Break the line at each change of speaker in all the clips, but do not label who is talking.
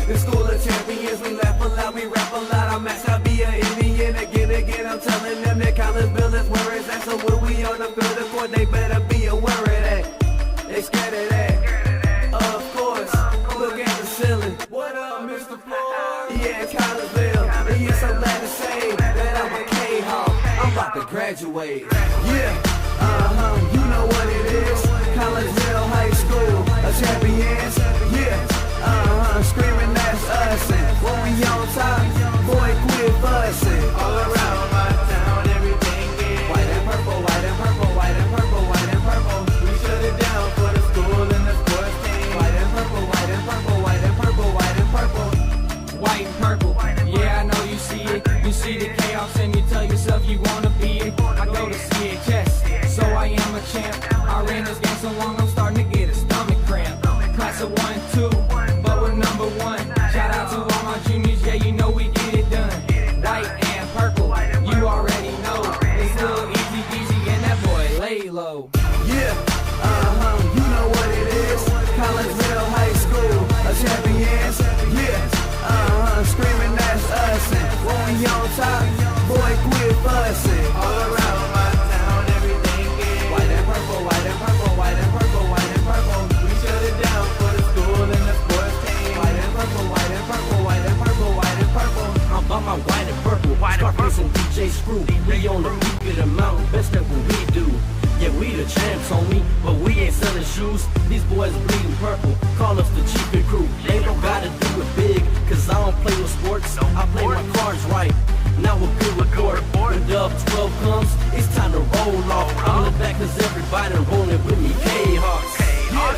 The school of champions, we laugh a lot, we rap a lot. I'm asked to be an Indian again. I'm telling them that Collinsville is where it's at. So when we on the field of court, they better be aware of that. They scared of that. Of course, look at the ceiling. What up, Mr. Floyd? Yeah, it's Collinsville. And yes, I'm glad to say that I'm a Kahok. I'm about to graduate. Yeah, you know what it is. Collinsville High School, a champions. Yeah, screaming that's us. And when we on top, boy, quit fussing. All around my town, everything is white and purple, white and purple, white and purple, white and purple. We shut it down for the school and the sports team. White and purple, white and purple, white and purple, white and purple.
White and purple, yeah, I know you see it. You see the chaos and you tell yourself you wanna be it. I go to CHS, so I am a champ. I ran this game so long I'm starting to get a stomach cramp. Class of 1, 2, but we're number 1. Shout out to all my juniors, yeah, you know we get it done. White and purple, you already know. It's little easy peasy and that boy lay low.
Yeah, you know what it is. Collinsville High School, a champions. Yeah, screaming that's us. And when we on top, boy, quit fussing. All around my town, everything is white and purple, white and purple, white and purple, white and purple. We shut it down for the school and the sports team. White and purple, white and purple, white and purple, white and purple.
I'm about my white and purple. Scarface and DJ Screw. We on the peak of the mountain, best at what we do. Yeah, we the champs, homie, but we ain't selling shoes. These boys bleeding purple, call us the cheapest crew. They don't gotta do it big, cause I don't play with sports. I play my cards right. Now we're good with court. When Dub 12 comes, it's time to roll off. I'm the back cause everybody rolling with me, Kahawks.
Yeah,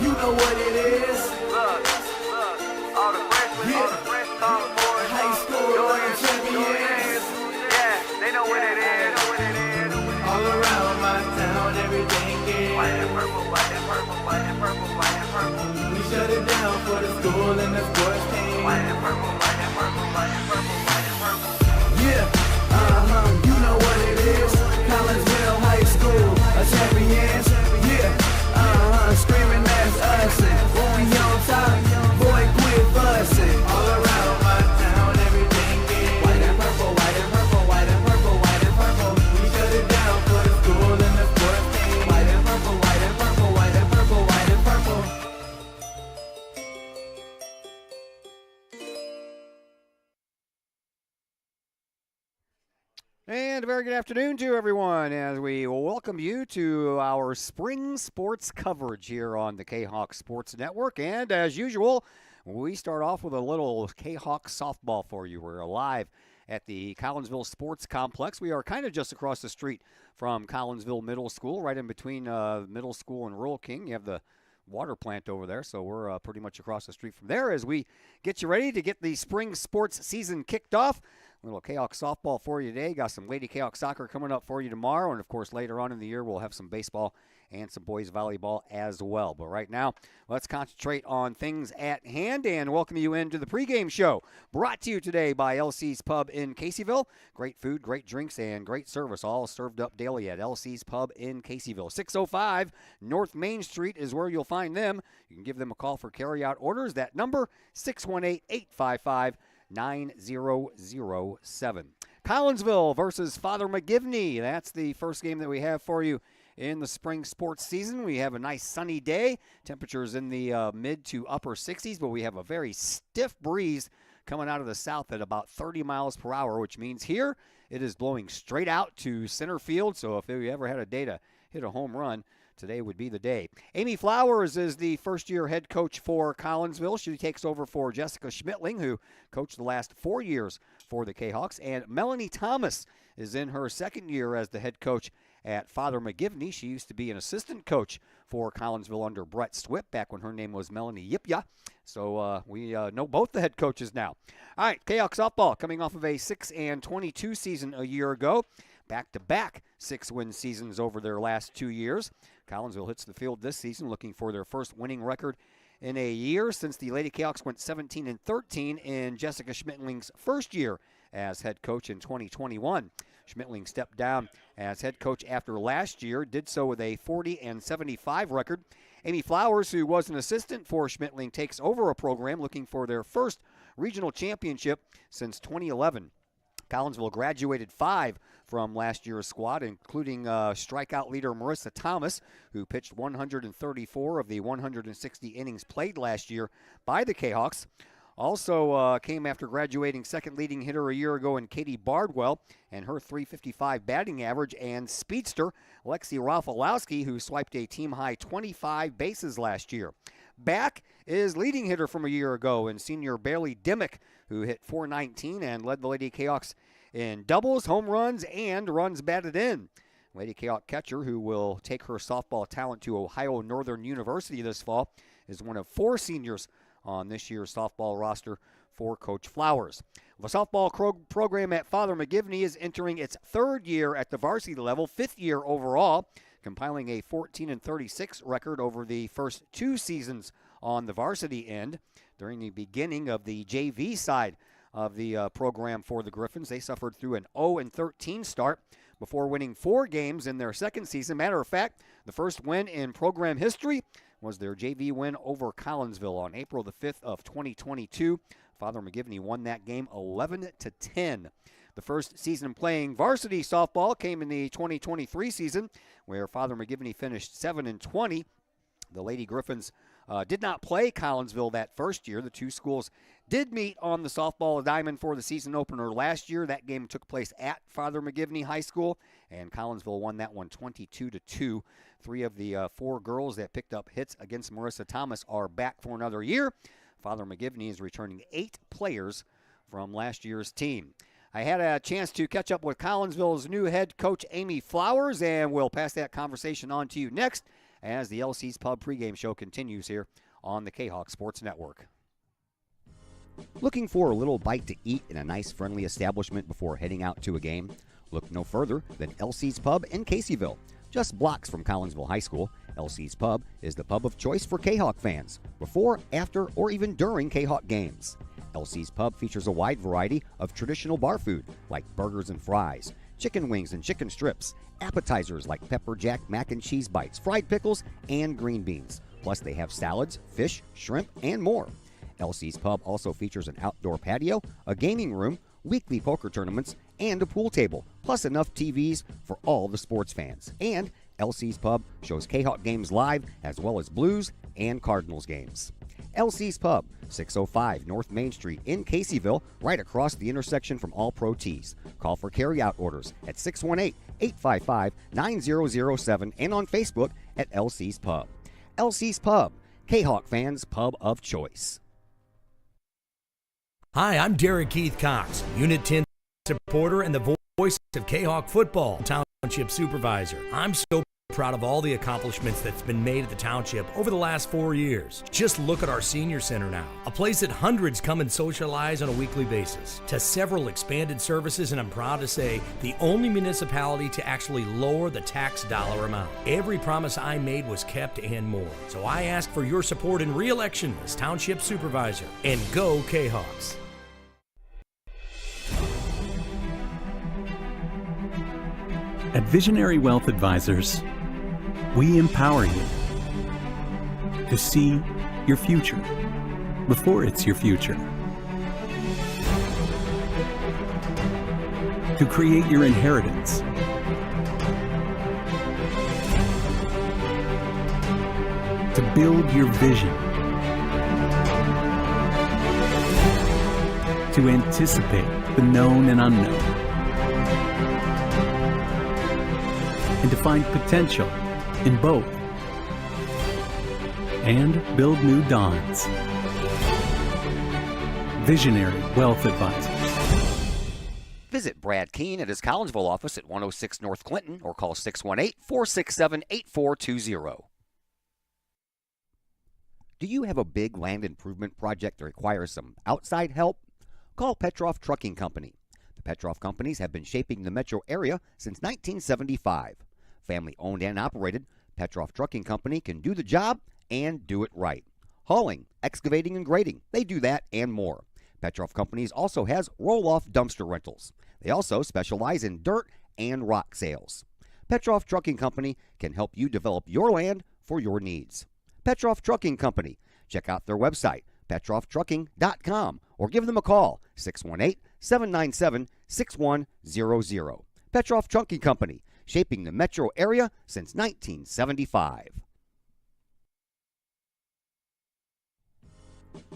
you know what it is.
Look, all the freshmen, sophomores,
High school champions.
yeah, they know what it is.
All around my town, everything is
White and purple, white and purple, white and purple, white and purple.
we shut it down for the school and the sports team.
White and purple, white and purple, white and purple, white and purple.
Yeah, you know what it is. Collinsville High School, a champions. Yeah, screaming that's us. And when we on top, boy, quit fussing. All around my town, everything is white and purple, white and purple, white and purple, white and purple. We shut it down for the school and the sports team. White and purple, white and purple, white and purple, white and purple.
And a very good afternoon to everyone as we welcome you to our spring sports coverage here on the Kahok Sports Network. And as usual, we start off with a little Kahok softball for you. We're live at the Collinsville Sports Complex. We are kind of just across the street from Collinsville Middle School, right in between Middle School and Rural King. You have the water plant over there, so we're pretty much across the street from there as we get you ready to get the spring sports season kicked off. A little Kahok softball for you today. Got some Lady Kahok soccer coming up for you tomorrow, and of course later on in the year we'll have some baseball and some boys volleyball as well. But right now, let's concentrate on things at hand and welcome you into the pregame show. Brought to you today by LC's Pub in Caseyville. Great food, great drinks, and great service, all served up daily at LC's Pub in Caseyville. 605 North Main Street is where you'll find them. You can give them a call for carry-out orders. That number, 618-855-9007. Collinsville versus Father McGivney. That's the first game that we have for you in the spring sports season. We have a nice sunny day. Temperatures in the mid to upper 60s, but we have a very stiff breeze coming out of the south at about 30 miles per hour, which means here it is blowing straight out to center field. So if you ever had a day to hit a home run, today would be the day. Amy Flowers is the first-year head coach for Collinsville. She takes over for Jessica Schmittling, who coached the last 4 years for the Kahawks. And Melanie Thomas is in her second year as the head coach at Father McGivney. She used to be an assistant coach for Collinsville under Brett Swip back when her name was Melanie Yipya. So we know both the head coaches now. All right, Kahawk softball coming off of a 6-22 season a year ago. Back-to-back 6-win seasons over their last 2 years. Collinsville hits the field this season looking for their first winning record in a year since the Lady Kahawks went 17-13 in Jessica Schmittling's first year as head coach in 2021. Schmittling stepped down as head coach after last year, did so with a 40-75 record. Amy Flowers, who was an assistant for Schmittling, takes over a program looking for their first regional championship since 2011. Collinsville graduated 5 from last year's squad, including strikeout leader Marissa Thomas, who pitched 134 of the 160 innings played last year by the Kahawks. Also came after graduating second leading hitter a year ago in Katie Bardwell and her .355 batting average, and speedster Lexi Rafalowski, who swiped a team-high 25 bases last year. Back is leading hitter from a year ago in senior Bailey Dimmick, who hit .419 and led the Lady Kahawks in doubles, home runs, and runs batted in. Lady Kahawk catcher, who will take her softball talent to Ohio Northern University this fall, is one of 4 seniors on this year's softball roster for Coach Flowers. The softball program at Father McGivney is entering its 3rd year at the varsity level, 5th year overall, compiling a 14-36 record over the first 2 seasons on the varsity end. During the beginning of the JV side of the program for the Griffins, they suffered through an 0-13 start before winning 4 games in their second season. Matter of fact, the first win in program history was their JV win over Collinsville on April the 5th of 2022. Father McGivney won that game 11-10. The first season playing varsity softball came in the 2023 season, where Father McGivney finished 7-20. The Lady Griffins did not play Collinsville that first year. The 2 schools did meet on the softball diamond for the season opener last year. That game took place at Father McGivney High School, and Collinsville won that one 22-2. 3 of the 4 girls that picked up hits against Marissa Thomas are back for another year. Father McGivney is returning 8 players from last year's team. I had a chance to catch up with Collinsville's new head coach, Amy Flowers, and we'll pass that conversation on to you next as the LC's Pub pregame show continues here on the Kahok Sports Network. Looking for a little bite to eat in a nice, friendly establishment before heading out to a game? Look no further than LC's Pub in Caseyville. Just blocks from Collinsville High School, LC's Pub is the pub of choice for Kahawk fans, before, after, or even during Kahawk games. LC's Pub features a wide variety of traditional bar food like burgers and fries, chicken wings and chicken strips, appetizers like pepper jack mac and cheese bites, fried pickles, and green beans. Plus they have salads, fish, shrimp, and more. LC's Pub also features an outdoor patio, a gaming room, weekly poker tournaments, and a pool table, plus enough TVs for all the sports fans. And LC's Pub shows Kahawk games live, as well as Blues and Cardinals games. LC's Pub, 605 North Main Street in Caseyville, right across the intersection from All Pro Tees. Call for carryout orders at 618-855-9007 and on Facebook at LC's Pub. LC's Pub, Kahawk fans' pub of choice.
Hi, I'm Derek Keith Cox, Unit 10 supporter and the voice of Kahawk football, Township Supervisor. I'm so proud of all the accomplishments that's been made at the Township over the last 4 years. Just look at our senior center now, a place that hundreds come and socialize on a weekly basis, to several expanded services, and I'm proud to say the only municipality to actually lower the tax dollar amount. Every promise I made was kept and more. So I ask for your support in re-election as Township Supervisor, and go Kahawks.
At Visionary Wealth Advisors, we empower you to see your future before it's your future, to create your inheritance, to build your vision, to anticipate the known and unknown, and to find potential in both, and build new dawns. Visionary Wealth Advisors.
Visit Brad Keene at his Collinsville office at 106 North Clinton or call 618-467-8420. Do you have a big land improvement project that requires some outside help? Call Petroff Trucking Company. The Petroff Companies have been shaping the metro area since 1975. Family owned and operated, Petroff Trucking Company can do the job and do it right. Hauling, excavating, and grading, they do that and more. Petroff Companies also has roll-off dumpster rentals. They also specialize in dirt and rock sales. Petroff Trucking Company can help you develop your land for your needs. Petroff Trucking Company. Check out their website, petrofftrucking.com, or give them a call, 618-797-6100. Petroff Trucking Company, shaping the metro area since 1975.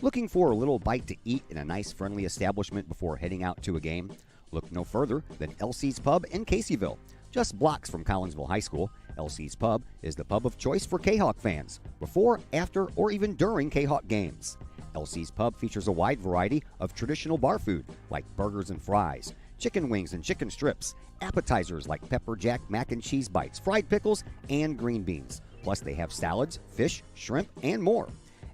Looking for a little bite to eat in a nice, friendly establishment before heading out to a game? Look no further than LC's Pub in Caseyville. Just blocks from Collinsville High School, LC's Pub is the pub of choice for Kahok fans, before, after, or even during Kahok games. LC's Pub features a wide variety of traditional bar food like burgers and fries, chicken wings and chicken strips, appetizers like pepper jack mac and cheese bites, fried pickles, and green beans. Plus they have salads, fish, shrimp, and more.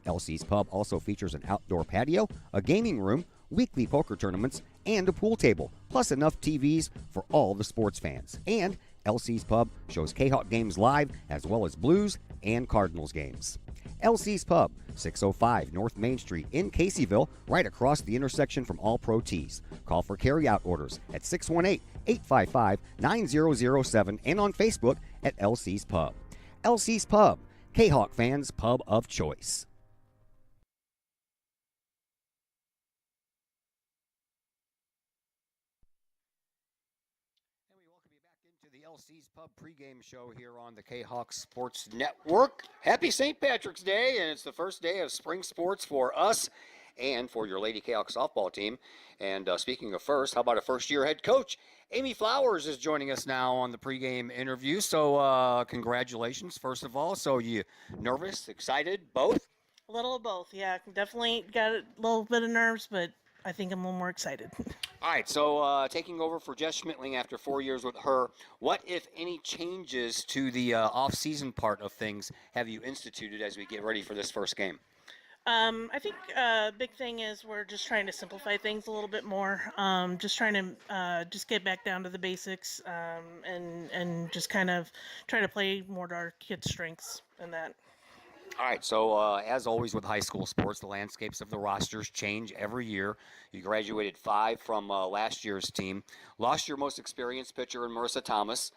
LC's Pub also features an outdoor patio, a gaming room, weekly poker tournaments, and a pool table, plus enough TVs for all the sports fans. And LC's Pub shows Kahok games live as well as Blues and Cardinals games. LC's Pub, 605 North Main Street in Caseyville, right across the intersection from All Pro Tees. Call for carry-out orders at 618-855-9007 and on Facebook at LC's Pub. LC's Pub, Kahok fans' pub of choice. The LC's Pub pregame show here on the Kahok Sports Network. Happy St. Patrick's Day, and it's the first day of spring sports for us and for your Lady Kahok softball team. And speaking of first, how about a first-year head coach? Amy Flowers is joining us now on the pregame interview. So congratulations, first of all. So you nervous, excited, both?
A little of both, yeah. Definitely got a little bit of nerves, but I think I'm a little more excited.
All right, so taking over for Jess Schmitling after 4 years with her, what, if any, changes to the off-season part of things have you instituted as we get ready for this first game?
I think a big thing is we're just trying to simplify things a little bit more. Just trying to just get back down to the basics and just kind of try to play more to our kids' strengths and that.
All right, so as always with high school sports, the landscapes of the rosters change every year. You graduated 5 from last year's team. Lost your most experienced pitcher in Marissa Thomas.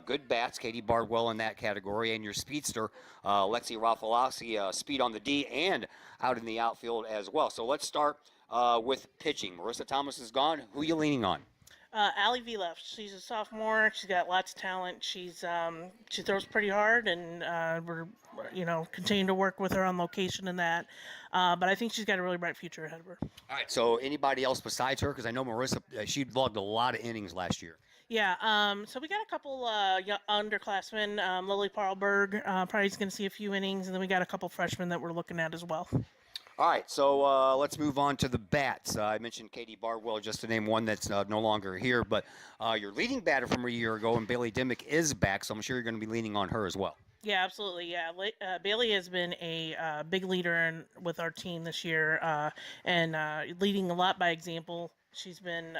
Good bats, Katie Bardwell in that category, and your speedster, Lexi Rafalowski, speed on the D and out in the outfield as well. So let's start with pitching. Marissa Thomas is gone. Who are you leaning on?
Allie V left. She's a sophomore. She's got lots of talent. She throws pretty hard, and we're continuing to work with her on location and that. But I think she's got a really bright future ahead of her.
All right. So anybody else besides her? Because I know Marissa, she logged a lot of innings last year.
Yeah. So we got a couple underclassmen. Lily Parlberg probably is going to see a few innings, and then we got a couple freshmen that we're looking at as well.
All right, so let's move on to the bats. I mentioned Katie Bardwell just to name one that's no longer here, but your leading batter from a year ago, and Bailey Dimmick is back, so I'm sure you're going to be leaning on her as well.
Yeah, absolutely. Yeah, Bailey has been a big leader with our team this year, and leading a lot by example. She's been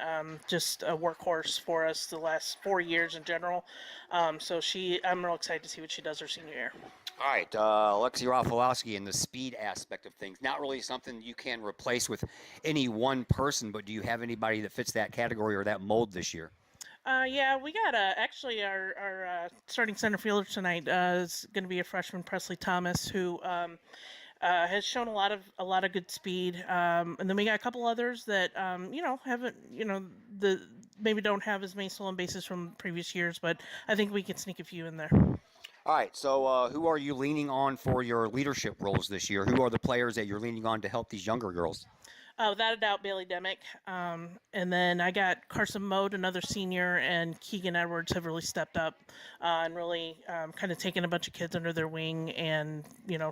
just a workhorse for us the last 4 years in general. So I'm real excited to see what she does her senior year.
All right, Lexi Rafalowski and the speed aspect of things. Not really something you can replace with any one person, but do you have anybody that fits that category or that mold this year?
Yeah, we got actually our starting center fielder tonight is going to be a freshman, Presley Thomas, who has shown a lot of good speed. And then we got a couple others that haven't maybe don't have as many stolen bases from previous years, but I think we can sneak a few in there.
All right, so who are you leaning on for your leadership roles this year? Who are the players that you're leaning on to help these younger girls?
Without a doubt, Bailey Demick. And then I got Carson Mode, another senior, and Keegan Edwards have really stepped up and really kind of taken a bunch of kids under their wing and,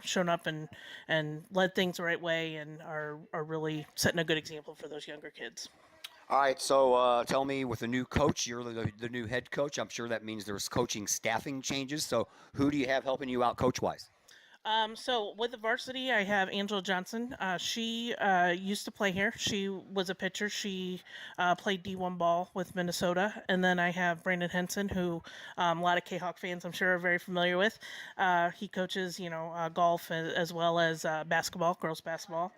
shown up and led things the right way and are really setting a good example for those younger kids.
All right, so tell me, with a new coach, you're the new head coach. I'm sure that means there's coaching staffing changes. So who do you have helping you out coach-wise?
So with the varsity, I have Angela Johnson. She used to play here. She was a pitcher. She played D1 ball with Minnesota. And then I have Brandon Henson, who a lot of Kahok fans, I'm sure, are very familiar with. He coaches, golf as well as basketball, girls basketball.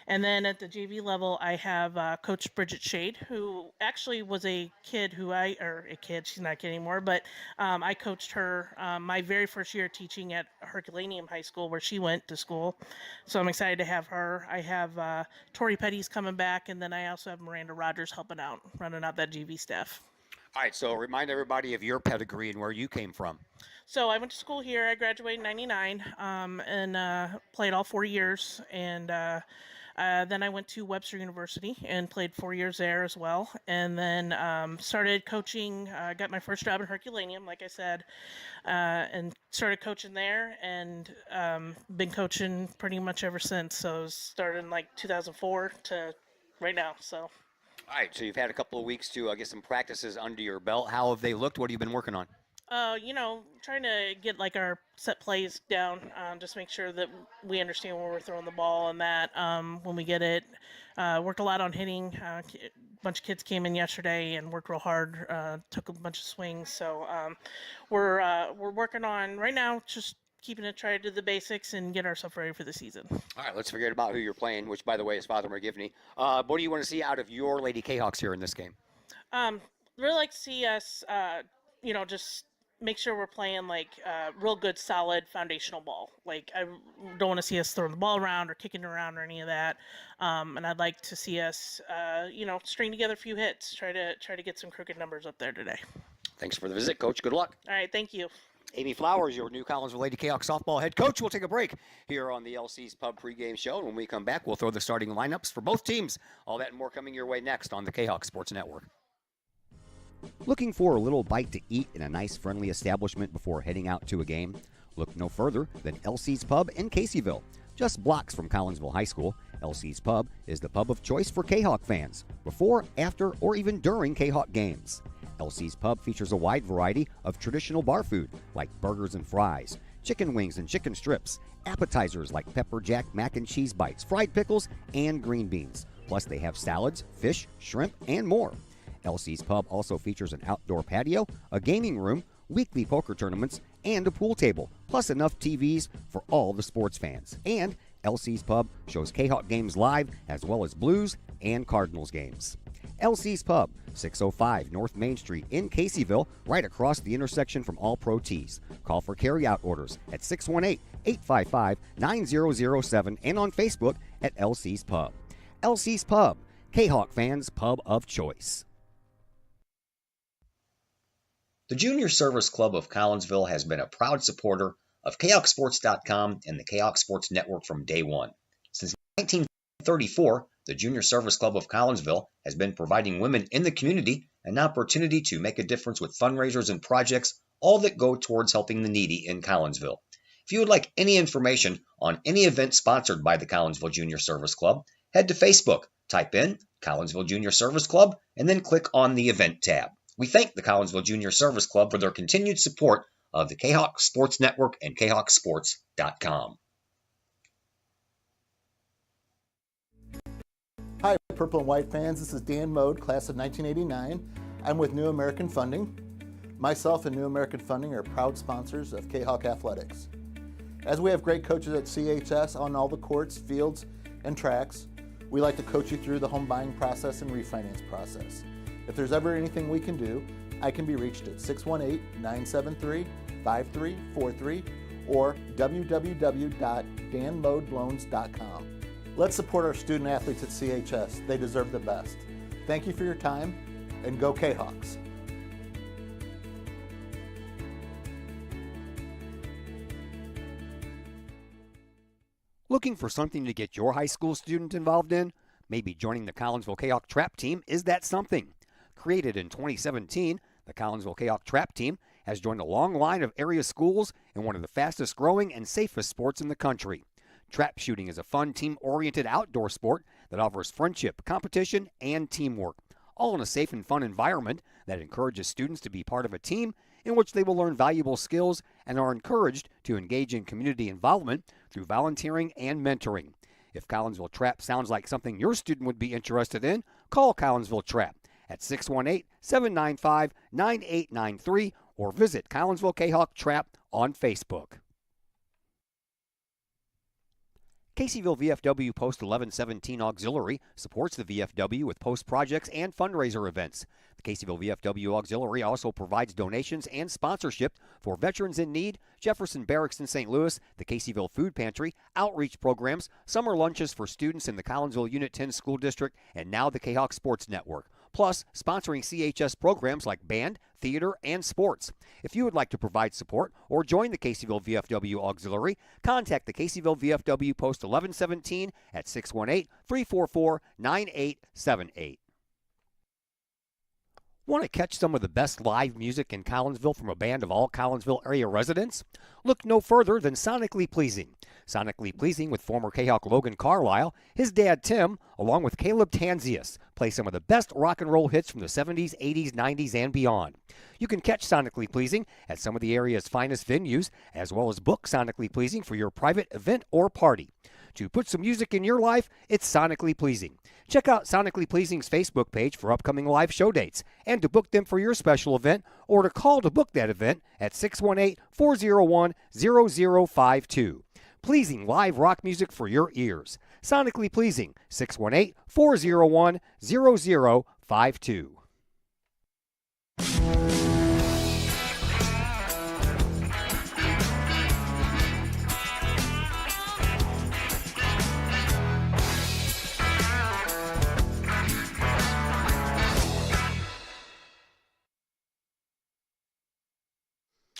And then at the JV level, I have Coach Bridget Shade, who actually was a kid she's not a kid anymore, but I coached her my very first year teaching at Herculaneum High School. school where she went to school. So I'm excited to have her. I have Tori Petty's coming back, and then I also have Miranda Rogers helping out, running out that GV staff.
All right, so remind everybody of your pedigree and where you came from.
So I went to school here. I graduated in '99 and played all 4 years. And then I went to Webster University and played 4 years there as well. And then started coaching. Got my first job in Herculaneum, like I said, and started coaching there. And been coaching pretty much ever since. So started in like 2004 to right now. So.
All right, so you've had a couple of weeks to get some practices under your belt. How have they looked? What have you been working on?
Trying to get like our set plays down, just make sure that we understand where we're throwing the ball and that when we get it. Worked a lot on hitting. A bunch of kids came in yesterday and worked real hard. Took a bunch of swings. So we're working on right now, just keeping it, try to do the basics and get ourselves ready for the season.
All right, let's forget about who you're playing, which, by the way, is Father McGivney. What do you want to see out of your Lady Kahawks here in this game?
Really like to see us, just make sure we're playing like real good, solid, foundational ball. Like I don't want to see us throwing the ball around or kicking it around or any of that. And I'd like to see us, string together a few hits. Try to get some crooked numbers up there today.
Thanks for the visit, Coach. Good luck.
All right, thank you.
Amy Flowers, your new Collinsville Lady Kahawk softball head coach. We'll take a break here on the LC's Pub pregame show. And when we come back, we'll throw the starting lineups for both teams. All that and more coming your way next on the Kahawk Sports Network. Looking for a little bite to eat in a nice, friendly establishment before heading out to a game? Look no further than LC's Pub in Caseyville. Just blocks from Collinsville High School, LC's Pub is the pub of choice for Kahawk fans, before, after, or even during Kahawk games. LC's Pub features a wide variety of traditional bar food like burgers and fries, chicken wings and chicken strips, appetizers like pepper jack mac and cheese bites, fried pickles, and green beans. Plus they have salads, fish, shrimp, and more. LC's Pub also features an outdoor patio, a gaming room, weekly poker tournaments, and a pool table, plus enough TVs for all the sports fans. And LC's Pub shows Kahawk games live as well as Blues and Cardinals games. LC's Pub, 605 North Main Street in Caseyville, right across the intersection from All Pro Tees. Call for carryout orders at 618-855-9007 and on Facebook at LC's Pub. LC's Pub, Kahawk fans' pub of choice.
The Junior Service Club of Collinsville has been a proud supporter of KahawkSports.com and the Kahawk Sports Network from day one. Since 1934, the Junior Service Club of Collinsville has been providing women in the community an opportunity to make a difference with fundraisers and projects, all that go towards helping the needy in Collinsville. If you would like any information on any event sponsored by the Collinsville Junior Service Club, head to Facebook, type in Collinsville Junior Service Club, and then click on the event tab. We thank the Collinsville Junior Service Club for their continued support of the Kahawk Sports Network and KahawkSports.com.
Hi, Purple and White fans. This is Dan Mode, class of 1989. I'm with New American Funding. Myself and New American Funding are proud sponsors of Kahawk Athletics. As we have great coaches at CHS on all the courts, fields, and tracks, we like to coach you through the home buying process and refinance process. If there's ever anything we can do, I can be reached at 618-973-5343 or www.danmodeloans.com. Let's support our student athletes at CHS. They deserve the best. Thank you for your time, and go Kahawks.
Looking for something to get your high school student involved in? Maybe joining the Collinsville Kahawk Trap Team is that something. Created in 2017, the Collinsville Kahawk Trap Team has joined a long line of area schools in one of the fastest growing and safest sports in the country. Trap shooting is a fun, team-oriented outdoor sport that offers friendship, competition, and teamwork, all in a safe and fun environment that encourages students to be part of a team in which they will learn valuable skills and are encouraged to engage in community involvement through volunteering and mentoring. If Collinsville Trap sounds like something your student would be interested in, call Collinsville Trap at 618-795-9893 or visit Collinsville Kahawk Trap on Facebook. Caseyville VFW Post 1117 Auxiliary supports the VFW with post projects and fundraiser events. The Caseyville VFW Auxiliary also provides donations and sponsorship for Veterans in Need, Jefferson Barracks in St. Louis, the Caseyville Food Pantry, outreach programs, summer lunches for students in the Collinsville Unit 10 School District, and now the Kahok Sports Network. Plus, sponsoring CHS programs like band, theater, and sports. If you would like to provide support or join the Caseyville VFW Auxiliary, contact the Caseyville VFW Post 1117 at 618-344-9878. Want to catch some of the best live music in Collinsville from a band of all Collinsville area residents? Look no further than Sonically Pleasing. Sonically Pleasing with former Kahok Logan Carlisle, his dad Tim, along with Caleb Tanzius, play some of the best rock and roll hits from the 70s, 80s, 90s, and beyond. You can catch Sonically Pleasing at some of the area's finest venues, as well as book Sonically Pleasing for your private event or party. To put some music in your life, it's Sonically Pleasing. Check out Sonically Pleasing's Facebook page for upcoming live show dates and to book them for your special event or to call to book that event at 618-401-0052. Pleasing live rock music for your ears. Sonically Pleasing, 618-401-0052.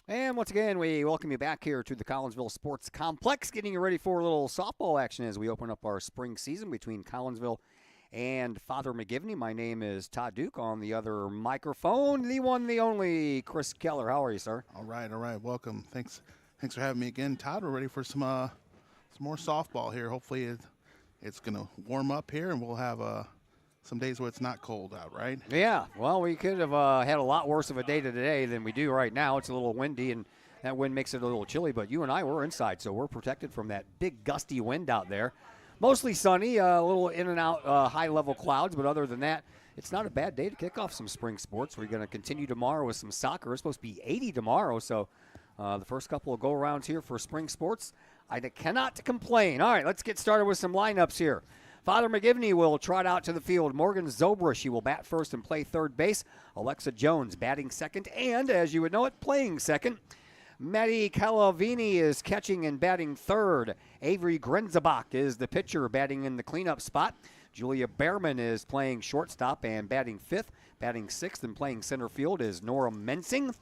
And once again, we welcome you back here to the Collinsville Sports Complex, getting you ready for a little softball action as we open up our spring season between Collinsville and Father McGivney. My name is Todd Duke. On the other microphone, the one, the only, Chris Keller. How are you, sir?
All right. Welcome. Thanks for having me again, Todd. We're ready for some more softball here. Hopefully it's going to warm up here, and we'll have some days where it's not cold out, right?
Yeah. Well, we could have had a lot worse of a day today than we do right now. It's a little windy, and that wind makes it a little chilly, but you and I were inside, so we're protected from that big gusty wind out there. Mostly sunny, a little in and out high-level clouds, but other than that, it's not a bad day to kick off some spring sports. We're going to continue tomorrow with some soccer. It's supposed to be 80 tomorrow, so the first couple of go-arounds here for spring sports. I cannot complain. All right, let's get started with some lineups here. Father McGivney will trot out to the field. Morgan Zobra, she will bat first and play third base. Alexa Jones batting second and, as you would know it, playing second. Maddie Calavini is catching and batting third. Avery Grenzebach is the pitcher batting in the cleanup spot. Julia Behrman is playing shortstop and batting fifth. Batting sixth and playing center field is Nora Mensing.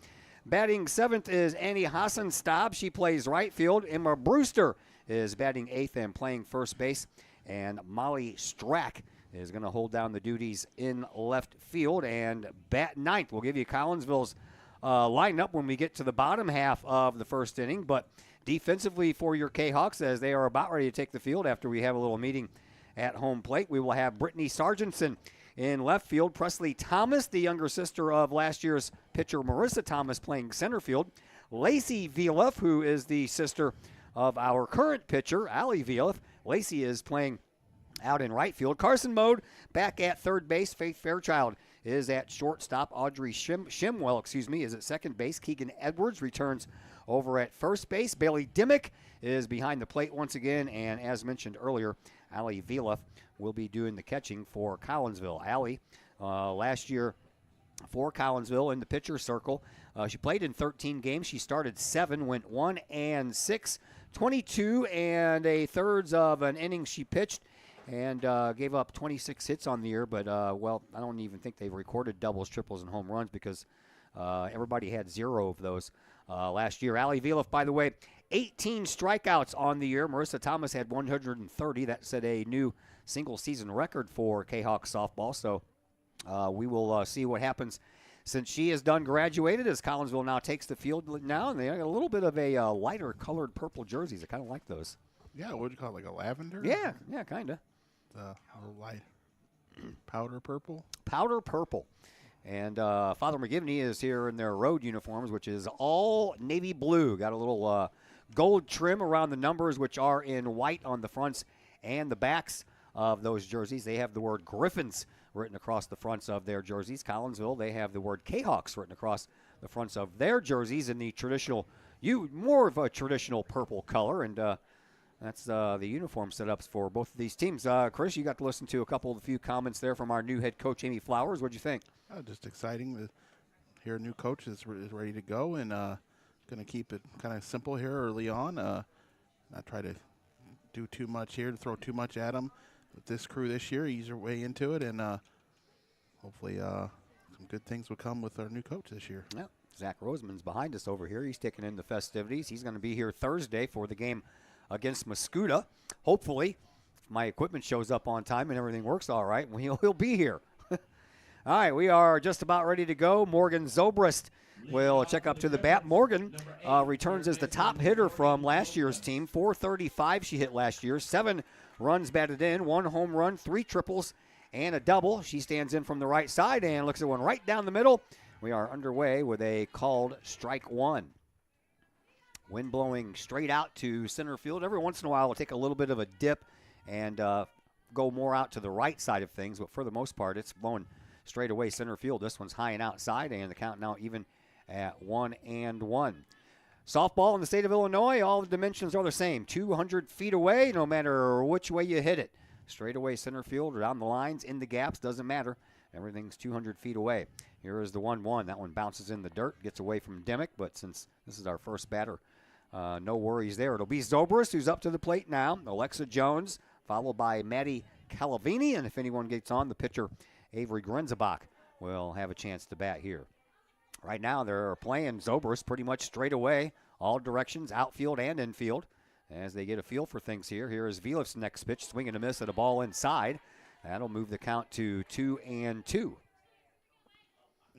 Batting seventh is Annie Hassenstab. She plays right field. Emma Brewster is batting eighth and playing first base. And Molly Strack is going to hold down the duties in left field and bat ninth. We'll give you Collinsville's lineup when we get to the bottom half of the first inning. But defensively for your Kahawks, as they are about ready to take the field after we have a little meeting at home plate, we will have Brittany Sargentson in left field. Presley Thomas, the younger sister of last year's pitcher Marissa Thomas, playing center field. Lacey Vielef, who is the sister of our current pitcher, Allie Vielef. Lacey is playing out in right field. Carson Mode back at third base. Faith Fairchild is at shortstop. Audrey Shimwell, is at second base. Keegan Edwards returns over at first base. Bailey Dimmick is behind the plate once again. And as mentioned earlier, Allie Vielef will be doing the catching for Collinsville. Allie, last year for Collinsville in the pitcher circle, she played in 13 games. She started 7, went 1-6, 22 and a thirds of an inning she pitched, and gave up 26 hits on the year. But, well, I don't even think they've recorded doubles, triples, and home runs because everybody had 0 of those last year. Allie Vielef, by the way, 18 strikeouts on the year. Marissa Thomas had 130. That set a new single-season record for Kahawk softball. So we will see what happens since she is done graduated, as Collinsville now takes the field now, and they got a little bit of a lighter colored purple jerseys. I kind of like those.
Yeah, what would you call it, like a lavender?
Yeah, kind of.
A little light powder purple.
Powder purple. And Father McGivney is here in their road uniforms, which is all navy blue. Got a little gold trim around the numbers, which are in white on the fronts and the backs of those jerseys. They have the word Griffins written across the fronts of their jerseys. Collinsville, they have the word Kahawks written across the fronts of their jerseys in the traditional, more of a traditional purple color. And That's the uniform setups for both of these teams. Chris, you got to listen to a few comments there from our new head coach, Amy Flowers. What'd you think?
Just exciting to hear a new coach is ready to go and going to keep it kind of simple here early on. Not try to do too much here, to throw too much at them. With this crew this year, ease your way into it, and hopefully some good things will come with our new coach this year.
Yeah, Zach Roseman's behind us over here. He's taking in the festivities. He's going to be here Thursday for the game against Mascoutah. Hopefully, if my equipment shows up on time and everything works all right, he'll be here. All right, we are just about ready to go. Morgan Zobrist will check up to the bat. Morgan returns as the top hitter from last year's team. 435 she hit last year. 7 runs batted in, 1 home run, 3 triples, and a double. She stands in from the right side and looks at one right down the middle. We are underway with a called strike 1. Wind blowing straight out to center field. Every once in a while, it'll take a little bit of a dip and go more out to the right side of things, but for the most part, it's blowing straight away center field. This one's high and outside, and the count now even at 1-1. Softball in the state of Illinois, all the dimensions are the same. 200 feet away, no matter which way you hit it. Straight away center field, or down the lines, in the gaps, doesn't matter. Everything's 200 feet away. Here is the 1-1. That one bounces in the dirt, gets away from Demick, but since this is our first batter, no worries there. It'll be Zobrist who's up to the plate now. Alexa Jones, followed by Maddie Calavini, and if anyone gets on, the pitcher Avery Grenzebach will have a chance to bat here. Right now, they're playing Zobrist pretty much straight away, all directions, outfield and infield, as they get a feel for things here. Here is Vilif's next pitch, swing and a miss at a ball inside. That'll move the count to 2-2.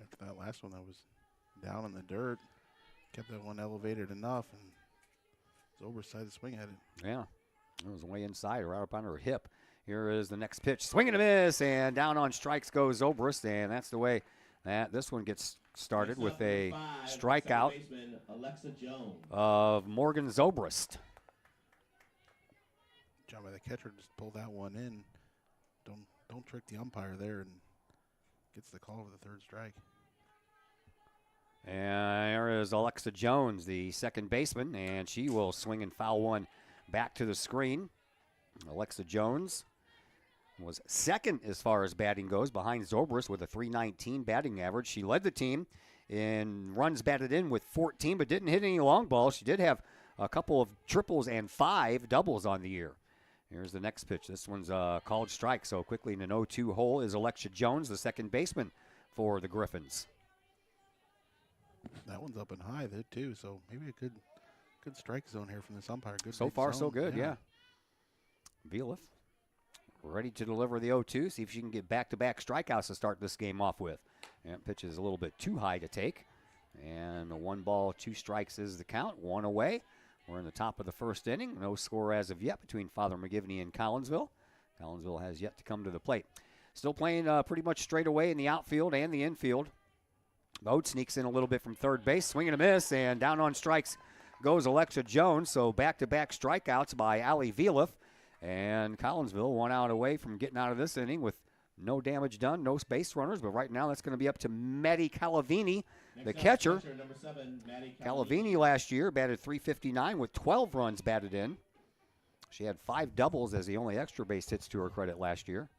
After that last one that was down in the dirt, kept that one elevated enough, and Zobrist decided to swing at it.
Yeah, it was way inside, right up on her hip. Here is the next pitch, swing and a miss, and down on strikes goes Zobrist, and that's the way that this one gets started with a strikeout of Morgan Zobrist.
Job by the catcher, just pull that one in. Don't trick the umpire there, and gets the call for the third strike.
And there is Alexa Jones, the second baseman, and she will swing and foul one back to the screen. Alexa Jones was second as far as batting goes, behind Zobrist with a .319 batting average. She led the team in runs batted in with 14, but didn't hit any long balls. She did have a couple of triples and 5 doubles on the year. Here's the next pitch. This one's a called strike, so quickly in an 0-2 hole is Alexa Jones, the second baseman for the Griffins.
That one's up and high there too, so maybe a good strike zone here from this umpire. Good
so far, so good, yeah. Vilif ready to deliver the 0-2, see if she can get back-to-back strikeouts to start this game off with. And pitch is a little bit too high to take. And a 1 ball, 2 strikes is the count, 1 away. We're in the top of the first inning. No score as of yet between Father McGivney and Collinsville. Collinsville has yet to come to the plate. Still playing pretty much straight away in the outfield and the infield. Bode sneaks in a little bit from third base, swing and a miss, and down on strikes goes Alexa Jones. So back-to-back strikeouts by Allie Vilif. And Collinsville 1 out away from getting out of this inning with no damage done, no base runners. But right now that's going to be up to Maddie Calavini, the catcher.
Number 7, Maddie
Calavini last year batted .359 with 12 runs batted in. She had 5 doubles as the only extra base hits to her credit last year.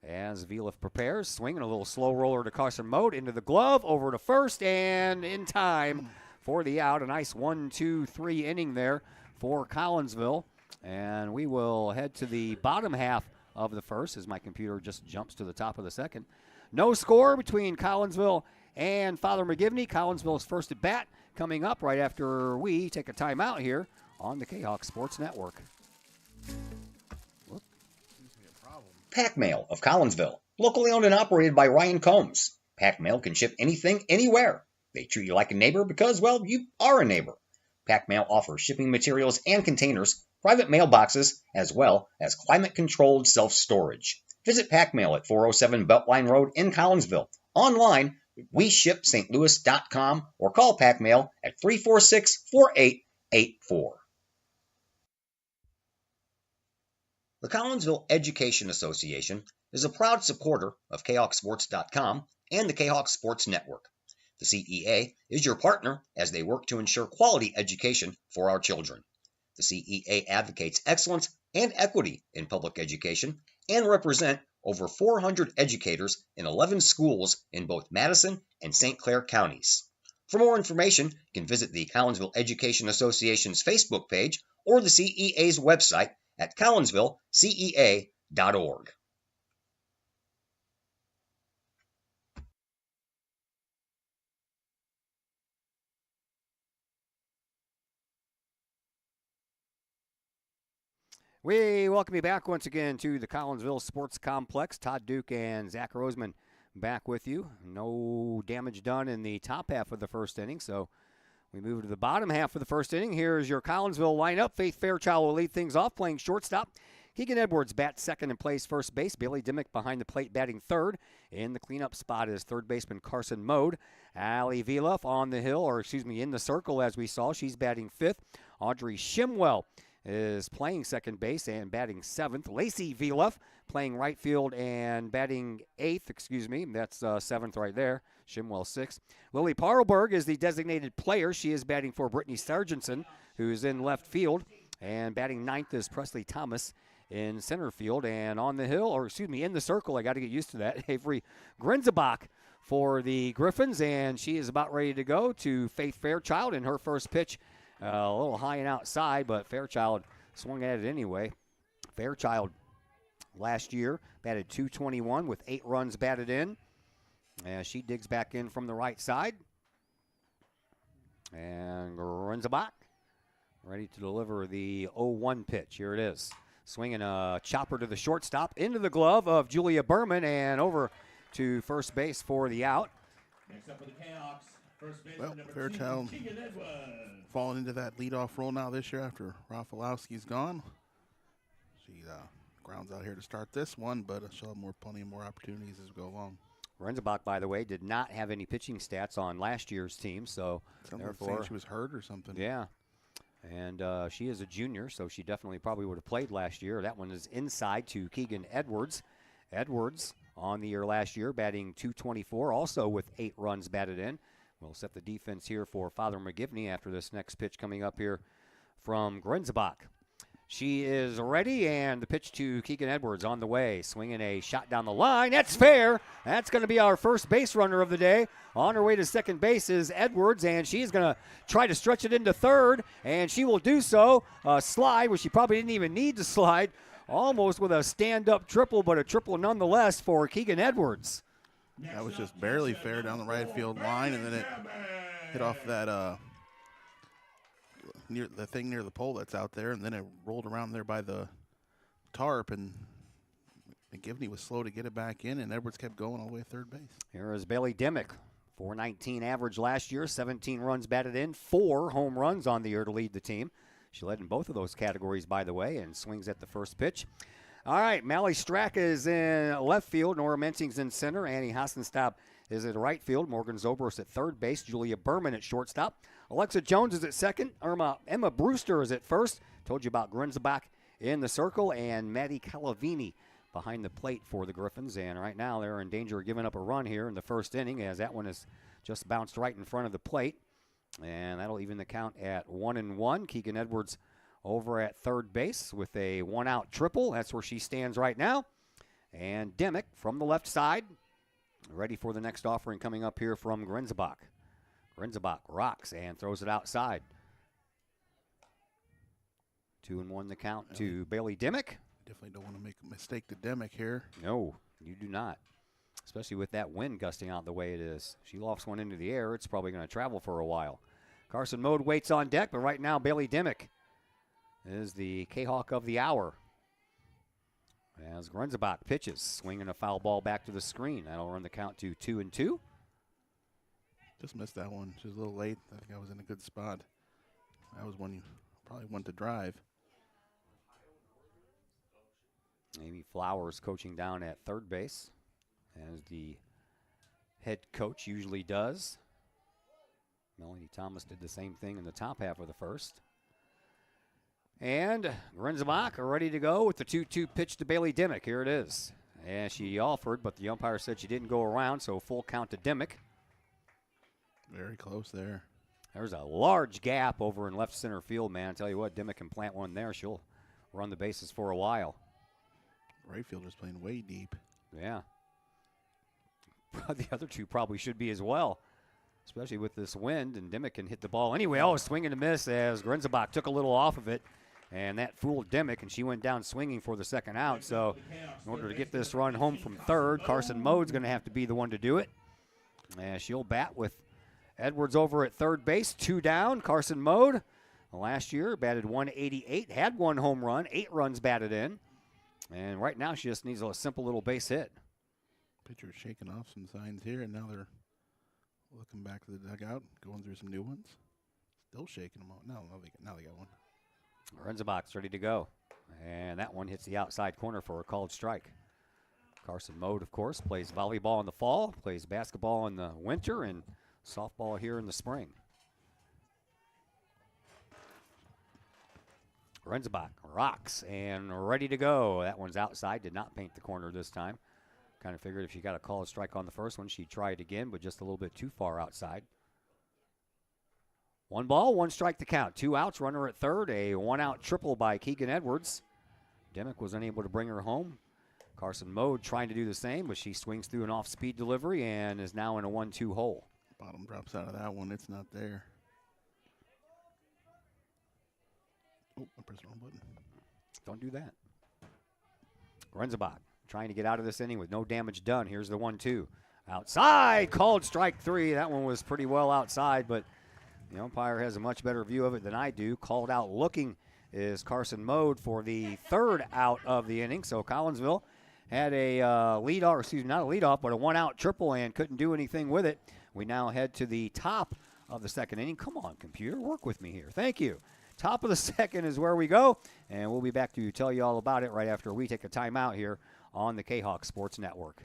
As Vilif prepares, swinging a little slow roller to Carson Mode into the glove, over to first, and in time for the out. A nice 1-2-3 inning there for Collinsville. And we will head to the bottom half of the first as my computer just jumps to the top of the second. No score between Collinsville and Father McGivney. Collinsville's first at bat coming up right after we take a timeout here on the Kahok Sports Network.
Pack Mail of Collinsville, locally owned and operated by Ryan Combs. Pack Mail can ship anything, anywhere. They treat you like a neighbor because, well, you are a neighbor. Pack Mail offers shipping materials and containers, private mailboxes, as well as climate-controlled self-storage. Visit Pack Mail at 407 Beltline Road in Collinsville. Online, WeShipSt.Louis.com or call Pack Mail at 346-4884. The Collinsville Education Association is a proud supporter of KahokSports.com and the Kahok Sports Network. The CEA is your partner as they work to ensure quality education for our children. The CEA advocates excellence and equity in public education and represent over 400 educators in 11 schools in both Madison and St. Clair counties. For more information, you can visit the Collinsville Education Association's Facebook page or the CEA's website at collinsvillecea.org.
We welcome you back once again to the Collinsville Sports Complex. Todd Duke and Zach Roseman back with you. No damage done in the top half of the first inning, so we move to the bottom half of the first inning. Here's your Collinsville lineup. Faith Fairchild will lead things off, playing shortstop. Keegan Edwards bats second and plays first base. Bailey Dimmick behind the plate batting third. In the cleanup spot is third baseman Carson Mode. Allie Vieluff on the hill, in the circle as we saw. She's batting fifth. Audrey Shimwell is playing second base and batting seventh. Lacey Vieluff playing right field and batting eighth, That's seventh right there. Shimwell sixth. Lily Parlberg is the designated player. She is batting for Brittany Sargentson, who's in left field. And batting ninth is Presley Thomas in center field. And on the hill, in the circle, I got to get used to that, Avery Grenzebach for the Griffins. And she is about ready to go to Faith Fairchild in her first pitch. A little high and outside, but Fairchild swung at it anyway. Fairchild last year batted .221 with 8 runs batted in. As she digs back in from the right side. And Grenzebach ready to deliver the 0-1 pitch. Here it is. Swinging a chopper to the shortstop, into the glove of Julia Berman, and over to first base for the out.
Next up for the Canucks. Well, Fairchild falling into that leadoff role now this year after Rafalowski's gone. She grounds out here to start this one, but she'll have plenty more opportunities as we go along.
Grenzebach, by the way, did not have any pitching stats on last year's team, so
therefore she was hurt or something.
Yeah, and she is a junior, so she definitely probably would have played last year. That one is inside to Keegan Edwards. Edwards on the year last year, batting .224, also with 8 runs batted in. We'll set the defense here for Father McGivney after this next pitch coming up here from Grenzebach. She is ready, and the pitch to Keegan Edwards on the way. Swinging a shot down the line. That's fair. That's going to be our first base runner of the day. On her way to second base is Edwards, and she's going to try to stretch it into third, and she will do so. A slide, where she probably didn't even need to slide, almost with a stand-up triple, but a triple nonetheless for Keegan Edwards.
That was just barely fair down the right field line, and then it hit off that near the thing near the pole that's out there, and then it rolled around there by the tarp, and McGivney was slow to get it back in, and Edwards kept going all the way to third base.
Here is Bailey Dimmick. .419 average last year, 17 runs batted in, 4 home runs on the year to lead the team. She led in both of those categories, by the way, and swings at the first pitch. All right, Mally Straka is in left field. Nora Mensing's in center. Annie Hassenstab is at right field. Morgan Zobros at third base. Julia Berman at shortstop. Alexa Jones is at second. Emma Brewster is at first. Told you about Grenzebach in the circle. And Maddie Calavini behind the plate for the Griffins. And right now they're in danger of giving up a run here in the first inning, as that one has just bounced right in front of the plate. And that'll even the count at 1-1. Keegan Edwards over at third base with a 1-out triple. That's where she stands right now. And Dimmick from the left side, ready for the next offering coming up here from Grenzebach. Grenzebach rocks and throws it outside. 2-1 the count to Bailey Dimmick.
Definitely don't want to make a mistake to Dimmick here.
No, you do not. Especially with that wind gusting out the way it is. She lofts one into the air. It's probably going to travel for a while. Carson Mode waits on deck, but right now Bailey Dimmick is the Kahok of the hour. As Grenzebach pitches, swinging a foul ball back to the screen. That'll run the count to 2-2.
Just missed that one. She was a little late. I think I was in a good spot. That was one you probably want to drive.
Amy Flowers coaching down at third base, as the head coach usually does. Melanie Thomas did the same thing in the top half of the first. And Grenzebach are ready to go with the 2-2 pitch to Bailey Dimmick. Here it is. And she offered, but the umpire said she didn't go around, so full count to Dimmick.
Very close there.
There's a large gap over in left center field, man. I tell you what, Dimmick can plant one there. She'll run the bases for a while.
Right fielder's playing way deep.
Yeah. The other two probably should be as well, especially with this wind, and Dimmick can hit the ball anyway. Oh, swing and a miss as Grenzebach took a little off of it, and that fooled Dimmick, and she went down swinging for the second out. So in order to get this run home from third, Carson Mode's going to have to be the one to do it. And she'll bat with Edwards over at third base, 2 down. Carson Mode, last year, batted 188, had 1 home run, 8 runs batted in. And right now she just needs a simple little base hit.
Pitcher's shaking off some signs here, and now they're looking back to the dugout, going through some new ones. Still shaking them out. Now they got one.
Renzebach's ready to go. And that one hits the outside corner for a called strike. Carson Mode, of course, plays volleyball in the fall, plays basketball in the winter, and softball here in the spring. Renzebach rocks and ready to go. That one's outside, did not paint the corner this time. Kind of figured if she got a called strike on the first one, she'd try it again, but just a little bit too far outside. 1 ball, 1 strike to count. 2 outs, runner at third. A 1-out triple by Keegan Edwards. Dimmick was unable to bring her home. Carson Mode trying to do the same, but she swings through an off-speed delivery and is now in a 1-2 hole.
Bottom drops out of that one. It's not there. Oh, I pressed the wrong button.
Don't do that. Renzebach trying to get out of this inning with no damage done. Here's the 1-2. Outside, called strike 3. That one was pretty well outside, but the umpire has a much better view of it than I do. Called out looking is Carson Mode for the 3rd out of the inning. So Collinsville had a lead off, excuse me, not a lead off, but a 1-out triple and couldn't do anything with it. We now head to the top of the 2nd inning. Come on, computer, work with me here. Thank you. Top of the 2nd is where we go, and we'll be back to tell you all about it right after we take a timeout here on the Kahok Sports Network.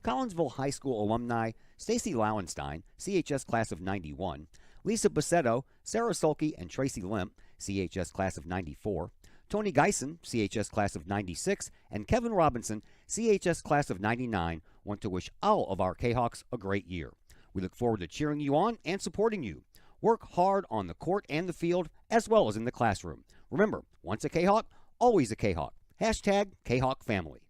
Collinsville High School alumni Stacy Lauenstein, CHS class of 91, Lisa Bassetto, Sarah Sulke, and Tracy Limp, CHS class of 94, Tony Geisen, CHS class of 96, and Kevin Robinson, CHS class of 99, want to wish all of our Kahawks a great year. We look forward to cheering you on and supporting you. Work hard on the court and the field, as well as in the classroom. Remember, once a Kahawk, always a Kahawk. Hashtag Kahawk Family.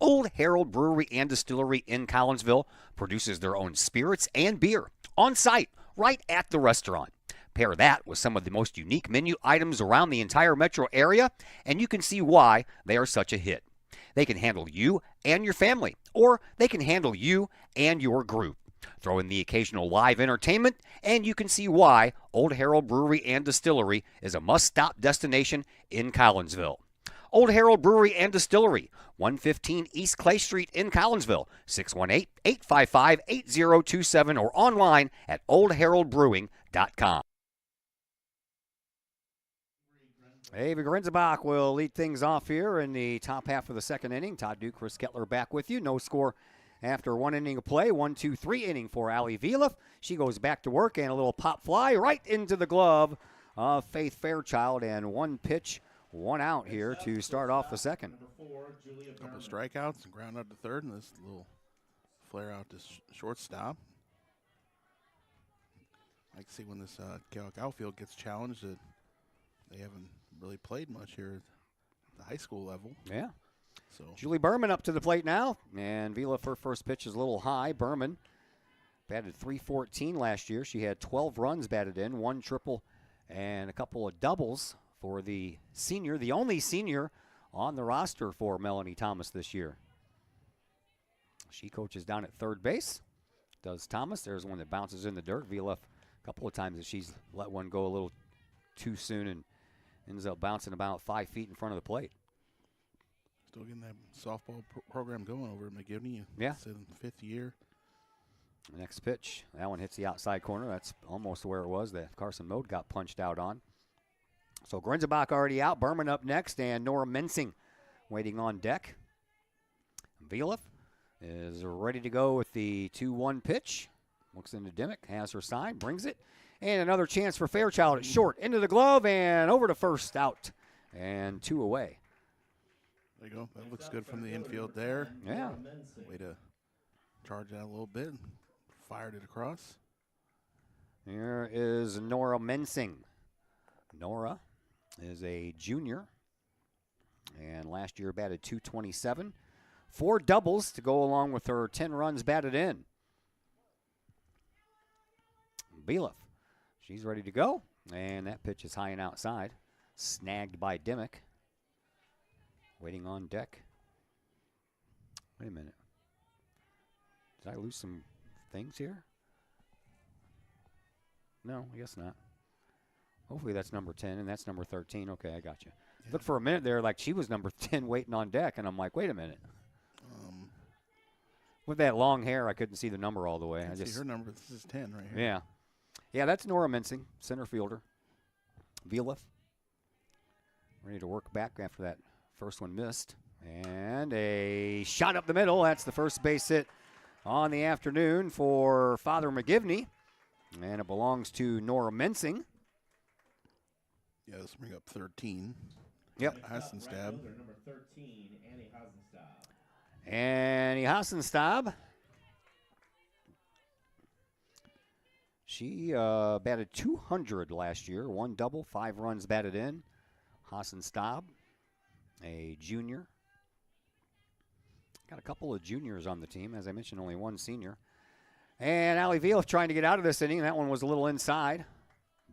Old Herald Brewery and Distillery in Collinsville produces their own spirits and beer on site, right at the restaurant. Pair that with some of the most unique menu items around the entire metro area, and you can see why they are such a hit. They can handle you and your family, or they can handle you and your group. Throw in the occasional live entertainment, and you can see why Old Herald Brewery and Distillery is a must-stop destination in Collinsville. Old Herald Brewery and Distillery, 115 East Clay Street in Collinsville, 618-855-8027, or online at oldheraldbrewing.com.
Ava Grenzebach will lead things off here in the top half of the 2nd inning. Todd Duke, Chris Kettler back with you. No score after 1 inning of play. 1-2-3 inning for Allie Viliff. She goes back to work, and a little pop fly right into the glove of Faith Fairchild, and 1 pitch, 1 out here to start off the 2nd.
A couple strikeouts and ground out to third, and this little flare out to shortstop. I can see when this Kahok outfield gets challenged that they haven't really played much here at the high school level.
Yeah.
So
Julie Berman up to the plate now, and Vila, her first pitch is a little high. Berman batted .314 last year. She had 12 runs batted in, 1 triple, and a couple of doubles for the senior, the only senior on the roster for Melanie Thomas this year. She coaches down at third base, does Thomas. There's one that bounces in the dirt. Vila, a couple of times that she's let one go a little too soon and ends up bouncing about 5 feet in front of the plate.
Still getting that softball program going over at McGivney.
Yeah.
It's in the 5th year.
The next pitch, that one hits the outside corner. That's almost where it was that Carson Mode got punched out on. So Grenzebach already out. Berman up next, and Nora Mensing waiting on deck. Viliff is ready to go with the 2-1 pitch. Looks into Dimmick, has her sign, brings it. And another chance for Fairchild at short. Into the glove and over to first, out. And 2 away.
There you go. That looks good from the infield there.
Yeah.
Way to charged out a little bit, fired it across.
Here is Nora Mensing. Nora is a junior, and last year batted .227. 4 doubles to go along with her 10 runs batted in. Bielef, she's ready to go, and that pitch is high and outside. Snagged by Dimmick. Waiting on deck. Wait a minute. Did I lose some things here? No, I guess not. Hopefully that's number 10, and that's number 13. Okay, I got you.
Yeah.
Look, for a minute there, like she was number 10 waiting on deck, and I'm like, wait a minute. With that long hair, I couldn't see the number all the way.
I see her number. This is 10 right here.
Yeah. Yeah, that's Nora Mensing, center fielder. Bielef, ready to work back after that first one missed. And a shot up the middle. That's the first base hit on the afternoon for Father McGivney. And it belongs to Nora Mensing.
Yeah, let's bring up 13.
Yep.
Hassenstab.
Number 13, Annie Hasenstab.
Annie Hassenstab. She batted .200 last year. 1 double, 5 runs batted in. Hassenstab, a junior. Got a couple of juniors on the team. As I mentioned, only 1 senior. And Ali Veal trying to get out of this inning. That one was a little inside.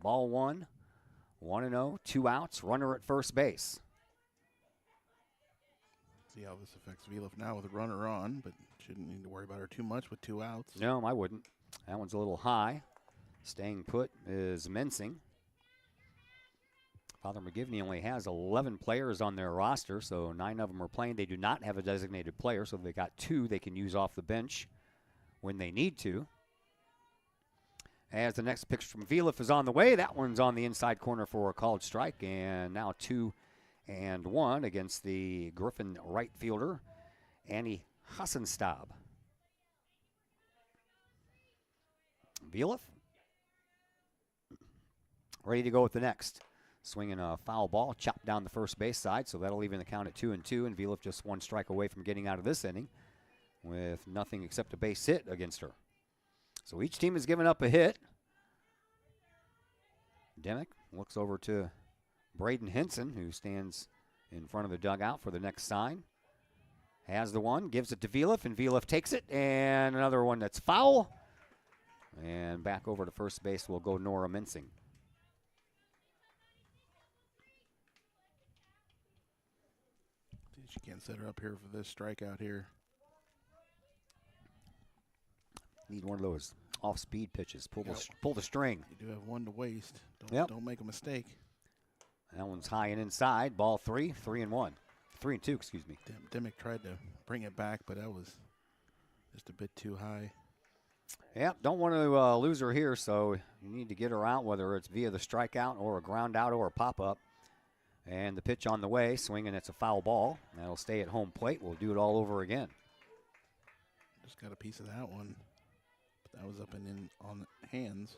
Ball 1. 1-0, 2 outs. Runner at first base.
See how this affects Velof now with a runner on, but shouldn't need to worry about her too much with 2 outs.
No, I wouldn't. That one's a little high. Staying put is Mensing. Father McGivney only has 11 players on their roster, so 9 of them are playing. They do not have a designated player, so they got 2 they can use off the bench when they need to. As the next pitch from Velof is on the way, that one's on the inside corner for a called strike, and now 2-1 against the Griffin right fielder, Annie Hassenstab. Velof ready to go with the next. Swinging a foul ball, chopped down the first base side, so that'll even the count at 2-2, and Velof just 1 strike away from getting out of this inning with nothing except a base hit against her. So each team has given up a hit. Demick looks over to Braden Henson, who stands in front of the dugout for the next sign. Has the one, gives it to Velof, and Velof takes it, and another one that's foul. And back over to first base will go Nora Mensing.
She can't set her up here for this strikeout here.
Need one of those off-speed pitches. Pull the string.
You do have 1 to waste. Don't make a mistake.
That one's high and inside. Ball 3, 3-1. 3-2, excuse me.
Demick tried to bring it back, but that was just a bit too high.
Yeah, don't want to lose her here, so you need to get her out, whether it's via the strikeout or a ground out or a pop-up. And the pitch on the way, swinging, it's a foul ball. That'll stay at home plate. We'll do it all over again.
Just got a piece of that one. But that was up and in on hands.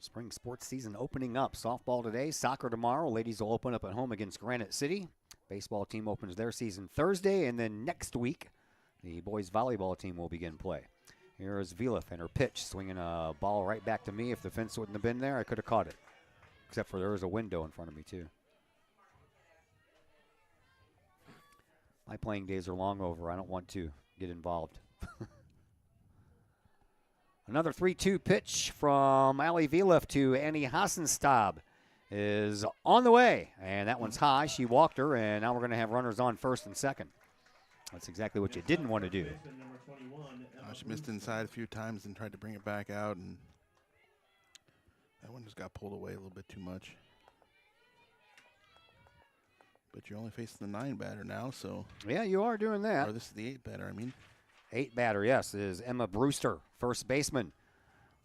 Spring sports season opening up. Softball today, soccer tomorrow. Ladies will open up at home against Granite City. Baseball team opens their season Thursday, and then next week, the boys volleyball team will begin play. Here is Velof and her pitch, swinging a ball right back to me. If the fence wouldn't have been there, I could have caught it. Except for there was a window in front of me, too. My playing days are long over. I don't want to get involved. Another 3-2 pitch from Ali Velof to Annie Hassenstab is on the way. And that one's high. She walked her, and now we're going to have runners on first and second. That's exactly what you didn't want to do.
She missed inside a few times and tried to bring it back out, and that one just got pulled away a little bit too much. But you're only facing the 9 batter now, so.
Yeah, you are doing that.
Or this is the 8 batter, I mean.
8 batter, yes, is Emma Brewster, first baseman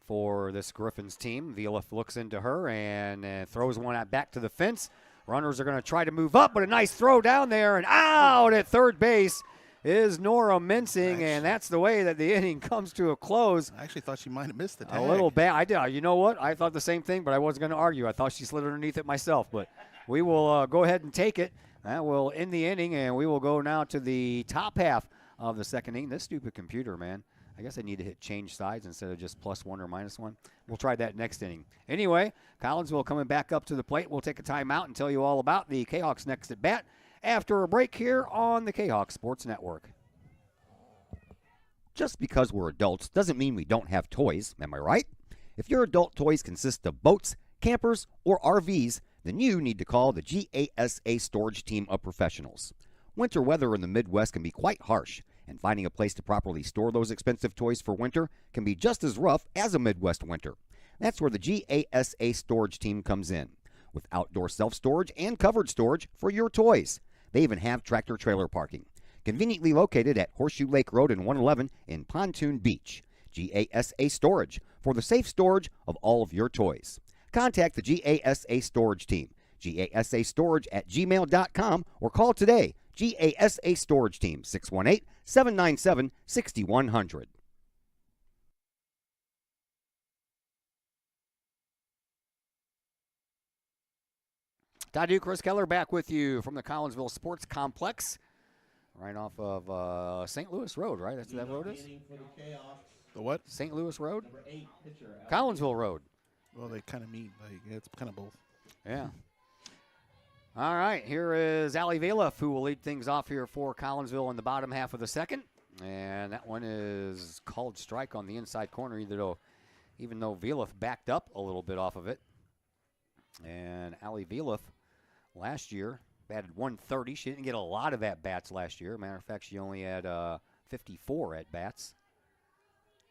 for this Griffins team. Velof looks into her and throws one out back to the fence. Runners are going to try to move up, but a nice throw down there, and out at third base is Nora Mensing, and that's the way that the inning comes to a close.
I actually thought she might have missed the tag.
A little bad. I did. You know what? I thought the same thing, but I wasn't going to argue. I thought she slid underneath it myself, but we will go ahead and take it. That will end the inning, and we will go now to the top half
of the second inning. This stupid computer, man. I guess I need to hit change sides instead of just +1 or -1. We'll try that next inning. Anyway, Collinsville coming back up to the plate. We'll take a timeout and tell you all about the Kahawks next at bat after a break here on the Kahawk Sports Network.
Just because we're adults doesn't mean we don't have toys, am I right? If your adult toys consist of boats, campers, or RVs, then you need to call the GASA storage team of professionals. Winter weather in the Midwest can be quite harsh, and finding a place to properly store those expensive toys for winter can be just as rough as a Midwest winter. That's where the GASA storage team comes in, with outdoor self-storage and covered storage for your toys. They even have tractor-trailer parking, conveniently located at Horseshoe Lake Road and 111 in Pontoon Beach. GASA Storage, for the safe storage of all of your toys. Contact the GASA Storage team, gasastorage@gmail.com, or call today, GASA Storage Team, 618-797-6100.
Todd Duke, Chris Keller back with you from the Collinsville Sports Complex, right off of St. Louis Road, right? That's what that road is?
The what?
St. Louis Road?
Number 8 pitcher.
Collinsville Road.
Well, they kind of meet. Like, it's kind of both.
Yeah. All right, here is Ali Valiff, who will lead things off here for Collinsville in the bottom half of the second. And that one is called strike on the inside corner, even though Valiff backed up a little bit off of it. And Ali Valiff last year batted 130. She didn't get a lot of at-bats last year. Matter of fact, she only had 54 at-bats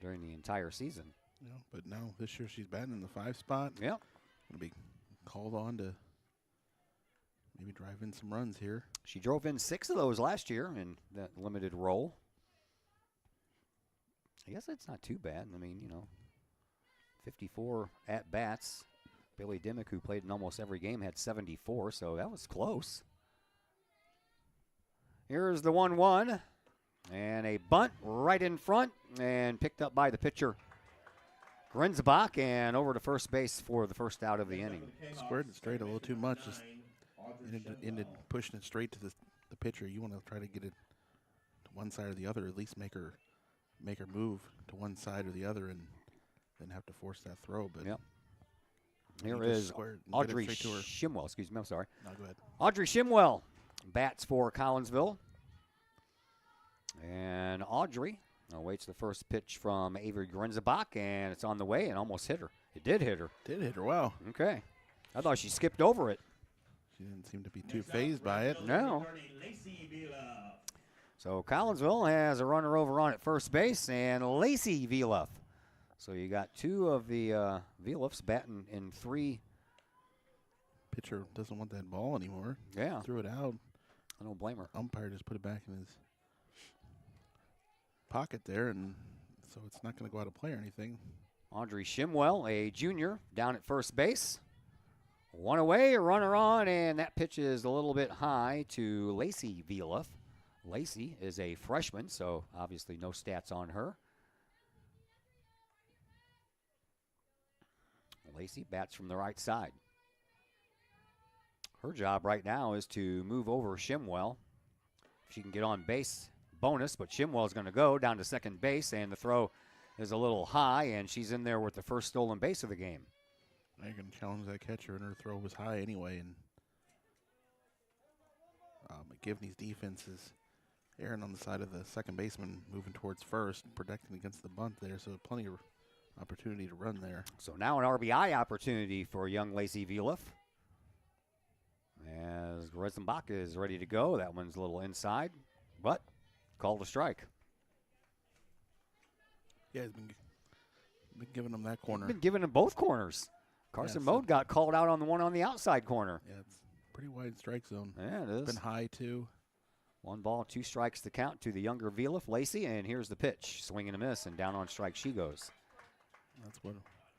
during the entire season.
Yeah, but now this year she's batting in the 5 spot.
Yep.
Going to be called on to maybe drive in some runs here.
She drove in 6 of those last year in that limited role. I guess that's not too bad. I mean, 54 at-bats. Billy Dimmick, who played in almost every game, had 74, so that was close. Here's the 1-1, and a bunt right in front, and picked up by the pitcher, Grenzbach, and over to first base for the first out of the inning.
Squared it straight a little too much. Just ended pushing it straight to the pitcher. You want to try to get it to one side or the other, at least make her move to one side or the other, and then have to force that throw. But
yep. Here is Audrey Shimwell. Excuse me, I'm sorry.
No, go ahead.
Audrey Shimwell bats for Collinsville. And Audrey awaits the first pitch from Avery Grenzbach, and it's on the way and almost hit her. It did hit her.
Did hit her, wow.
Okay. I thought she skipped over it.
She didn't seem to be too phased by it.
No. So Collinsville has a runner over on at first base, and Lacey Valiff. So you got 2 of the Valiffs batting in 3.
Pitcher doesn't want that ball anymore.
Yeah.
Threw it out.
I don't blame her.
Umpire just put it back in his pocket there, and so it's not going to go out of play or anything.
Audrey Shimwell, a junior, down at first base. 1 away, a runner on, and that pitch is a little bit high to Lacey Valiff. Lacey is a freshman, so obviously no stats on her. Lacey bats from the right side. Her job right now is to move over Shimwell. If she can get on base, bonus, but Shimwell's going to go down to second base, and the throw is a little high, and she's in there with the first stolen base of the game.
Now you're going to challenge that catcher, and her throw was high anyway, and McGivney's defense is erring on the side of the second baseman, moving towards first, protecting against the bunt there, so plenty of opportunity to run there.
So now an RBI opportunity for young Lacey Valiff. As Grenzbach is ready to go. That one's a little inside, but called a strike.
Yeah, he's been giving them that corner.
Been giving him both corners. Carson Mode got called out on the one on the outside corner.
Yeah, it's pretty wide strike zone.
Yeah, it is.
It's been high, too.
1 ball, 2 strikes to count to the younger Valiff, Lacey, and here's the pitch. Swing and a miss, and down on strike she goes.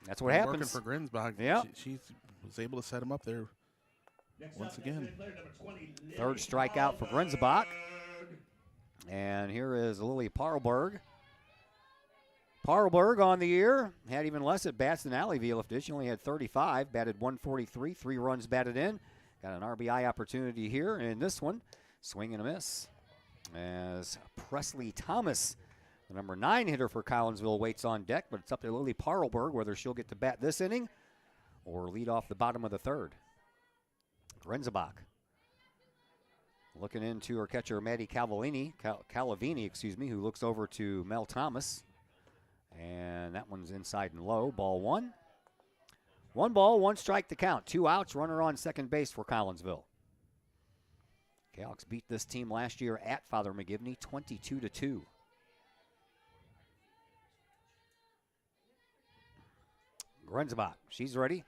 That's
what happens.
Working for Grenzbach.
Yeah.
She was able to set him up there once again.
3rd strikeout for Grenzbach. And here is Lily Parlberg. Parlberg on the year had even less at bats than Ali Valiff did. She only had 35, batted 143, 3 runs batted in. Got an RBI opportunity here in this one. Swing and a miss. as Presley Thomas, the number 9 hitter for Collinsville, waits on deck, but it's up to Lily Parlberg whether she'll get to bat this inning or lead off the bottom of the third. Grenzebach looking into her catcher, Maddie Calavini, who looks over to Mel Thomas. And that one's inside and low. Ball 1. 1 ball, 1 strike to count. 2 outs, runner on second base for Collinsville. Kahawks beat this team last year at Father McGivney 22-2. Grenzebach, she's ready.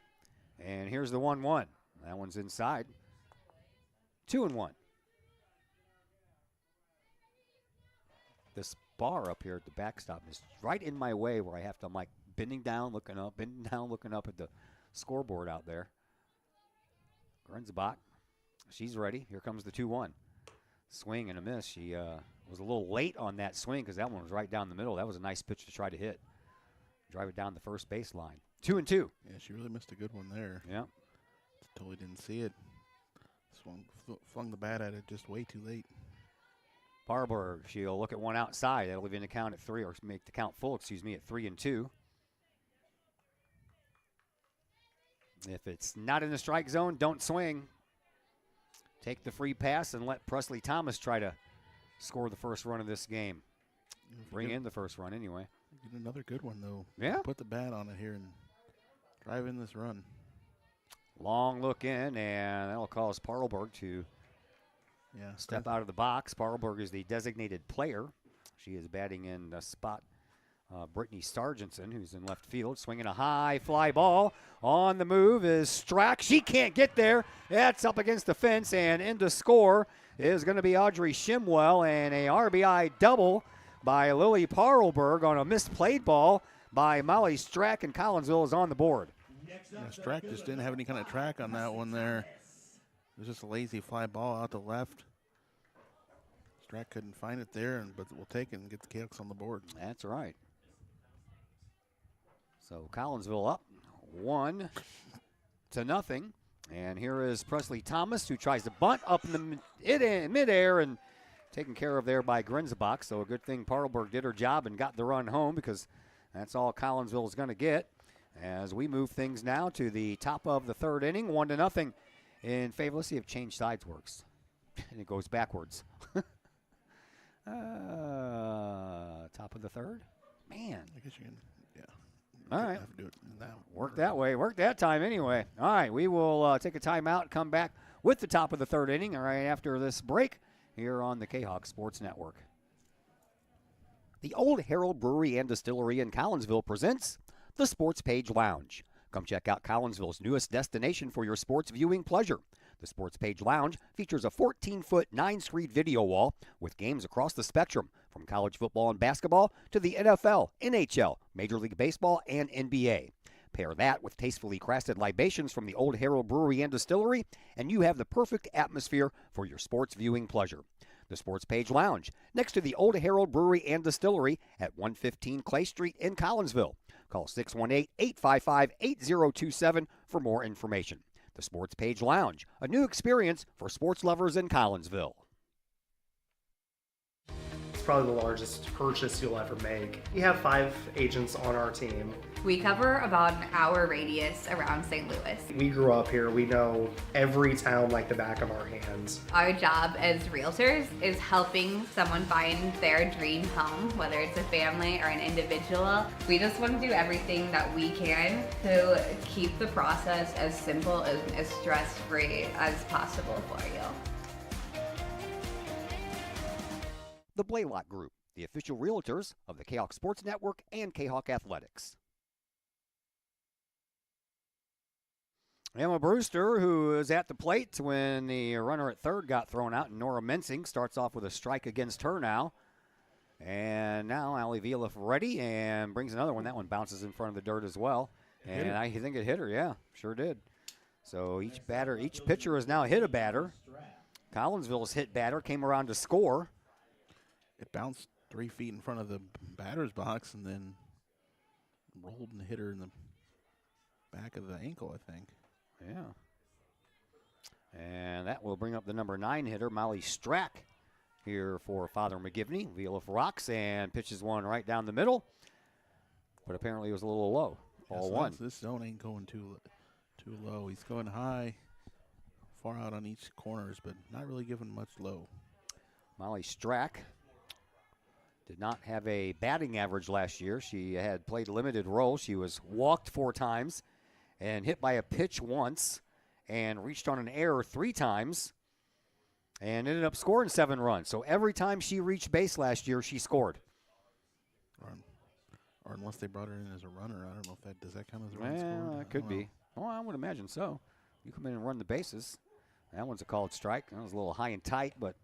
And here's the 1-1. That one's inside. 2-1. This bar up here at the backstop is right in my way where I have to, I'm like bending down, looking up at the scoreboard out there. Grenzebach, she's ready. Here comes the 2-1. Swing and a miss. She was a little late on that swing because that one was right down the middle. That was a nice pitch to try to hit. Drive it down the first baseline. 2-2.
Yeah, she really missed a good one there.
Yeah.
Totally didn't see it. Flung the bat at it just way too late.
Parlberg, she'll look at one outside. That'll leave in the count at 3, or make the count full, at 3-2. If it's not in the strike zone, don't swing. Take the free pass and let Presley Thomas try to score the first run of this game. Bring in the first run anyway.
Get another good one, though.
Yeah.
Put the bat on it here and drive in this run.
Long look in, and that'll cause Parlberg to step out of the box. Parlberg is the designated player. She is batting in the spot Brittany Sargentson, who's in left field, swinging a high fly ball. On the move is Strack. She can't get there. That's up against the fence, and in to score is going to be Audrey Shimwell, and a RBI double by Lily Parlberg on a misplayed ball by Molly Strack, and Collinsville is on the board.
Strack just didn't have any kind of track on that one there. It was just a lazy fly ball out to left. Strack couldn't find it there, but we'll take it and get the Kahawks on the board.
That's right. So Collinsville up 1-0. And here is Presley Thomas, who tries to bunt up in midair and taken care of there by Grenzebach. So a good thing Parlberg did her job and got the run home, because that's all Collinsville is going to get. As we move things now to the top of the third inning, 1-0 in favor. Let's see if change sides works. And it goes backwards. Top of the third? Man.
I guess you can, yeah.
All right.
Have to do it now.
Work that way. Work that time anyway. All right. We will take a timeout and come back with the top of the third inning right after this break here on the Kahok Sports Network. The Old Herald Brewery and Distillery in Collinsville presents the Sports Page Lounge. Come check out Collinsville's newest destination for your sports viewing pleasure. The Sports Page Lounge features a 14-foot 9-screen video wall with games across the spectrum, from college football and basketball to the NFL, NHL, Major League Baseball, and NBA. Pair that with tastefully crafted libations from the Old Herald Brewery and Distillery, and you have the perfect atmosphere for your sports viewing pleasure. The Sports Page Lounge, next to the Old Herald Brewery and Distillery at 115 Clay Street in Collinsville. Call 618-855-8027 for more information. The Sports Page Lounge, a new experience for sports lovers in Collinsville.
It's probably the largest purchase you'll ever make. We have 5 agents on our team.
We cover about an hour radius around St. Louis.
We grew up here. We know every town like the back of our hands.
Our job as realtors is helping someone find their dream home, whether it's a family or an individual. We just want to do everything that we can to keep the process as simple and as stress-free as possible for you.
The Blaylock Group, the official realtors of the Kahok Sports Network and Kahok Athletics. Emma Brewster, who is at the plate when the runner at third got thrown out, and Nora Mensing starts off with a strike against her now. And now Allie Violiff ready and brings another one. That one bounces in front of the dirt as well. And I think it hit her, yeah, sure did. So each pitcher has now hit a batter. Collinsville's hit batter came around to score.
It bounced 3 feet in front of the batter's box and then rolled and hit her in the back of the ankle, I think.
Yeah. And that will bring up the number 9 hitter, Molly Strack,
here for Father McGivney. Vila rocks and pitches one right down the middle, but apparently it was a little low. Ball one.
This zone ain't going too low. He's going high, far out on each corners, but not really giving much low.
Molly Strack did not have a batting average last year. She had played limited roles. She was walked 4 times and hit by a pitch once and reached on an error 3 times and ended up scoring 7 runs. So every time she reached base last year, she scored.
Or unless they brought her in as a runner. I don't know if that does that count as a run
Yeah,
scored?
it could be. Oh, I would imagine so. You come in and run the bases. That one's a called strike. That was a little high and tight, but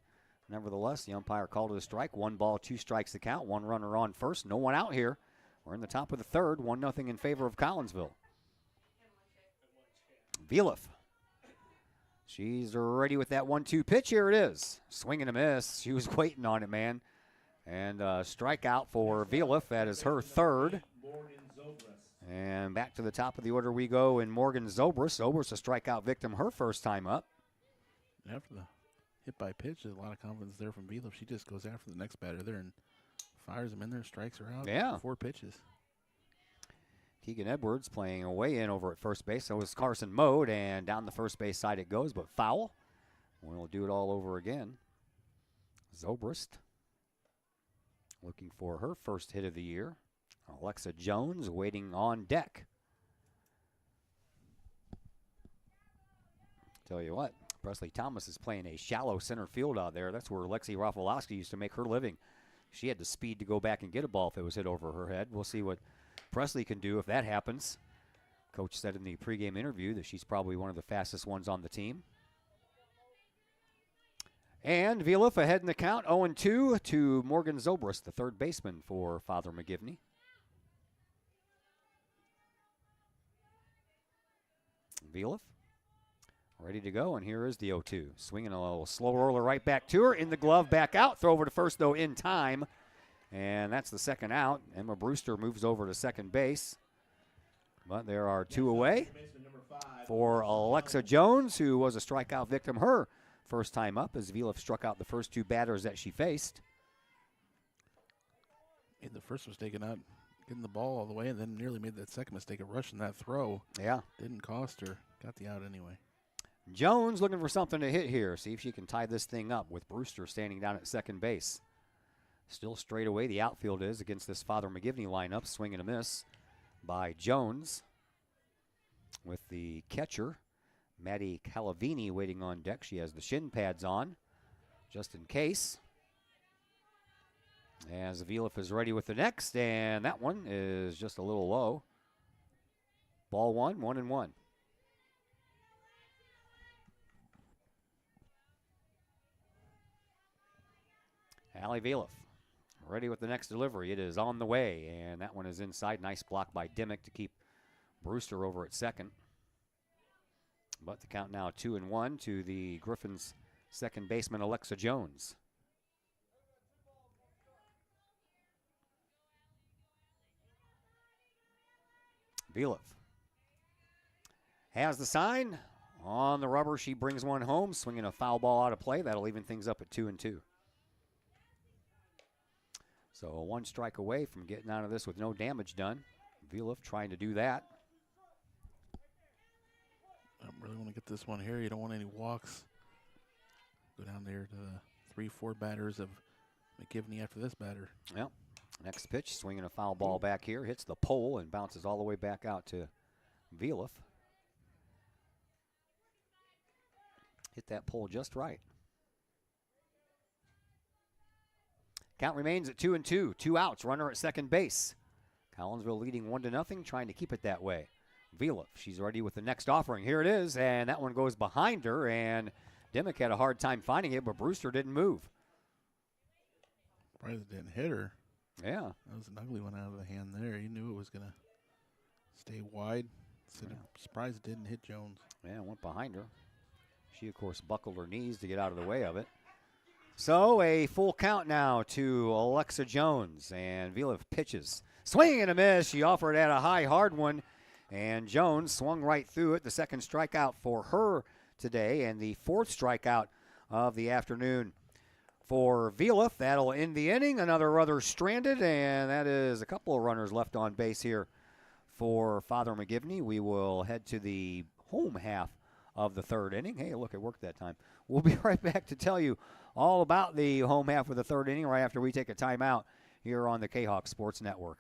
nevertheless, the umpire called it a strike. 1 ball, 2 strikes to count. 1 runner on first. No one out here. We're in the top of the third. 1-0 in favor of Collinsville. Vila. She's ready with that 1-2 pitch. Here it is. Swing and a miss. She was waiting on it, man. And strikeout for Vila. That is her third. And back to the top of the order we go in Morgan Zobrist. Zobrist, a strikeout victim, her first time up.
After the hit by pitch, there's a lot of confidence there from Vila. She just goes after the next batter there and fires him in there, strikes her out.
Yeah.
4 pitches.
Keegan Edwards playing away in over at first base. So is Carson Mode, and down the first base side it goes, but foul. We'll do it all over again. Zobrist looking for her first hit of the year. Alexa Jones waiting on deck. Tell you what, Presley Thomas is playing a shallow center field out there. That's where Lexi Rafalowski used to make her living. She had the speed to go back and get a ball if it was hit over her head. We'll see what Presley can do if that happens. Coach said in the pregame interview that she's probably one of the fastest ones on the team. And Vila ahead in the count, 0-2 to Morgan Zobrist, the third baseman for Father McGivney. Vila ready to go, and here is the 0-2. Swinging a little slow roller right back to her. In the glove, back out. Throw over to first, though, in time. And that's the second out. Emma Brewster moves over to second base. But there are 2 away for Alexa Jones, who was a strikeout victim her first time up, as Vila struck out the first 2 batters that she faced.
Made the first mistake of not getting the ball all the way, and then nearly made that second mistake of rushing that throw.
Yeah.
Didn't cost her. Got the out anyway.
Jones looking for something to hit here. See if she can tie this thing up with Brewster standing down at second base. Still straight away the outfield is against this Father McGivney lineup. Swing and a miss by Jones. With the catcher, Maddie Calavini, waiting on deck. She has the shin pads on, just in case. As Viliff is ready with the next, and that one is just a little low. Ball 1, 1-1. Allie Viliff ready with the next delivery. It is on the way, and that one is inside. Nice block by Dimmick to keep Brewster over at second. But the count now 2-1 to the Griffins' second baseman, Alexa Jones. Viliff has the sign. On the rubber, she brings one home, swinging a foul ball out of play. That'll even things up at 2-2. So a 1 strike away from getting out of this with no damage done. Viliff trying to do that.
I really want to get this one here. You don't want any walks. Go down there to the 3-4 batters of McGivney after this batter.
Yep. Next pitch, swinging a foul ball back here. Hits the pole and bounces all the way back out to Viliff. Hit that pole just right. Count remains at 2-2. 2 outs. Runner at second base. Collinsville leading 1-0, trying to keep it that way. Viliff, she's ready with the next offering. Here it is, and that one goes behind her, and Dimmick had a hard time finding it, but Brewster didn't move.
Surprised it didn't hit her.
Yeah.
That was an ugly one out of the hand there. You knew it was going to stay wide. So surprised it didn't hit Jones.
Yeah, went behind her. She, of course, buckled her knees to get out of the way of it. So a full count now to Alexa Jones, and Viliff pitches. Swing and a miss. She offered at a high, hard one, and Jones swung right through it. The second strikeout for her today, and the 4th strikeout of the afternoon
for Vila. That'll end the inning. Another runner stranded, and that is a couple of runners left on base here for Father McGivney. We will head to the home half of the third inning. Hey, look, it worked that time. We'll be right back to tell you all about the home half of the third inning right after we take a timeout here on the Kahok Sports Network.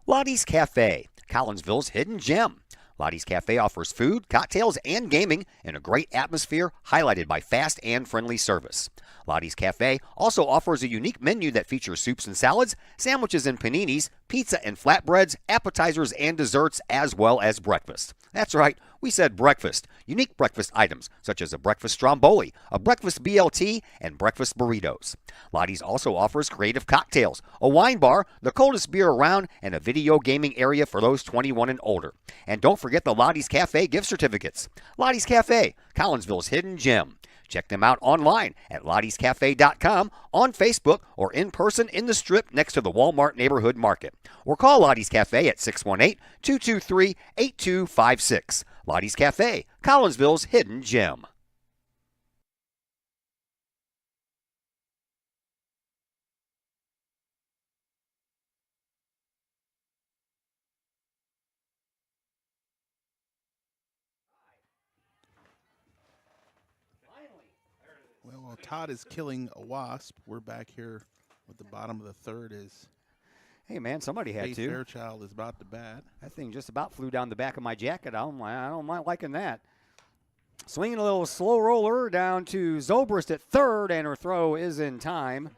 Lottie's Cafe, Collinsville's hidden gem. Lottie's Cafe offers food, cocktails, and gaming in a great atmosphere highlighted by fast and friendly service. Lottie's Cafe also offers a unique menu that features soups and salads, sandwiches and paninis, pizza and flatbreads, appetizers and desserts, as well as breakfast. That's right, we said breakfast. Unique breakfast items such as a breakfast stromboli, a breakfast BLT, and breakfast burritos. Lottie's also offers creative cocktails, a wine bar, the coldest beer around, and a video gaming area for those 21 and older. And don't forget the Lottie's Cafe gift certificates. Lottie's Cafe, Collinsville's hidden gem. Check them out online at lottiescafe.com, on Facebook, or in person in the Strip next to the Walmart Neighborhood Market. Or call Lottie's Cafe at 618-223-8256. Lottie's Cafe, Collinsville's hidden gem.
Well, while Todd is killing a wasp, we're back here with the bottom of the third is.
Hey, man, somebody had
Faith
to.
Fairchild is about to bat.
That thing just about flew down the back of my jacket. I don't mind liking that. Swinging a little slow roller down to Zobrist at third, and her throw is in time.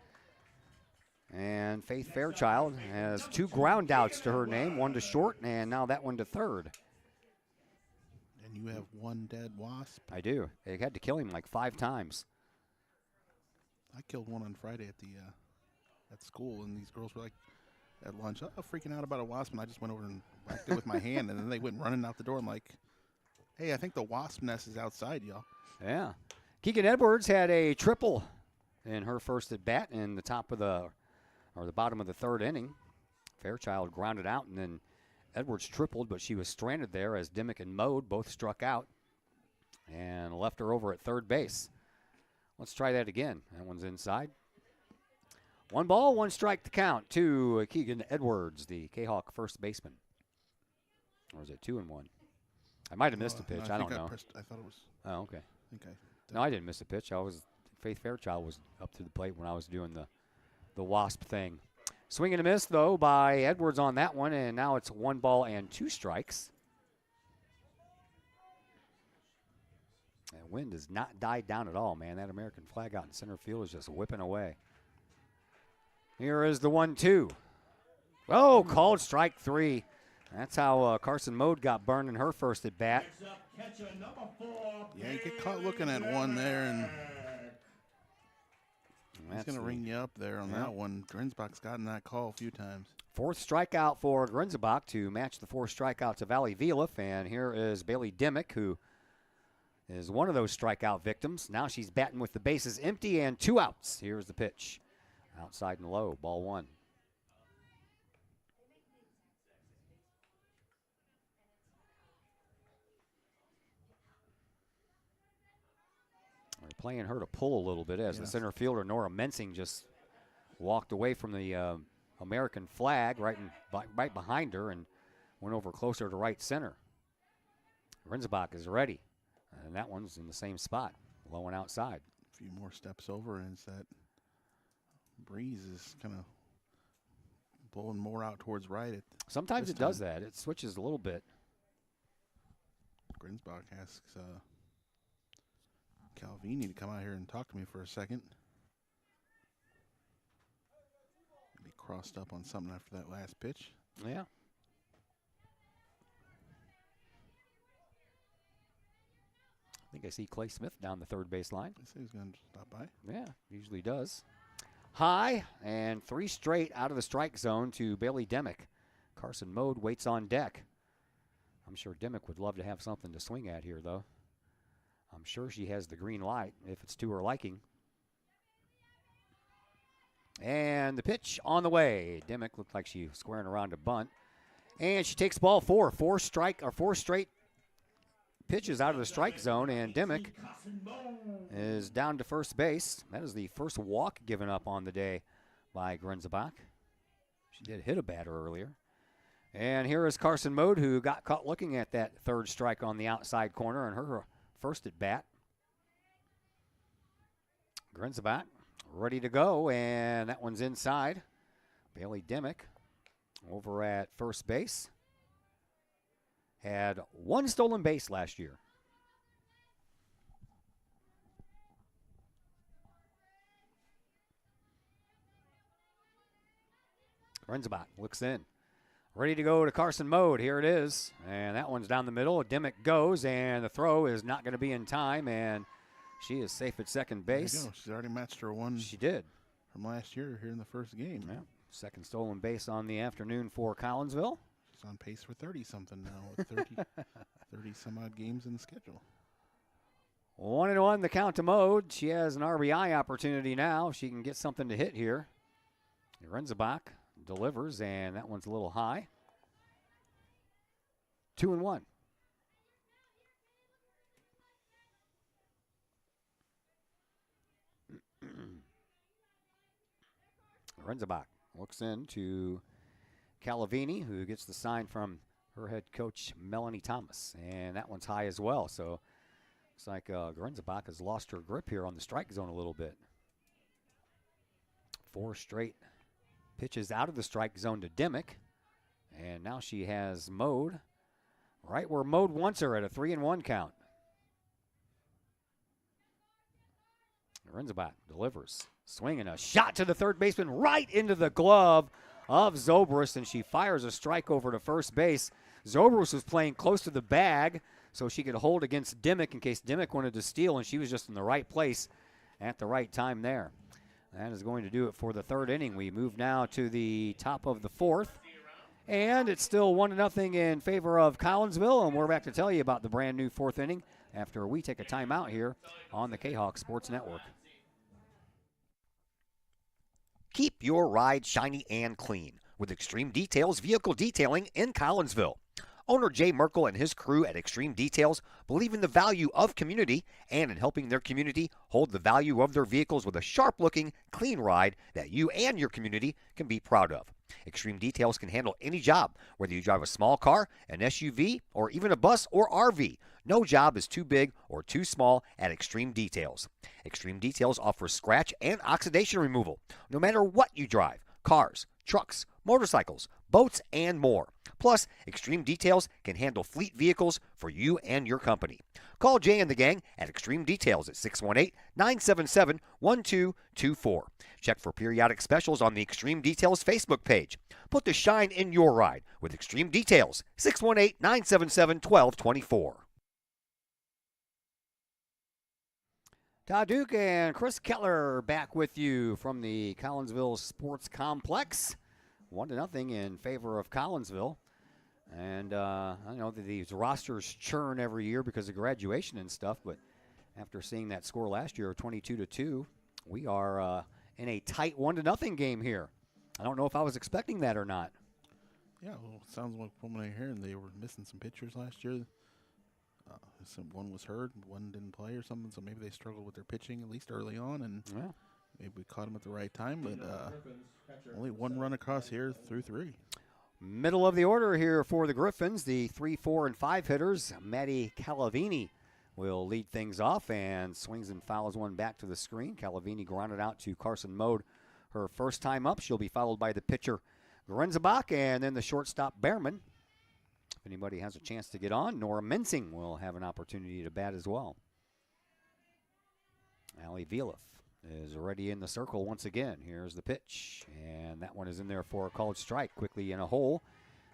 And Faith Fairchild has 2 ground outs to her name, one to short, and now that one to third.
And you have 1 dead wasp.
I do. They had to kill him like 5 times.
I killed one on Friday at school, and these girls were like at lunch, freaking out about a wasp, and I just went over and whacked it with my hand, and then they went running out the door. I'm like, hey, I think the wasp nest is outside, y'all.
Yeah. Keegan Edwards had a triple in her first at bat in the bottom of the third inning. Fairchild grounded out, and then Edwards tripled, but she was stranded there as Dimmick and Mode both struck out and left her over at third base. Let's try that again. That one's inside. 1 ball, 1 strike to count to Keegan Edwards, the Kahawk first baseman. Or is it 2-1? I might have missed a pitch.
No,
I don't know.
I thought it was.
Oh, okay.
Okay.
No, I didn't miss a pitch. Faith Fairchild was up to the plate when I was doing the wasp thing. Swing and a miss, though, by Edwards on that one, and now it's 1 ball and 2 strikes. That wind has not died down at all, man. That American flag out in center field is just whipping away. Here is the 1-2. Oh, called strike 3. That's how Carson Mode got burned in her first at bat.
Yeah, you get caught looking at one there, and he's going to ring you up there on that one. Grinsbach's gotten that call a few times.
4th strikeout for Grinsbach to match the 4 strikeouts of Allie Vielef. And here is Bailey Dimmick, who is one of those strikeout victims. Now she's batting with the bases empty and 2 outs. Here's the pitch. Outside and low, ball 1. They're playing her to pull a little bit as the center fielder, Nora Mensing, just walked away from the American flag right behind her and went over closer to right center. Grinsbach is ready, and that one's in the same spot, low and outside.
A few more steps over, and it's that breeze is kind of blowing more out towards right.
Sometimes it does that. It switches a little bit.
Grinsbach asks Calvini to come out here and talk to me for a second. He crossed up on something after that last pitch.
Yeah. I think I see Clay Smith down the third base line.
I said he's going to stop by.
Yeah, usually does. High, and 3 straight out of the strike zone to Bailey Dimmick. Carson Mode waits on deck. I'm sure Dimmick would love to have something to swing at here, though. I'm sure she has the green light if it's to her liking. And the pitch on the way. Dimmick looked like she was squaring around a bunt. And she takes ball 4. 4 straight pitches out of the strike zone, and Dimmick is down to first base. That is the first walk given up on the day by Grenzebach. She did hit a batter earlier. And here is Carson Mode, who got caught looking at that third strike on the outside corner and her first at bat. Grenzebach ready to go, and that one's inside. Bailey Dimmick over at first base. Had one stolen base last year. Grenzebach looks in. Ready to go to Carson Mode. Here it is. And that one's down the middle. Dimmick goes, and the throw is not going to be in time, and she is safe at second base.
There you go. She's already matched her one.
She did.
From last year here in the first game.
Yeah. Second stolen base on the afternoon for Collinsville.
She's on pace for 30-something now with 30 some odd games in the schedule.
1-1 the count to Mode. She has an RBI opportunity now. She can get something to hit here. Grenzebach delivers, and that one's a little high. 2-1. Grenzebach looks into Calavini, who gets the sign from her head coach, Melanie Thomas. And that one's high as well. So looks like Grenzebach has lost her grip here on the strike zone a little bit. 4 straight pitches out of the strike zone to Dimmick. And now she has Mode right where Mode wants her at a 3-1 count. Grenzebach delivers. Swinging a shot to the third baseman right into the glove of Zobrist, and she fires a strike over to first base. Zobrist was playing close to the bag so she could hold against Dimmick in case Dimmick wanted to steal, and she was just in the right place at the right time there. That is going to do it for the third inning. We move now to the top of the fourth, and it's still 1-0 in favor of Collinsville, and we're back to tell you about the brand new fourth inning after we take a timeout here on the Kahok Sports Network.
Keep your ride shiny and clean with Extreme Details Vehicle Detailing in Collinsville. Owner Jay Merkel and his crew at Extreme Details believe in the value of community and in helping their community hold the value of their vehicles with a sharp-looking, clean ride that you and your community can be proud of. Extreme Details can handle any job, whether you drive a small car, an SUV, or even a bus or RV. No job is too big or too small at Extreme Details. Extreme Details offers scratch and oxidation removal, no matter what you drive: cars, trucks, motorcycles, boats, and more. Plus, Extreme Details can handle fleet vehicles for you and your company. Call Jay and the gang at Extreme Details at 618-977-1224. Check for periodic specials on the Extreme Details Facebook page. Put the shine in your ride with Extreme Details, 618-977-1224.
Todd Duke and Chris Kettler back with you from the Collinsville Sports Complex. 1-0 in favor of Collinsville. And I know that these rosters churn every year because of graduation and stuff, but after seeing that score last year, 22-2, we are in a tight 1-0 game here. I don't know if I was expecting that or not.
Yeah, well, it sounds like from what I hear, they were missing some pitchers last year. One was hurt, one didn't play or something, so maybe they struggled with their pitching at least early on, and maybe we caught them at the right time, but only one run across here through 3.
Middle of the order here for the Griffins, the 3, 4, and 5 hitters. Maddie Calavini will lead things off and swings and fouls one back to the screen. Calavini grounded out to Carson Mode her first time up. She'll be followed by the pitcher Grenzebach and then the shortstop Behrman. If anybody has a chance to get on, Nora Mensing will have an opportunity to bat as well. Allie Vieliff is already in the circle once again. Here's the pitch, and that one is in there for a called strike. Quickly in a hole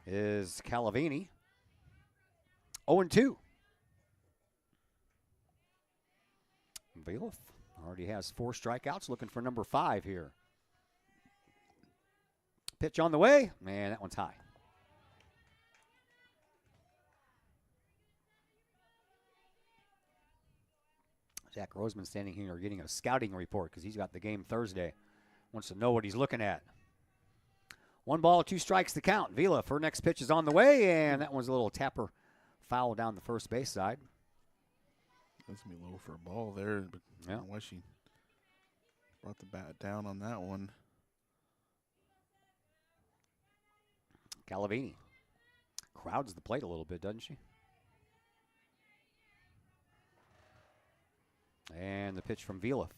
is Calavini. 0-2. Vieliff already has 4 strikeouts, looking for number 5 here. Pitch on the way, and that one's high. Jack Roseman standing here getting a scouting report because he's got the game Thursday. Wants to know what he's looking at. 1 ball, 2 strikes to count. Vieliff, her next pitch is on the way, and that one's a little tapper foul down the first base side.
That's going to be low for a ball there, but I
Yeah.
don't know why she brought the bat down on that one.
Calavini crowds the plate a little bit, doesn't she? And the pitch from Viliff.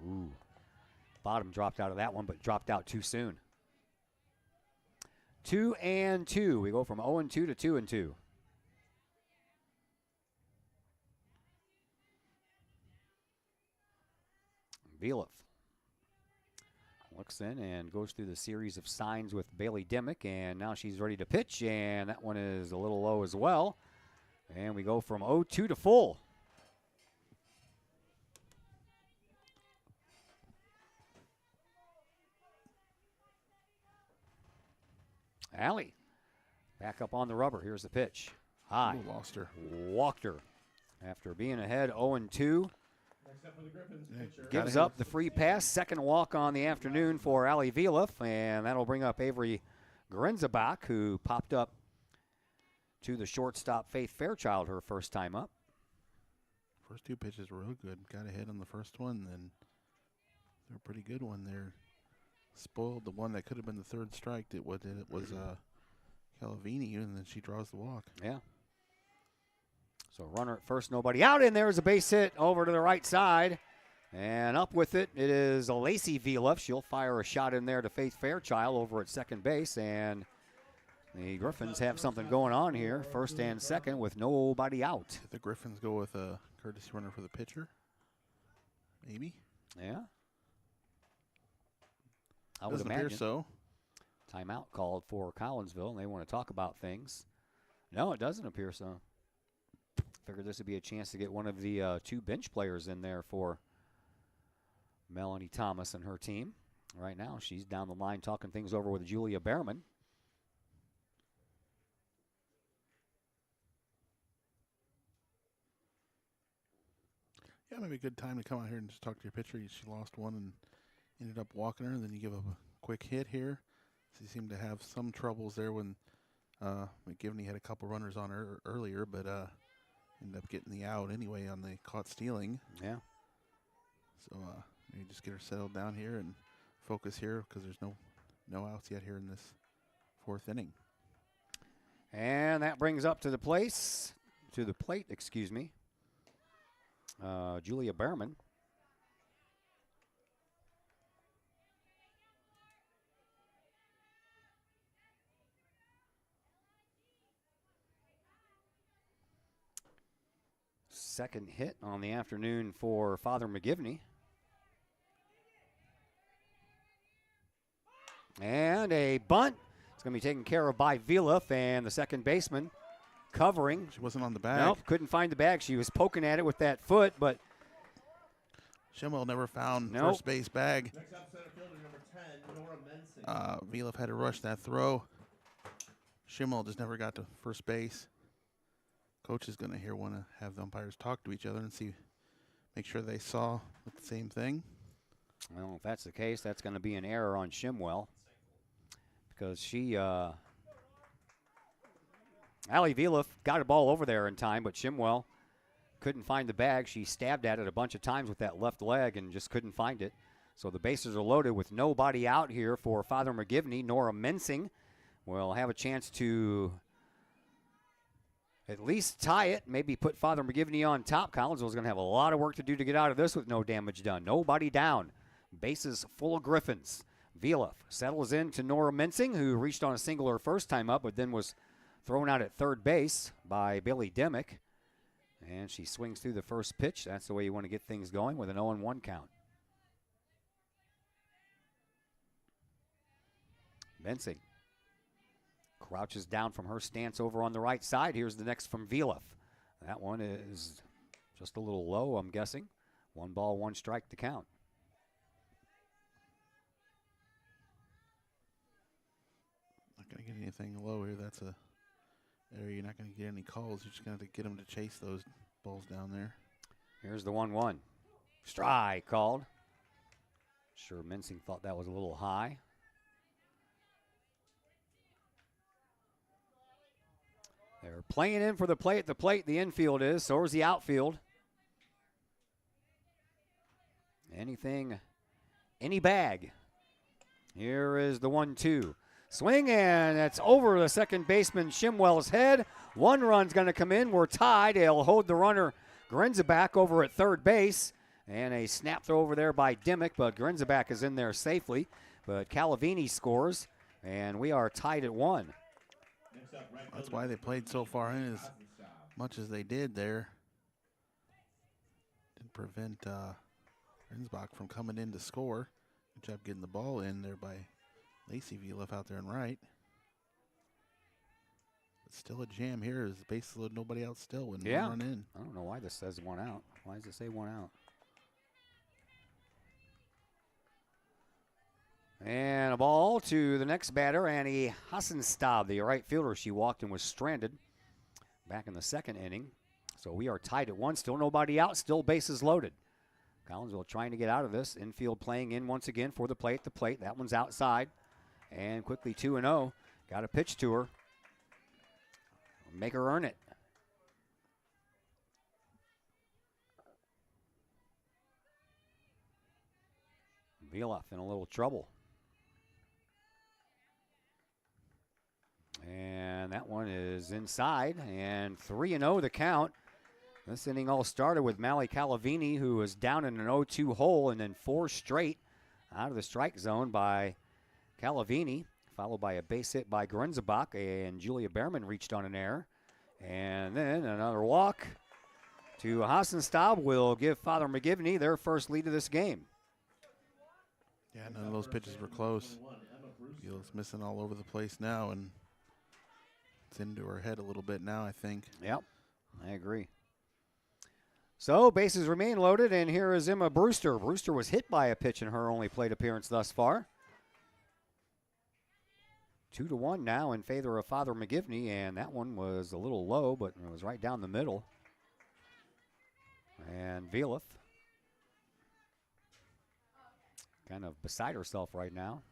Ooh. Bottom dropped out of that one, but dropped out too soon. 2-2. We go from 0-2 to 2-2. Viliff looks in and goes through the series of signs with Bailey Dimmick, and now she's ready to pitch, and that one is a little low as well. And we go from 0-2 to full. Allie back up on the rubber. Here's the pitch. High.
Ooh, lost her.
Walked her. After being ahead 0-2. Gives up the free pass. Second walk on the afternoon for Allie Viliff, and that'll bring up Avery Grenzebach, who popped up to the shortstop Faith Fairchild her first time up.
First two pitches were real good. Got ahead on the first one, then they're a pretty good one there. Spoiled the one that could have been the third strike. It was Calavini, and then she draws the walk.
Yeah. So runner at first, nobody out, and there's a base hit over to the right side. And up with it, it is Lacey Viliff. She'll fire a shot in there to Faith Fairchild over at second base, and the Griffins have something going on here, first and second, with nobody out.
The Griffins go with a courtesy runner for the pitcher, maybe.
Yeah. I would
Doesn't appear
imagine.
so.
Timeout called for Collinsville, and they want to talk about things. No, it doesn't appear so. Figured this would be a chance to get one of the two bench players in there for Melanie Thomas and her team. Right now, she's down the line talking things over with Julia Behrman.
Yeah, maybe a good time to come out here and just talk to your pitcher. She lost one and ended up walking her, and then you give up a quick hit here. She seemed to have some troubles there when McGivney had a couple runners on her earlier, but ended up getting the out anyway on the caught stealing.
Yeah.
So maybe just get her settled down here and focus here because there's no outs yet here in this fourth inning.
And that brings up to the plate, Julia Behrman. Second hit on the afternoon for Father McGivney. And a bunt. It's going to be taken care of by Viliff, and the second baseman covering.
She wasn't on the bag.
Nope, couldn't find the bag. She was poking at it with that foot, but
Shimwell never found
Nope.
first base bag.
Next up, center fielder number 10, Nora Mensing.
Viliff had to rush that throw. Shimwell just never got to first base. Coach is going to want to have the umpires talk to each other and make sure they saw the same thing.
well, if that's the case, that's going to be an error on Shimwell because she, Allie Viliff got a ball over there in time, but Shimwell couldn't find the bag. She stabbed at it a bunch of times with that left leg and just couldn't find it. So the bases are loaded with nobody out here for Father McGivney. Nora Mensing will have a chance to at least tie it, maybe put Father McGivney on top. Collinsville's going to have a lot of work to do to get out of this with no damage done. Nobody down. Bases full of Griffins. Viliff settles in to Nora Mensing, who reached on a single her first time up, but then was thrown out at third base by Bailey Dimmick. And she swings through the first pitch. That's the way you want to get things going with an 0-1 count. Mensing crouches down from her stance over on the right side. Here's the next from Viliff. That one is just a little low, I'm guessing. 1 ball, 1 strike to count.
Not going to get anything low here. That's a area you're not going to get any calls. You're just going to have to get them to chase those balls down there.
Here's the 1-1. Strike called. Sure, Mensing thought that was a little high. They're playing in for the plate. The infield is. So is the outfield. anything, any bag. Here is the 1-2. Swing, and that's over the second baseman Shimwell's head. One run's going to come in. We're tied. He'll hold the runner Grenzebach over at third base. And a snap throw over there by Dimmick, but Grenzebach is in there safely. But Calavini scores, and we are tied at 1.
That's why they played so far in as much as they did there. Didn't prevent Grenzebach from coming in to score. Good job getting the ball in there by Lacey Vliff out there and right. But still a jam here. Is base load, nobody out still when one run in.
I don't know why this says 1 out. Why does it say 1 out? And a ball to the next batter, Annie Hassenstab, the right fielder. She walked and was stranded back in the second inning. So we are tied at 1. Still nobody out. Still bases loaded. Collinsville trying to get out of this. Infield playing in once again for the plate. The plate. That one's outside. And quickly 2-0. Got a pitch to her. Make her earn it. Vliff in a little trouble. And that one is inside. And 3-0 the count. This inning all started with Mally Calavini, who was down in an 0-2 hole, and then 4 straight out of the strike zone by Calavini, followed by a base hit by Grenzebach, and Julia Behrman reached on an error. And then another walk to Hassenstab will give Father McGivney their first lead of this game.
Yeah, none of those pitches were close. Gill's missing all over the place now, and it's into her head a little bit now, I think.
Yep, I agree. So bases remain loaded, and here is Emma Brewster. Brewster was hit by a pitch in her only plate appearance thus far. 2-1 now in favor of Father McGivney, and that one was a little low, but it was right down the middle. And Vliff kind of beside herself right now.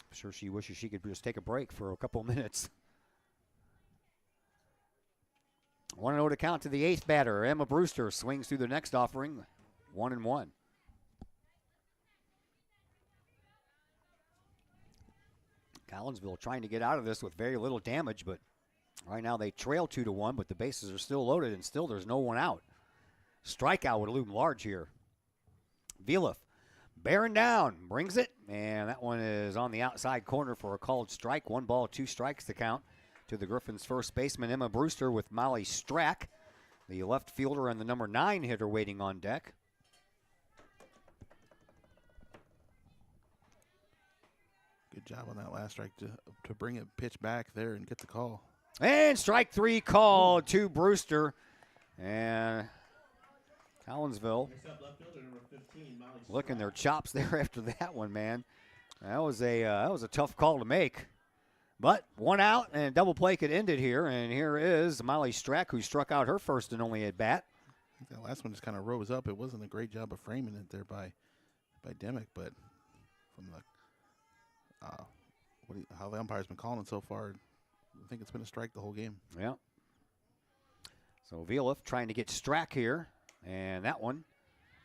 I'm sure she wishes she could just take a break for a couple minutes. 1-0 to count to the 8th batter. Emma Brewster swings through the next offering. 1-1. Collinsville trying to get out of this with very little damage, but right now they trail 2-1, but the bases are still loaded, and still there's no one out. Strikeout would loom large here. Vliff bearing down, brings it, and that one is on the outside corner for a called strike. 1 ball, 2 strikes to count to the Griffins' first baseman, Emma Brewster, with Molly Strack, the left fielder and the number 9 hitter, waiting on deck.
Good job on that last strike to bring it pitch back there and get the call.
And strike 3 called to Brewster. And Collinsville licking their chops there after that one, man. That was a tough call to make. But 1 out, and double play could end it here. And here is Molly Strack, who struck out her first and only at bat.
That last one just kind of rose up. It wasn't a great job of framing it there by Dimmick, but from the how the umpire's been calling it so far, I think it's been a strike the whole game.
Yeah. So Vliff trying to get Strack here, and that one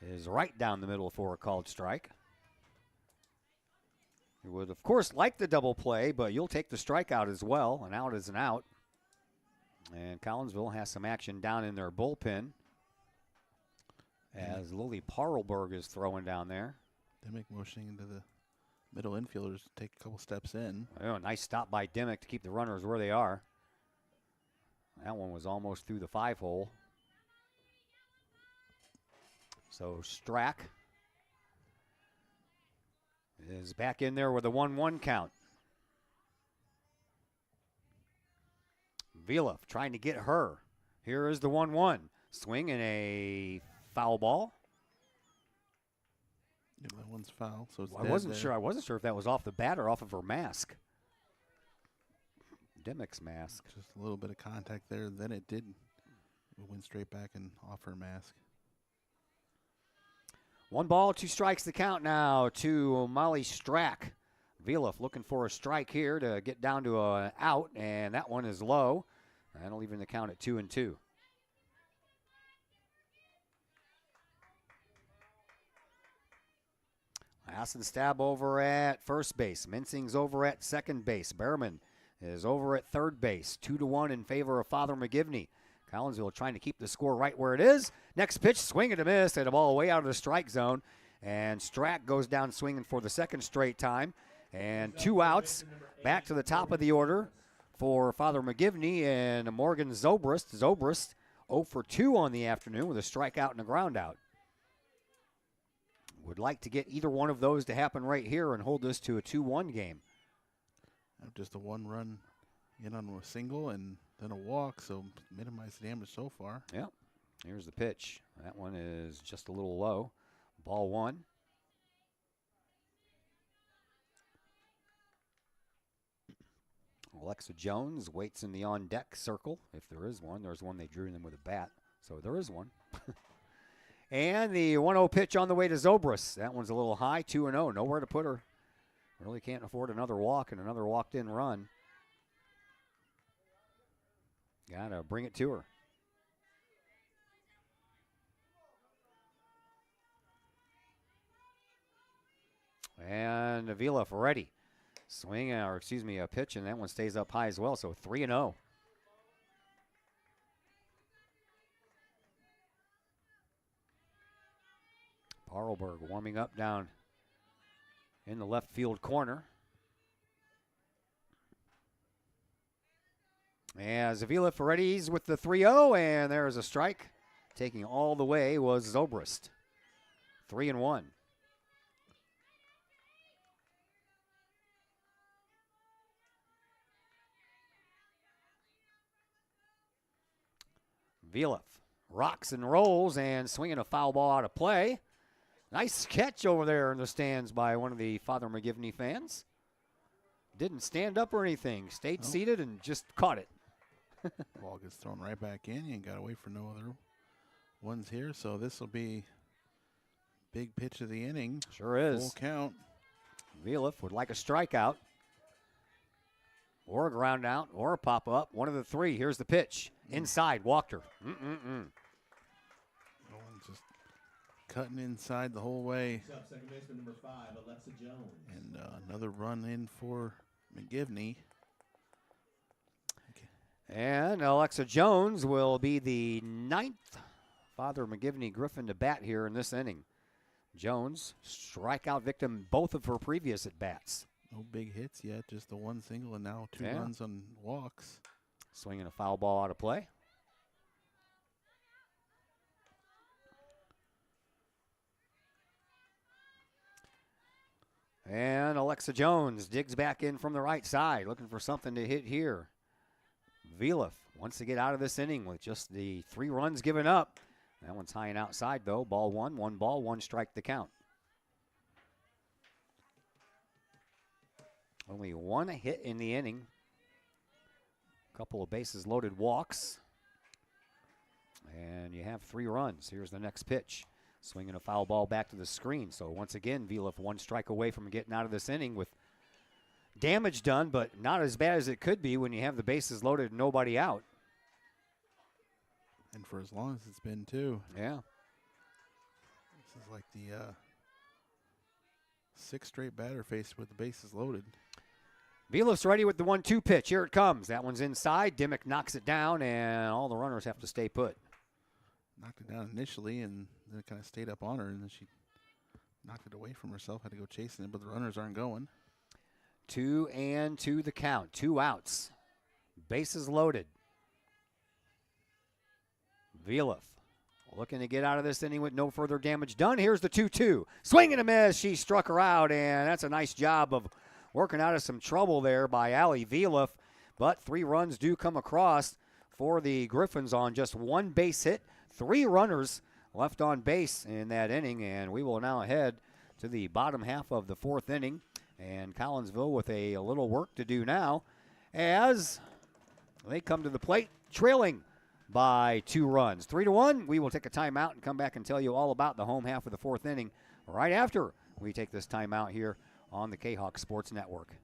is right down the middle for a called strike. You would, of course, like the double play, but you'll take the strikeout as well. An out is an out. And Collinsville has some action down in their bullpen as Lily Parlberg is throwing down there.
Dimmick motioning into the middle infielders to take a couple steps in.
Oh, nice stop by Dimmick to keep the runners where they are. That one was almost through the 5-hole. So Strack is back in there with a 1-1 count. Vliff trying to get her. Here is the 1-1. Swing and a foul ball.
Yeah, that one's foul. So it's
I wasn't sure if that was off the bat or off of her mask. Dimmick's mask.
Just a little bit of contact there. Then it did. It went straight back and off her mask.
1 ball, 2 strikes to count now to Molly Strack. Vliff looking for a strike here to get down to an out, and that one is low. That'll even the count at 2-2. Pass and stab over at first base. Mincing's over at second base. Behrman is over at third base. 2-1 in favor of Father McGivney. Collinsville trying to keep the score right where it is. Next pitch, swing and a miss, and a ball way out of the strike zone. And Strack goes down swinging for the second straight time. And 2 outs. Back to the top of the order for Father McGivney and Morgan Zobrist. Zobrist 0 for 2 on the afternoon with a strikeout and a ground out. Would like to get either one of those to happen right here and hold this to a 2-1 game.
Just a 1 run in on a single and then a walk, so minimize the damage so far.
Yep. Here's the pitch. That one is just a little low. Ball 1. Alexa Jones waits in the on-deck circle, if there is one. There's one they drew them with a bat, so there is one. And the 1-0 pitch on the way to Zobrist. That one's a little high, 2-0. Nowhere to put her. Really can't afford another walk and another walked-in run. Got to bring it to her. And Avila for ready. Swing, or excuse me, a pitch, and that one stays up high as well, so 3-0. Parlberg warming up down in the left field corner. As Avila Ferretti's with the 3-0, and there's a strike. Taking all the way was Zobrist. 3-1. Vila rocks and rolls and swinging a foul ball out of play. Nice catch over there in the stands by one of the Father McGivney fans. Didn't stand up or anything. Stayed seated and just caught it.
Ball gets thrown right back in. You got to wait for no other ones here. So this will be big pitch of the inning.
Sure is.
Full count.
Vila would like a strikeout or a ground out or a pop-up. One of the three. Here's the pitch. Inside. Walked her.
Just cutting inside the whole way.
Second baseman number 5, Alexa Jones.
And another run in for McGivney.
And Alexa Jones will be the 9th Father McGivney Griffin to bat here in this inning. Jones, strikeout victim both of her previous at-bats.
No big hits yet, just the one single and now 2 runs on walks.
Swinging a foul ball out of play. And Alexa Jones digs back in from the right side, looking for something to hit here. Vila wants to get out of this inning with just the 3 runs given up. That one's high and outside, though. Ball 1, 1 ball, 1 strike to count. Only 1 hit in the inning. Couple of bases loaded walks. And you have 3 runs. Here's the next pitch. Swinging a foul ball back to the screen. So once again, Vila 1 strike away from getting out of this inning with damage done, but not as bad as it could be when you have the bases loaded and nobody out.
And for as long as it's been, too.
Yeah.
This is like the 6th straight batter faced with the bases loaded.
Vilas ready with the 1-2 pitch. Here it comes. That one's inside. Dimmick knocks it down, and all the runners have to stay put.
Knocked it down initially, and then it kind of stayed up on her, and then she knocked it away from herself, had to go chasing it, but the runners aren't going.
2-2 the count. 2 outs. Bases loaded. Vila looking to get out of this inning with no further damage done. Here's the 2-2. Swing and a miss. She struck her out, and that's a nice job of working out of some trouble there by Allie Vila. But 3 runs do come across for the Griffins on just 1 base hit. 3 runners left on base in that inning, and we will now head to the bottom half of the 4th inning. And Collinsville with a little work to do now as they come to the plate trailing by 2 runs. 3-1. We will take a timeout and come back and tell you all about the home half of the 4th inning right after we take this timeout here on the Kahok Sports Network.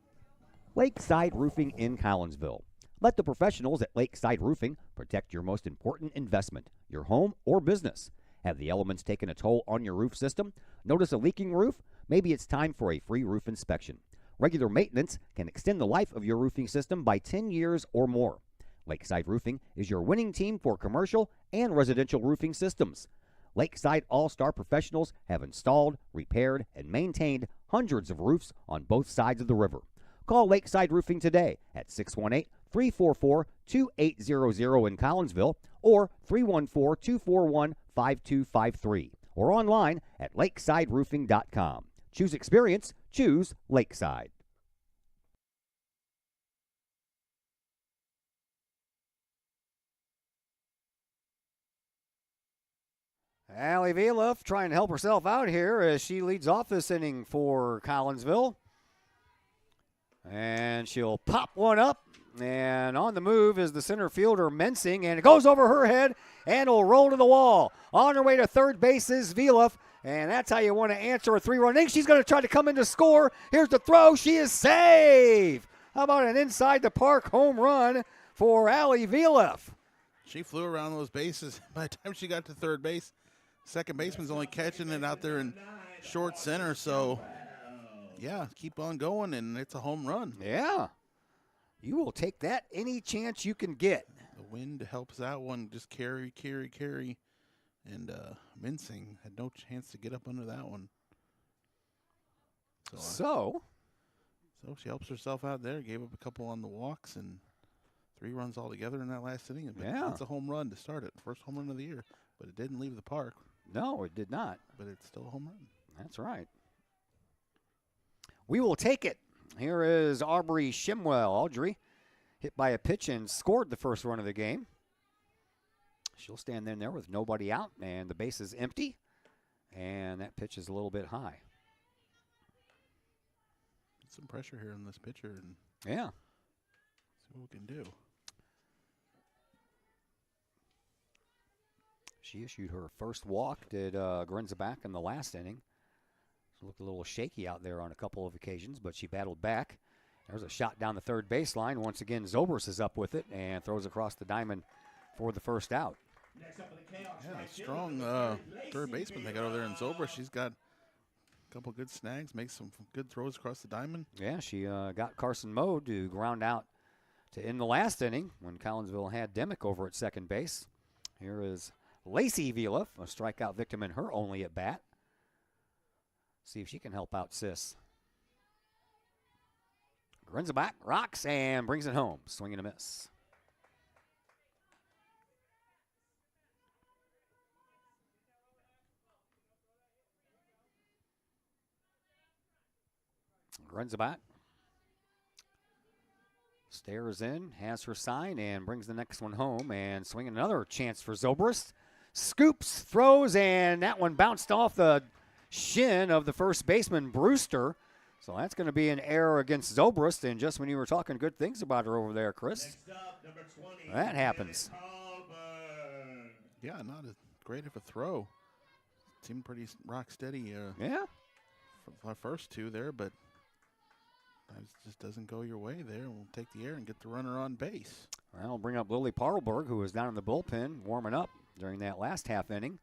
Lakeside Roofing in Collinsville. Let the professionals at Lakeside Roofing protect your most important investment, your home or business. Have the elements taken a toll on your roof system? Notice a leaking roof? maybe it's time for a free roof inspection. Regular maintenance can extend the life of your roofing system by 10 years or more. Lakeside Roofing is your winning team for commercial and residential roofing systems. Lakeside All-Star professionals have installed, repaired, and maintained hundreds of roofs on both sides of the river. Call Lakeside Roofing today at 618-344-2800 in Collinsville or 314-241-5253 or online at lakesideroofing.com. Choose experience, choose Lakeside.
Allie Valiff trying to help herself out here as she leads off this inning for Collinsville. And she'll pop one up. And on the move is the center fielder, Mensing, and it goes over her head and will roll to the wall. On her way to third base is Valiff, and that's how you want to answer a three-run inning. She's going to try to come in to score. Here's the throw. She is safe. How about an inside-the-park home run for Allie Valiff?
She flew around those bases. By the time she got to third base, second baseman's only catching it out there in short center. So, yeah, keep on going, and it's a home run.
Yeah. You will take that any chance you can get.
The wind helps that one. Just carry. And Mincing had no chance to get up under that one.
So
she helps herself out there. Gave up a couple on the walks and 3 runs altogether in that last inning.
Yeah.
It's a home run to start it. First home run of the year. But it didn't leave the park.
No, it did not.
But it's still a home run.
That's right. We will take it. Here is Aubrey Shimwell. Audrey hit by a pitch and scored the first run of the game. She'll stand in there with nobody out, and the base is empty. And that pitch is a little bit high.
Some pressure here on this pitcher. And
yeah.
See what we can do.
She issued her first walk, did Grenzebach in the last inning. She looked a little shaky out there on a couple of occasions, but she battled back. There's a shot down the third baseline. Once again, Zobrist is up with it and throws across the diamond for the first out.
Yeah, strong third baseman they got over there in Zobrist. She's got a couple good snags, makes some good throws across the diamond.
Yeah, she got Carson Moe to ground out to end the last inning when Collinsville had Demick over at second base. Here is Lacey Valiff, a strikeout victim in her only at bat. See if she can help out Sis. Grenzebach rocks and brings it home. Swing and a miss. Grenzebach stares in, has her sign, and brings the next one home. And swing another chance for Zobrist. Scoops, throws, and that one bounced off the shin of the first baseman, Brewster. So that's going to be an error against Zobrist. And just when you were talking good things about her over there, Chris, that happens.
Yeah, not as great of a throw. Seemed pretty rock steady.
Yeah.
For our first two there, but it just doesn't go your way there. We'll take the air and get the runner on base.
Well, I'll bring up Lily Parlberg, who was down in the bullpen warming up during that last half inning.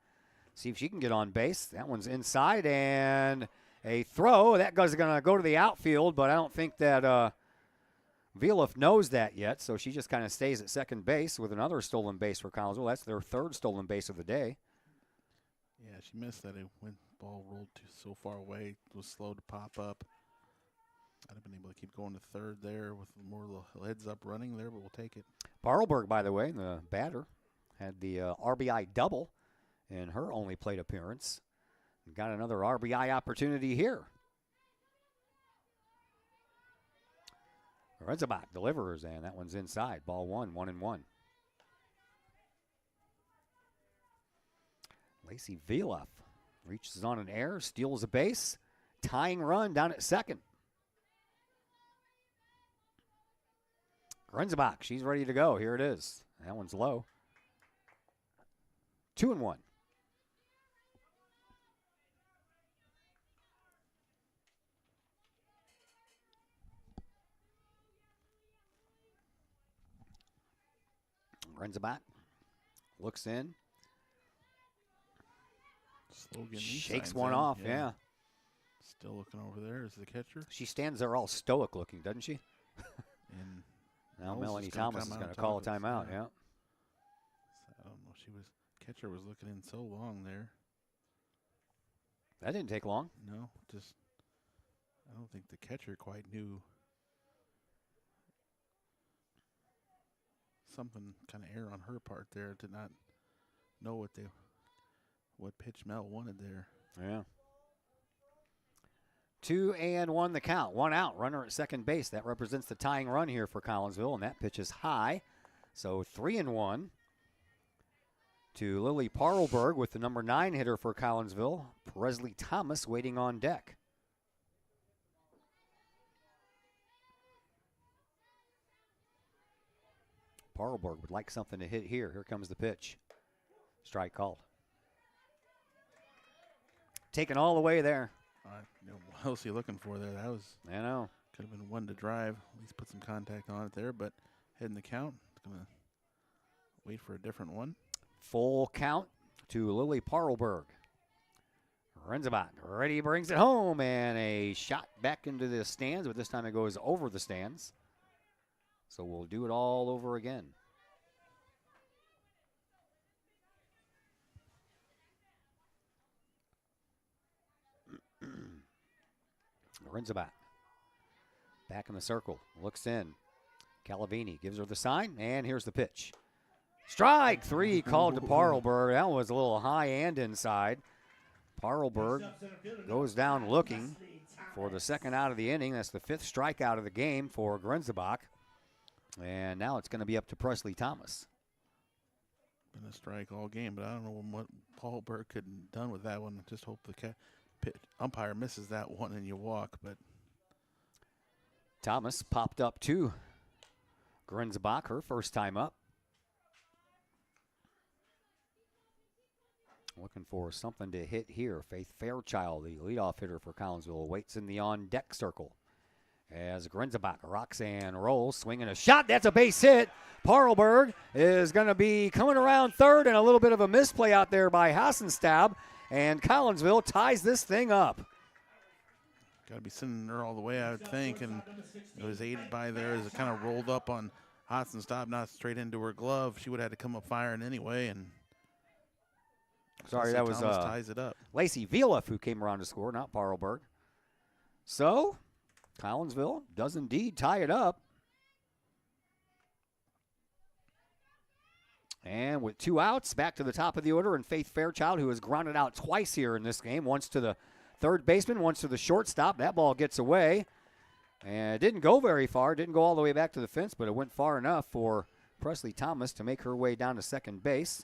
See if she can get on base. That one's inside, and a throw. That guy's going to go to the outfield, but I don't think that Valiff knows that yet, so she just kind of stays at second base with another stolen base for Collinsville. That's their third stolen base of the day.
Yeah, she missed that. It went ball rolled so far away. It was slow to pop up. I'd have been able to keep going to third there with more heads up running there, but we'll take it.
Parlberg, by the way, the batter, had the RBI double in her only plate appearance. Got another RBI opportunity here. Grenzebach delivers, and that one's inside. Ball 1-1-1. Lacey Valiff reaches on an error, steals a base, tying run down at second. Grenzebach, she's ready to go. Here it is. That one's low. 2-1. Grenzebach looks in.
Slow getting
Shakes
signs
one
in.
off, yeah.
Still looking over there is the catcher.
She stands there all stoic looking, doesn't she?
And
now
Knowles
Melanie
is gonna
Thomas
come
is
out
going
and
to call a
talk us,
timeout. Yeah.
I don't know. Catcher was looking in so long there.
That didn't take long.
No, just I don't think the catcher quite knew. Something kind of error on her part there. Did not know what pitch Mel wanted there.
Yeah. 2-1 the count. 1 out. Runner at second base. That represents the tying run here for Collinsville, and that pitch is high. So 3-1 to Lily Parlberg with the number 9 hitter for Collinsville, Presley Thomas, waiting on deck. Parlberg would like something to hit here. Here comes the pitch. Strike called. Taken all the way there.
What else are you looking for there? That was.
I know.
Could have been one to drive. At least put some contact on it there, but heading the count. It's going to wait for a different one.
Full count to Lily Parlberg. Renzabot ready, brings it home, and a shot back into the stands, but this time it goes over the stands. So we'll do it all over again. Renzabot back in the circle, looks in. Calavini gives her the sign, and here's the pitch. Strike 3 called to Parlberg. That was a little high and inside. Parlberg goes down looking for the second out of the inning. That's the 5th strikeout of the game for Grenzebach. And now it's going to be up to Presley Thomas.
Been a strike all game, but I don't know what Parlberg could have done with that one. Just hope the umpire misses that one and you walk. But
Thomas popped up to Grenzebach, her first time up. Looking for something to hit here. Faith Fairchild, the leadoff hitter for Collinsville, waits in the on-deck circle. As Grenzebach rocks and rolls, swinging a shot. That's a base hit. Parlberg is going to be coming around third, and a little bit of a misplay out there by Hassenstab. And Collinsville ties this thing up.
Got to be sending her all the way, I would think. And it was aided by there as it kind of rolled up on Hassenstab, not straight into her glove. She would have had to come up firing anyway. And
sorry, that was
ties it up.
Lacey Vielef who came around to score, not Parlberg. So Collinsville does indeed tie it up. And with 2 outs, back to the top of the order, and Faith Fairchild, who has grounded out twice here in this game, once to the third baseman, once to the shortstop. That ball gets away. And it didn't go very far, didn't go all the way back to the fence, but it went far enough for Presley Thomas to make her way down to second base.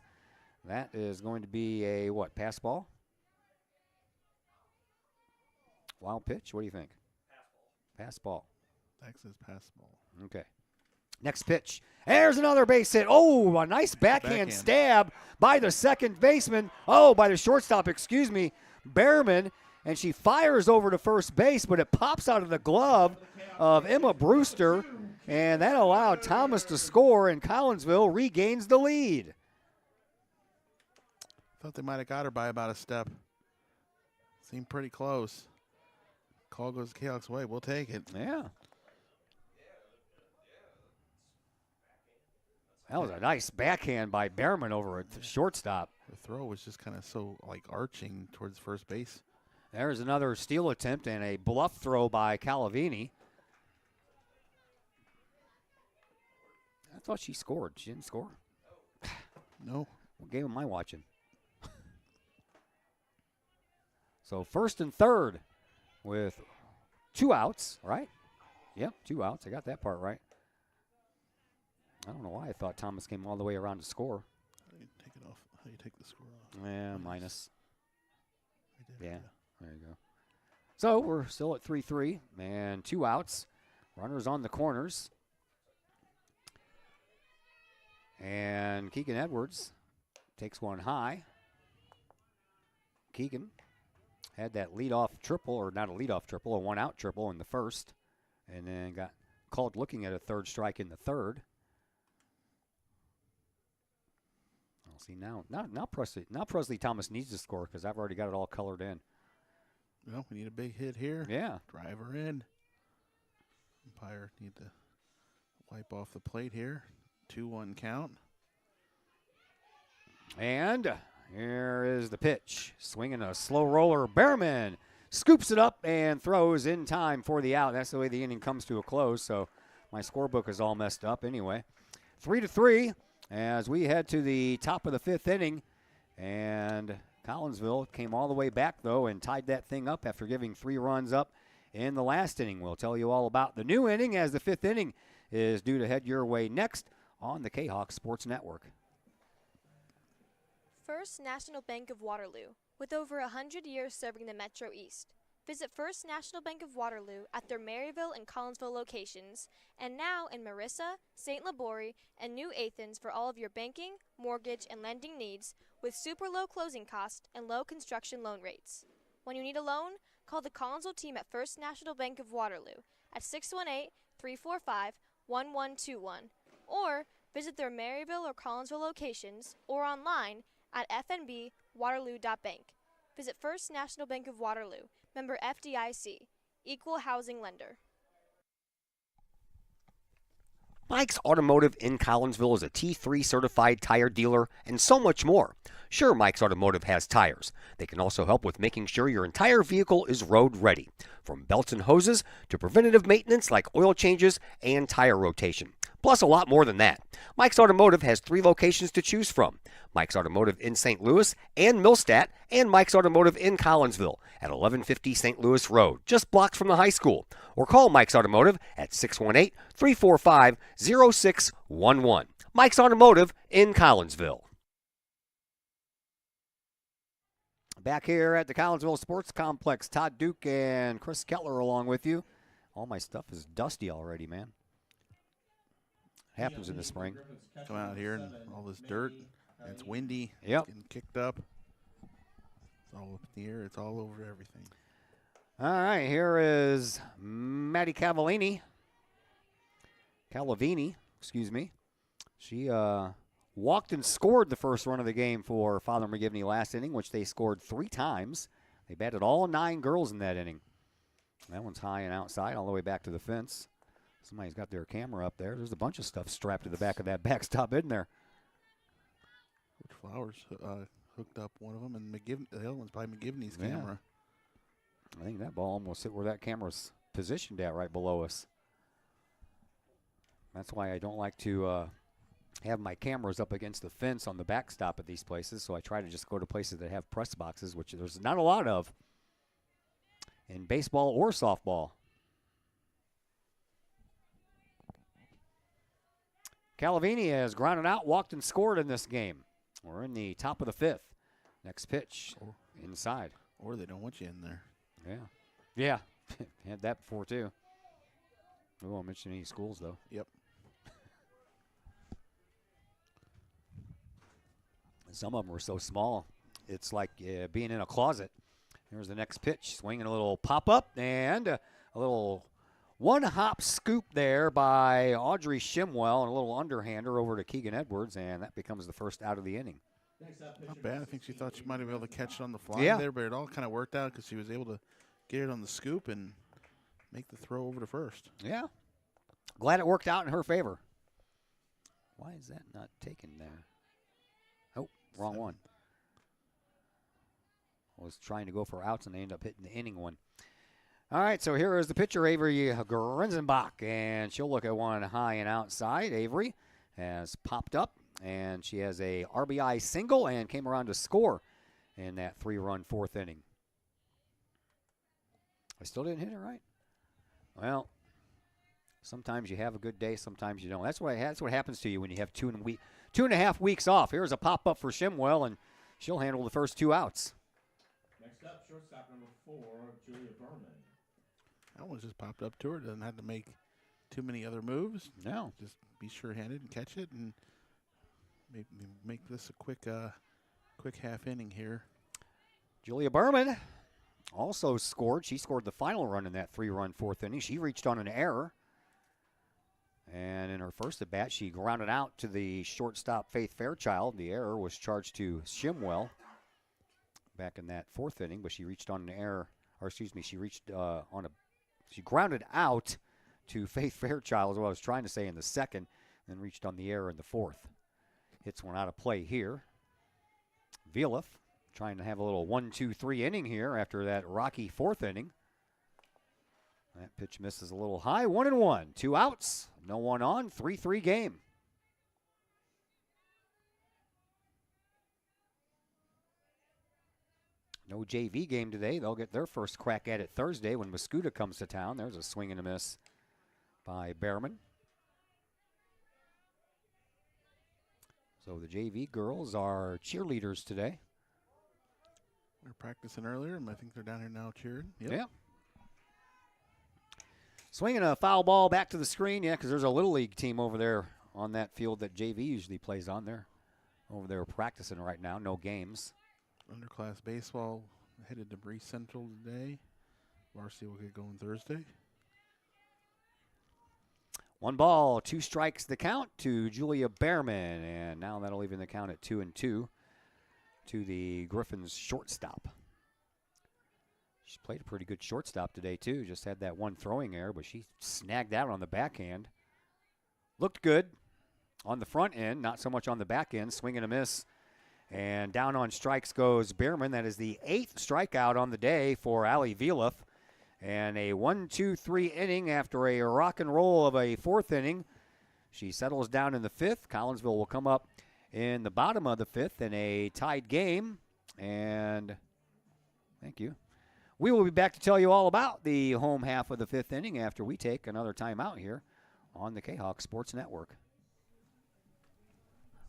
That is going to be a, pass ball? Wild pitch? What do you think? Pass ball.
That says pass ball.
Okay. Next pitch. There's another base hit. Oh, a nice backhand stab by the second baseman. Oh, by the shortstop, excuse me, Behrman. And she fires over to first base, but it pops out of the glove of Emma Brewster. And that allowed Thomas to score, and Collinsville regains the lead.
Thought they might have got her by about a step. Seemed pretty close. Call goes Kahok's way. We'll take it.
Yeah. That was a nice backhand by Behrman over at the shortstop.
The throw was just kind of so arching towards first base.
There's another steal attempt and a bluff throw by Calavini. I thought she scored. She didn't score.
No.
What game am I watching? So first and third with 2 outs, right? Yep, 2 outs. I got that part right. I don't know why I thought Thomas came all the way around to score.
How do you take it off? How do you take the score off?
Yeah, minus. Yeah, there you go. So we're still at 3-3 and 2 outs. Runners on the corners. And Keegan Edwards takes one high. Keegan had that leadoff triple, or not a leadoff triple, a 1-out triple in the first, and then got called looking at a third strike in the third. I'll see now Presley Thomas needs to score because I've already got it all colored in.
we need a big hit here.
Yeah.
Drive her in. Umpire need to wipe off the plate here. 2-1 count.
And here is the pitch. Swinging a slow roller. Behrman scoops it up and throws in time for the out. That's the way the inning comes to a close, so my scorebook is all messed up anyway. 3-3 as we head to the top of the 5th inning. And Collinsville came all the way back, though, and tied that thing up after giving 3 runs up in the last inning. We'll tell you all about the new inning as the 5th inning is due to head your way next on the Kahok Sports Network.
First National Bank of Waterloo, with over 100 years serving the Metro East. Visit First National Bank of Waterloo at their Maryville and Collinsville locations, and now in Marissa, St. Laborie, and New Athens for all of your banking, mortgage, and lending needs with super low closing costs and low construction loan rates. When you need a loan, call the Collinsville team at First National Bank of Waterloo at 618-345-1121 or visit their Maryville or Collinsville locations or online at fnbwaterloo.bank. Visit First National Bank of Waterloo, member FDIC, equal housing lender.
Mike's Automotive in Collinsville is a T3 certified tire dealer and so much more. Sure, Mike's Automotive has tires. They can also help with making sure your entire vehicle is road ready, from belts and hoses to preventative maintenance like oil changes and tire rotation. Plus a lot more than that. Mike's Automotive has 3 locations to choose from. Mike's Automotive in St. Louis and Millstadt, and Mike's Automotive in Collinsville at 1150 St. Louis Road, just blocks from the high school. Or call Mike's Automotive at 618-345-0611. Mike's Automotive in Collinsville.
Back here at the Collinsville Sports Complex, Todd Duke and Chris Kettler along with you. All my stuff is dusty already, man. Happens in the spring.
Come out here and all this dirt. And it's windy.
Yep.
Getting kicked up. It's all up in the air. It's all over everything.
All right, here is Maddie Cavalini, excuse me. She walked and scored the first run of the game for Father McGivney last inning, which they scored 3 times. They batted all 9 girls in that inning. That one's high and outside all the way back to the fence. Somebody's got their camera up there. There's a bunch of stuff strapped to the back of that backstop, isn't there?
Coach Flowers hooked up one of them, and the other one's by McGivney's camera.
I think that ball almost hit where that camera's positioned at, right below us. That's why I don't like to have my cameras up against the fence on the backstop at these places, so I try to just go to places that have press boxes, which there's not a lot of in baseball or softball. Calavini has grounded out, walked and scored in this game. We're in the top of the 5th. Next pitch, inside.
Or they don't want you in there.
Yeah. Had that before, too. We won't mention any schools, though.
Yep.
Some of them are so small, it's like being in a closet. Here's the next pitch, swinging a little pop-up and a little one-hop scoop there by Audrey Shimwell and a little underhander over to Keegan Edwards, and that becomes the first out of the inning.
Not bad. I think she thought she might have been able to catch it on the fly there, but it all kind of worked out because she was able to get it on the scoop and make the throw over to first.
Yeah. Glad it worked out in her favor. Why is that not taken there? Oh, wrong one. I was trying to go for outs, and they ended up hitting the inning one. All right, so here is the pitcher, Avery Grinzenbach, and she'll look at one high and outside. Avery has popped up, and she has a RBI single and came around to score in that 3-run 4th inning. I still didn't hit it right. Well, sometimes you have a good day, sometimes you don't. That's what happens to you when you have 2.5 weeks off. Here's a pop-up for Shimwell, and she'll handle the first 2 outs.
Next up, shortstop number 4, Julia Berman.
That one just popped up to her. Doesn't have to make too many other moves.
No.
Just be sure-handed and catch it and make this a quick half inning here.
Julia Berman also scored. She scored the final run in that 3-run 4th inning. She reached on an error. And in her first at bat, she grounded out to the shortstop Faith Fairchild. The error was charged to Shimwell back in that 4th inning, but she reached on an error, or excuse me, she reached she grounded out to Faith Fairchild, is what I was trying to say, in the second, then reached on the air in the fourth. Hits one out of play here. Vielef trying to have a little 1-2-3 inning here after that rocky fourth inning. That pitch misses a little high. 1-1. 2 outs. No one on. 3-3 game. No JV game today. They'll get their first crack at it Thursday when Mascoutah comes to town. There's a swing and a miss by Behrman. So the JV girls are cheerleaders today.
They're practicing earlier, and I think they're down here now cheering. Yep.
Yeah. Swinging a foul ball back to the screen, yeah, because there's a Little League team over there on that field that JV usually plays on. They're over there practicing right now, no games.
Underclass baseball headed to Bree Central today. Varsity will get going Thursday.
1 ball, 2 strikes the count to Julia Behrman, and now that'll even the count at 2-2 to the Griffins shortstop. She played a pretty good shortstop today, too. Just had that one throwing error, but she snagged that on the backhand. Looked good on the front end, not so much on the back end. Swing and a miss. And down on strikes goes Behrman. That is the 8th strikeout on the day for Allie Vielef. And a 1-2-3 inning after a rock and roll of a 4th inning. She settles down in the 5th. Collinsville will come up in the bottom of the 5th in a tied game. And thank you. We will be back to tell you all about the home half of the 5th inning after we take another timeout here on the Kahok Sports Network.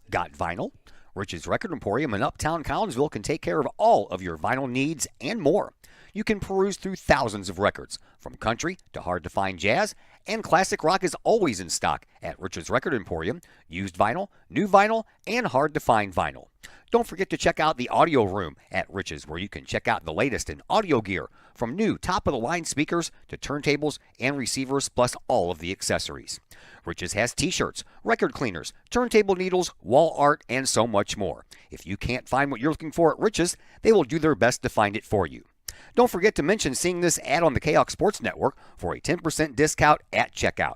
Got vinyl? Rich's Record Emporium in Uptown Collinsville can take care of all of your vinyl needs and more. You can peruse through thousands of records, from country to hard-to-find jazz, and classic rock is always in stock at Rich's Record Emporium. Used vinyl, new vinyl, and hard-to-find vinyl. Don't forget to check out the audio room at Rich's, where you can check out the latest in audio gear, from new top-of-the-line speakers to turntables and receivers, plus all of the accessories. Rich's has t-shirts, record cleaners, turntable needles, wall art, and so much more. If you can't find what you're looking for at Rich's, they will do their best to find it for you. Don't forget to mention seeing this ad on the Kahok Sports Network for a 10% discount at checkout.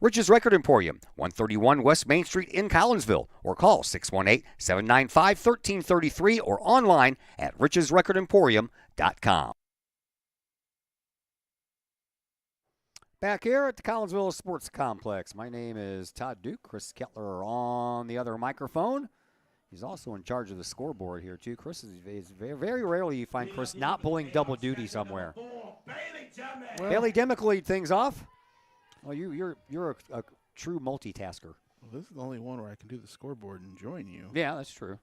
Rich's Record Emporium, 131 West Main Street in Collinsville, or call 618-795-1333 or online at richesrecordemporium.com. Back here at the Collinsville Sports Complex, my name is Todd Duke. Chris Kettler on the other microphone. He's also in charge of the scoreboard here, too. Chris is very rarely you find Chris not pulling double duty somewhere. Bailey Dimmick lead things off. Well, you're a true multitasker.
Well, this is the only one where I can do the scoreboard and join you.
Yeah, that's true.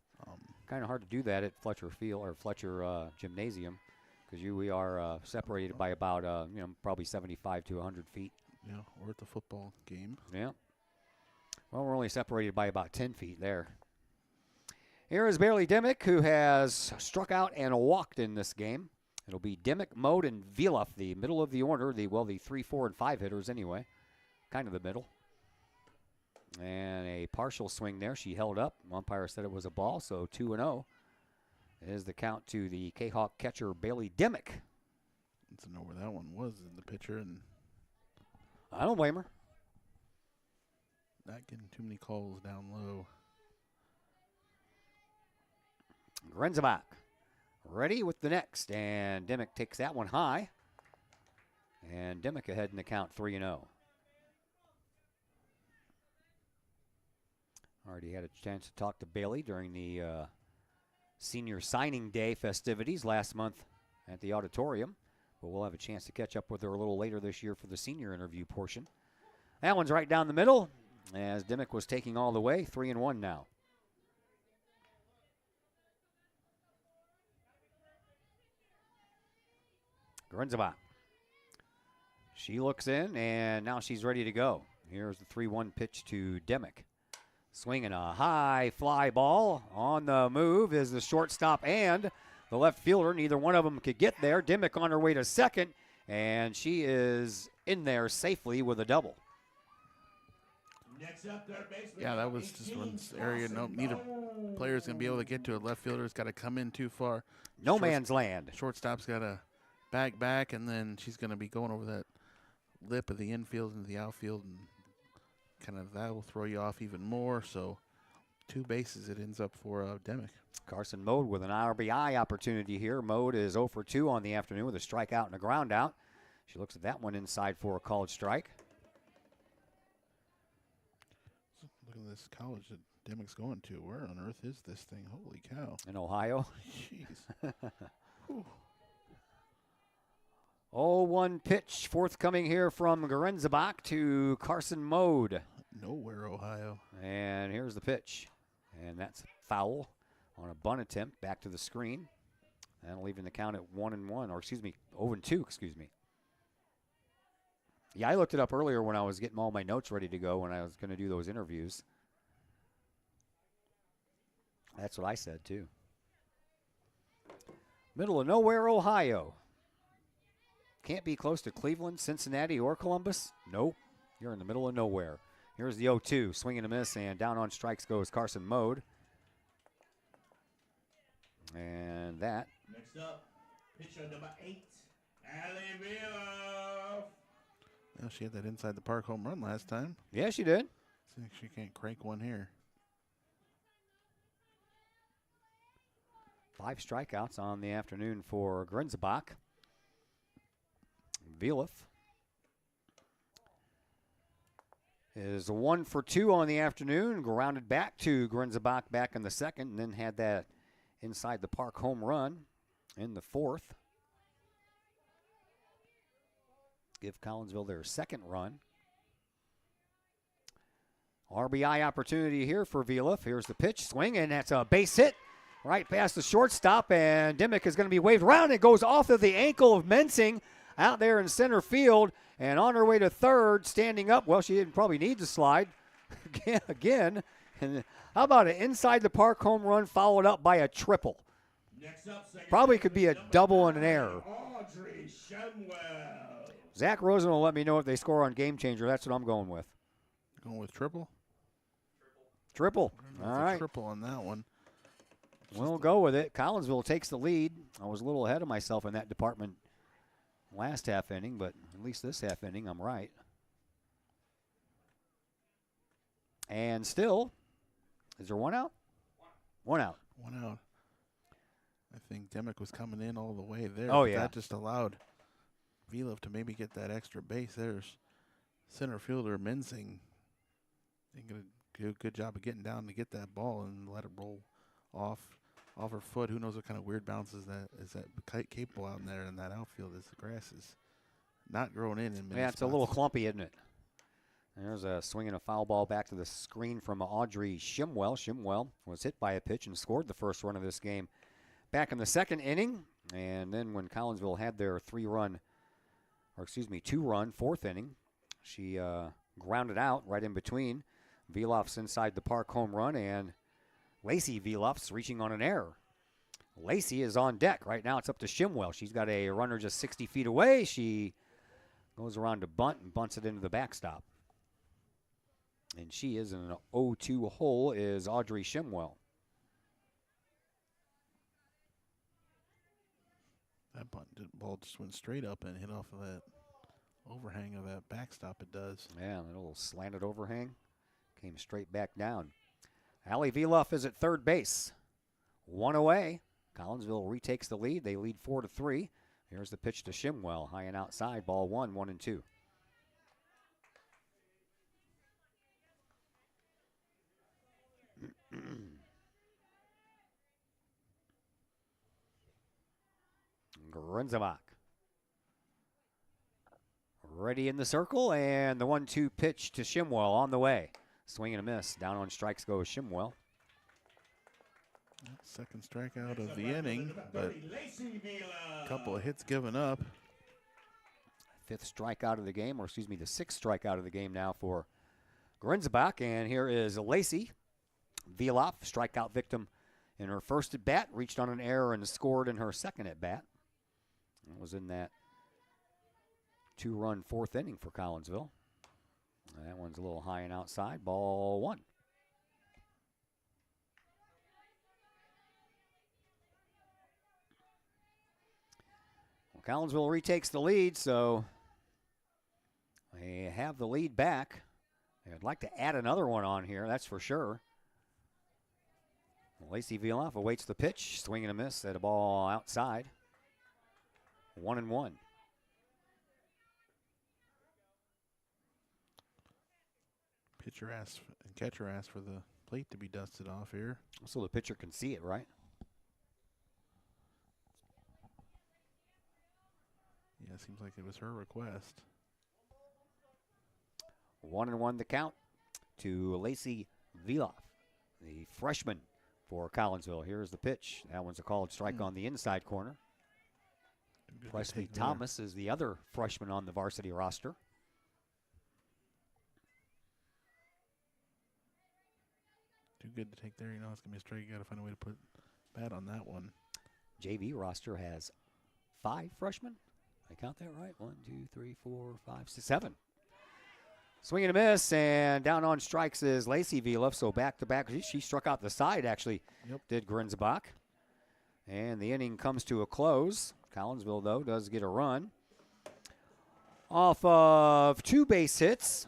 Kind of hard to do that at Fletcher Field or Fletcher Gymnasium, because we are separated by about probably 75 to 100 feet.
Yeah, or at the football game.
Yeah. Well, we're only separated by about 10 feet there. Here is Bailey Dimmick, who has struck out and walked in this game. It'll be Dimmick, Mode, and Vielef, the middle of the order. The 3, 4, and 5 hitters anyway. Kind of the middle. And a partial swing there. She held up. Umpire said it was a ball, so 2-0 is the count to the Kahok catcher, Bailey Dimmick.
Let's know where that one was in the pitcher, and
I don't blame her.
Not getting too many calls down low.
Grenzebach ready with the next, and Dimmick takes that one high. And Dimmick ahead in the count 3-0. Already had a chance to talk to Bailey during the senior signing day festivities last month at the auditorium. But we'll have a chance to catch up with her a little later this year for the senior interview portion. That one's right down the middle, as Dimmick was taking all the way. 3-1 now. Grenzebach. She looks in, and now she's ready to go. Here's the 3-1 pitch to Dimmick. Swinging a high fly ball. On the move is the shortstop and the left fielder. Neither one of them could get there. Dimmick on her way to second, and she is in there safely with a double.
Yeah, that was just one area. No, neither player's going to be able to get to it. Left fielder's got to come in too far.
No man's land.
Shortstop's got to back, and then she's going to be going over that lip of the infield into the outfield, and kind of that will throw you off even more. So 2 bases it ends up for Demick.
Carson Mode with an RBI opportunity here. Mode is 0 for 2 on the afternoon with a strikeout and a ground out. She looks at that one inside for a called strike.
Look at this college that Demick's going to. Where on earth is this thing? Holy cow.
In Ohio.
Jeez.
0-1 pitch forthcoming here from Garenzabach to Carson Mode.
Nowhere, Ohio.
And here's the pitch. And that's foul on a bunt attempt back to the screen. And leaving the count at 1-1, or excuse me, 0-2, excuse me. Yeah, I looked it up earlier when I was getting all my notes ready to go when I was going to do those interviews. That's what I said, too. Middle of nowhere, Ohio. Can't be close to Cleveland, Cincinnati, or Columbus? Nope. You're in the middle of nowhere. Here's the 0-2. Swing and a miss, and down on strikes goes Carson Mode. And that.
Next up, pitcher number 8, Allie Villa.
Well, she had that inside the park home run last time.
Yeah, she did.
See if she can't crank one here.
5 strikeouts on the afternoon for Grenzbach. Vielef is 1 for 2 on the afternoon. Grounded back to Grenzbach back in the second, and then had that inside the park home run in the fourth. Give Collinsville their second run. RBI opportunity here for Vielef. Here's the pitch, swing, and that's a base hit right past the shortstop, and Dimick is going to be waved around. It goes off of the ankle of Mensing out there in center field, and on her way to third, standing up. Well, she didn't probably need to slide again. And how about an inside the park home run followed up by a triple?
Next up,
Probably could be a double and an error.
Audrey Shemwell.
Zach Rosen will let me know if they score on Game Changer. That's what I'm going with.
Going with triple?
Triple. All right.
Triple on that one.
We'll go with it. Collinsville takes the lead. I was a little ahead of myself in that department last half inning, but at least this half inning, I'm right. And still, is there one out? One out.
One out. I think Demick was coming in all the way there.
Oh,
but
yeah.
That just allowed Vielef to maybe get that extra base. There's center fielder Mensing. They going to do a good job of getting down to get that ball and let it roll off her foot. Who knows what kind of weird bounces that is capable out in there in that outfield as the grass is not growing in many
Yeah, it's a
spots.
little clumpy, isn't it? There's a swing and a foul ball back to the screen from Audrey Shimwell. Shimwell was hit by a pitch and scored the first run of this game back in the second inning. And then when Collinsville had their two-run fourth inning, she grounded out right in between. Vielof's inside the park home run, and Lacey Vielof's reaching on an error. Lacey is on deck. Right now it's up to Shimwell. She's got a runner just 60 feet away. She goes around to bunt and bunts it into the backstop. And she is in an 0-2 hole is Audrey Shimwell.
That ball just went straight up and hit off of that overhang of that backstop it does.
Yeah, that little slanted overhang came straight back down. Allie Vieloff is at third base. One away. Collinsville retakes the lead. They lead 4-3. Here's the pitch to Shimwell. High and outside. Ball 1-2. Grunzabach. Ready in the circle, and the 1-2 pitch to Shimwell on the way. Swing and a miss. Down on strikes goes Shimwell.
Second strikeout of the inning, but a couple of hits given up.
Fifth strikeout of the game, or excuse me, the sixth strikeout of the game now for Grunzabach. And here is Lacey Vieloff, strikeout victim in her first at bat, reached on an error and scored in her second at bat. It was in that two-run fourth inning for Collinsville. That one's a little high and outside. Ball 1. Collinsville retakes the lead, so they have the lead back. They'd like to add another one on here, that's for sure. Lacey Vieloff awaits the pitch, swing and a miss at a ball outside. 1-1.
Pitcher asked and catcher asked for the plate to be dusted off here.
So the pitcher can see it, right?
Yeah, it seems like it was her request.
1-1 the count to Lacey Vieloff, the freshman for Collinsville. Here's the pitch. That one's a called strike on the inside corner. Presley Thomas is the other freshman on the varsity roster.
Too good to take there. You know it's going to be a strike. You got to find a way to put bat on that one.
JV roster has 5 freshmen. I count that right? 1, 2, 3, 4, 5, 6, 7. Swing and a miss, and down on strikes is Lacey Vieloff. So back-to-back. She struck out the side, actually, did Grinsbach. And the inning comes to a close. Collinsville, though, does get a run off of 2 base hits,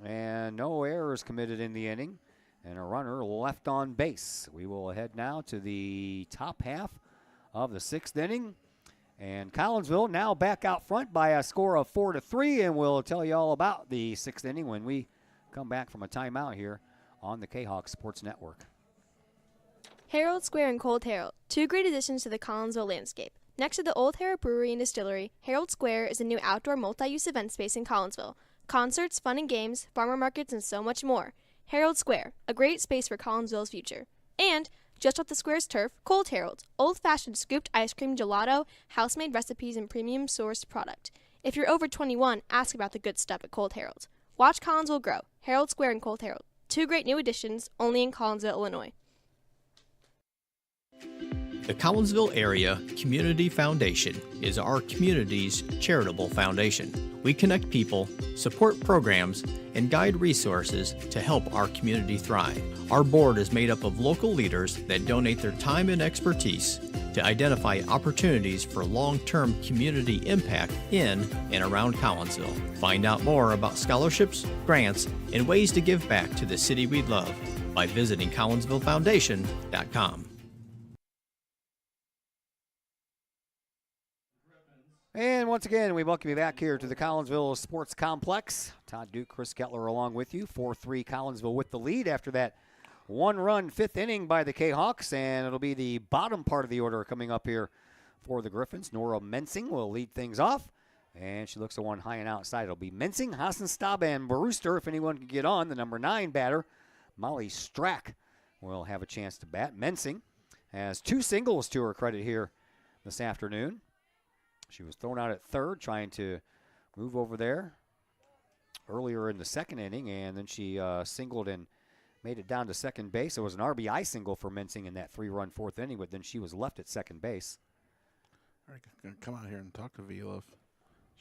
and no errors committed in the inning, and a runner left on base. We will head now to the top half of the 6th inning. And Collinsville now back out front by a score of 4-3, and we'll tell you all about the 6th inning when we come back from a timeout here on the Kahok Sports Network.
Herald Square and Cold Herald, 2 great additions to the Collinsville landscape. Next to the Old Herald Brewery and Distillery, Herald Square is a new outdoor multi-use event space in Collinsville. Concerts, fun and games, farmer markets, and so much more. Herald Square, a great space for Collinsville's future. And just off the square's turf, Cold Herald, old-fashioned scooped ice cream gelato, house-made recipes, and premium sourced product. If you're over 21, ask about the good stuff at Cold Herald. Watch Collinsville grow. Herald Square and Cold Herald, 2 great new additions, only in Collinsville, Illinois.
The Collinsville Area Community Foundation is our community's charitable foundation. We connect people, support programs, and guide resources to help our community thrive. Our board is made up of local leaders that donate their time and expertise to identify opportunities for long-term community impact in and around Collinsville. Find out more about scholarships, grants, and ways to give back to the city we love by visiting CollinsvilleFoundation.com.
And once again, we welcome you back here to the Collinsville Sports Complex. Todd Duke, Chris Kettler along with you. 4-3 Collinsville with the lead after that 1-run 5th inning by the Kahawks. And it'll be the bottom part of the order coming up here for the Griffins. Nora Mensing will lead things off. And she looks to one high and outside. It'll be Mensing, Hassenstab, and Brewster. If anyone can get on, the number 9 batter, Molly Strack, will have a chance to bat. Mensing has 2 singles to her credit here this afternoon. She was thrown out at third, trying to move over there earlier in the 2nd inning, and then she singled and made it down to second base. It was an RBI single for Mensing in that 3-run 4th inning, but then she was left at second base.
All right, gonna come out here and talk to Vieloff.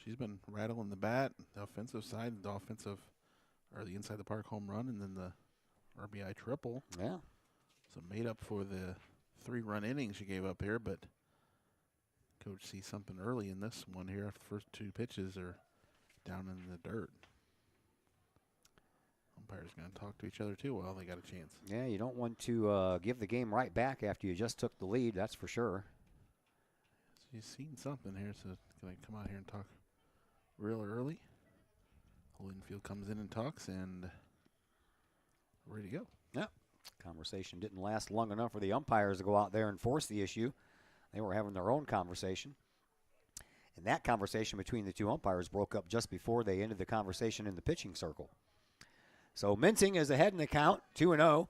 She's been rattling the bat, the offensive side, the offensive, or the inside the park home run, and then the RBI triple.
Yeah.
So made up for the 3-run inning she gave up here, but Coach sees something early in this one here. After the first 2 pitches are down in the dirt. Umpires going to talk to each other too. Well, they got a chance.
Yeah, you don't want to give the game right back after you just took the lead, that's for sure.
She's seen something here, so can I come out here and talk real early? Holinfield comes in and talks, and ready to go.
Yeah. Conversation didn't last long enough for the umpires to go out there and force the issue. They were having their own conversation. And that conversation between the 2 umpires broke up just before they ended the conversation in the pitching circle. So Mensing is ahead in the count, 2-0.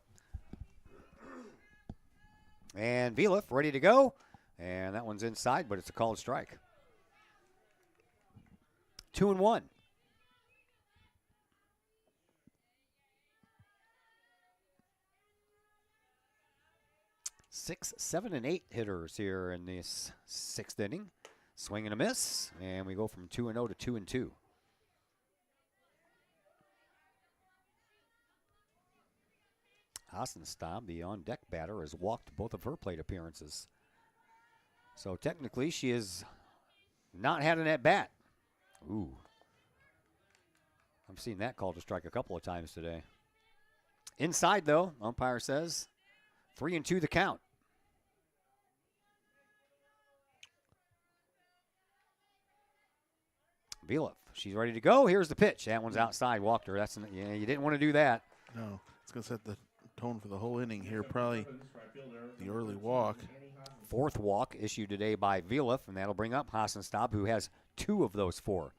And Vieloff ready to go. And that one's inside, but it's a called strike. 2-1. 6, 7, and 8 hitters here in this 6th inning. Swing and a miss, and we go from 2-0 to 2-2. Hassenstab, the on-deck batter, has walked both of her plate appearances. So technically she is not had an at-bat. Ooh. I've seen that called a strike a couple of times today. Inside, though, umpire says 3-2 the count. Viliff, she's ready to go. Here's the pitch. That one's outside. Walked her. Yeah, you didn't want to do that.
No, it's going to set the tone for the whole inning here. Probably the early walk.
Fourth walk issued today by Viliff, and that'll bring up Hassenstab, who has 2 of those 4.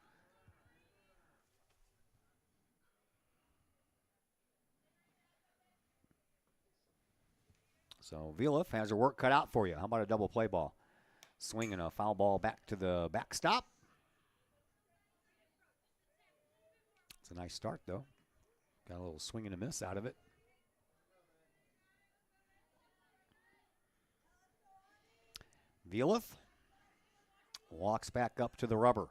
So Viliff has her work cut out for you. How about a double play ball? Swinging a foul ball back to the backstop. It's a nice start, though. Got a little swing and a miss out of it. Viliff walks back up to the rubber.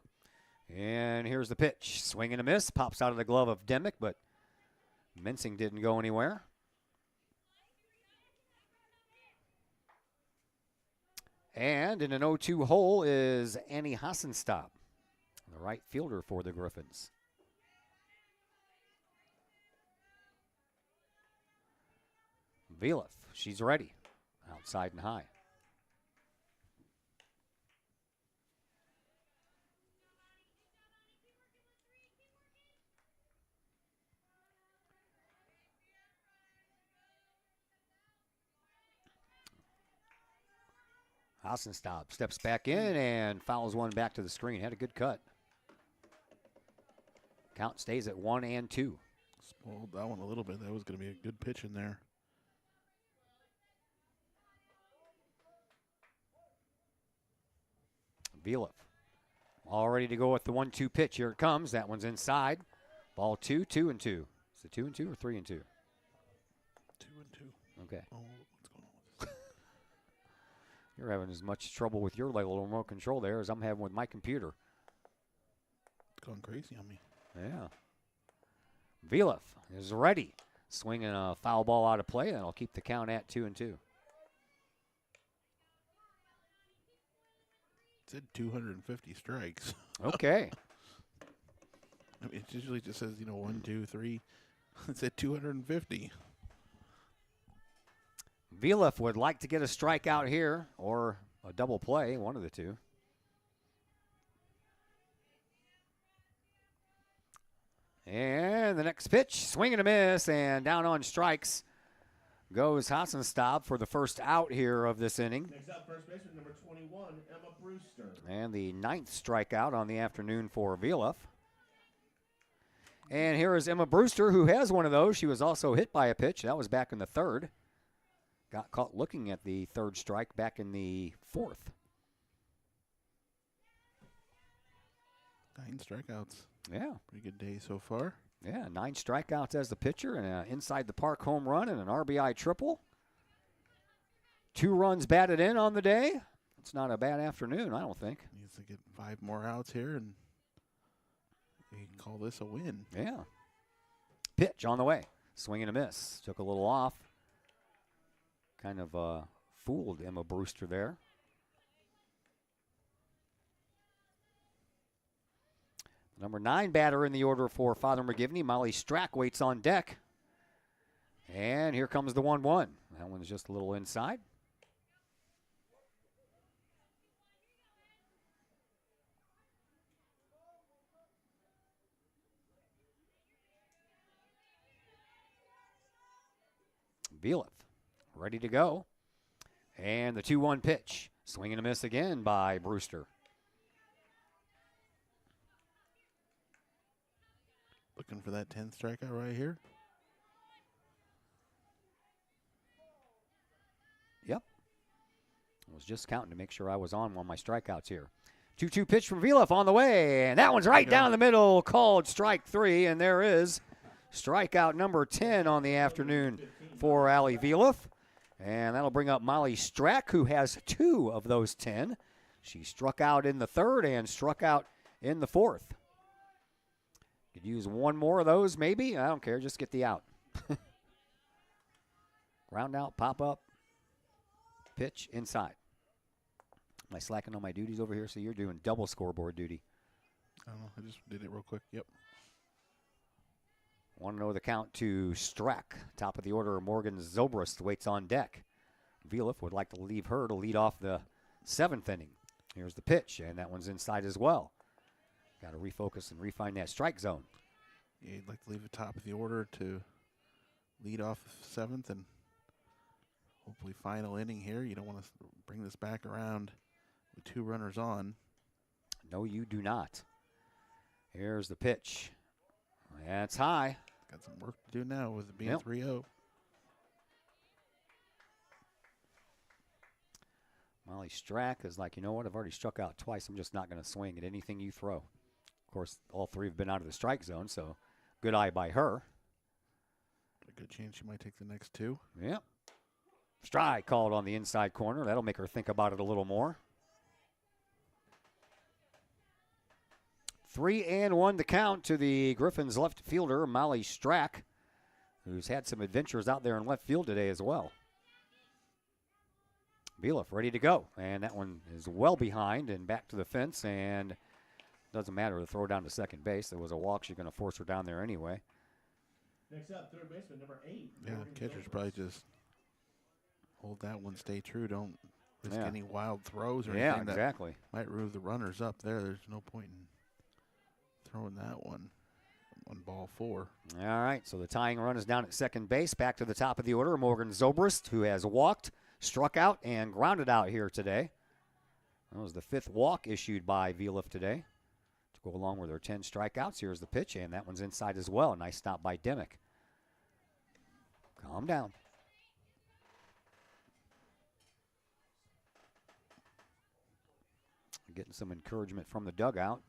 And here's the pitch. Swing and a miss. Pops out of the glove of Demick, but Mensing didn't go anywhere. And in an 0-2 hole is Annie Hassenstab, the right fielder for the Griffins. Viliff, she's ready. Outside and high. Hassenstab steps back in and fouls one back to the screen. Had a good cut. Count stays at 1-2.
Spoiled that one a little bit. That was going to be a good pitch in there.
Viliff all ready to go with the 1-2 pitch. Here it comes. That one's inside. Ball 2, 2-2. Is it 2-2 or 3-2?
2-2.
Okay.
Oh, what's going on with this?
You're having as much trouble with your little remote control there as I'm having with my computer.
It's going crazy on me.
Yeah. Viliff is ready. Swinging a foul ball out of play. That'll keep the count at 2-2.
It said 250 strikes.
Okay.
I mean, it usually just says, 1, 2, 3. It said 250.
Viliff would like to get a strikeout here or a double play, one of the two. And the next pitch, swing and a miss, and down on strikes goes Hassenstab for the first out here of this inning.
Next up, first baseman number 21, Emma Brewster.
And the 9th strikeout on the afternoon for Viliff. And here is Emma Brewster, who has one of those. She was also hit by a pitch. That was back in the 3rd. Got caught looking at the 3rd strike back in the 4th.
9 strikeouts.
Yeah.
Pretty good day so far.
Yeah, 9 strikeouts as the pitcher and an inside the park home run and an RBI triple. 2 runs batted in on the day. It's not a bad afternoon, I don't think.
Needs to get 5 more outs here, and you can call this a win.
Yeah. Pitch on the way. Swing and a miss. Took a little off. Kind of fooled Emma Brewster there. Number 9 batter in the order for Father McGivney. Molly Strack waits on deck. And here comes the 1-1. That one's just a little inside. Viliff ready to go. And the 2-1 pitch. Swing and a miss again by Brewster.
Looking for that 10th strikeout right here.
Yep. I was just counting to make sure I was on my strikeouts here. 2-2 pitch from Viliff on the way. And that one's right down the middle, called strike 3. And there is strikeout number 10 on the afternoon for Allie Viliff. And that'll bring up Molly Strack, who has 2 of those 10. She struck out in the 3rd and struck out in the 4th. Could use 1 more of those, maybe. I don't care. Just get the out. Ground out, pop up, pitch inside. Am I slacking on my duties over here? So you're doing double scoreboard duty.
I don't know. I just did it real quick. Yep.
Want to know the count to Strack. Top of the order, Morgan Zobrist waits on deck. Vielif would like to leave her to lead off the 7th inning. Here's the pitch, and that one's inside as well. Got to refocus and refine that strike zone.
Yeah, you'd like to leave the top of the order to lead off the 7th and hopefully final inning here. You don't want to bring this back around with 2 runners on.
No, you do not. Here's the pitch. That's high.
Got some work to do now with it being
Yep.
3-0.
Molly Strack is like, you know what? I've already struck out twice. I'm just not going to swing at anything you throw. Of course, all 3 have been out of the strike zone, so good eye by her.
A good chance she might take the next 2.
Yep. Strike called on the inside corner. That'll make her think about it a little more. 3-1 the count to the Griffins left fielder, Molly Strack, who's had some adventures out there in left field today as well. Bielef ready to go, and that one is well behind and back to the fence, and doesn't matter to throw down to second base. There was a walk. She's going to force her down there anyway.
Next up, third baseman, number 8.
Yeah, catchers probably just hold that one, stay true. Don't risk any wild throws or anything
exactly.
that might move the runners up there. There's no point in throwing that one on ball 4.
All right, so the tying run is down at second base. Back to the top of the order, Morgan Zobrist, who has walked, struck out, and grounded out here today. That was the 5th walk issued by Vielif today to go along with her 10 strikeouts. Here's the pitch, and that one's inside as well. Nice stop by Dimick. Calm down. Getting some encouragement from the dugout.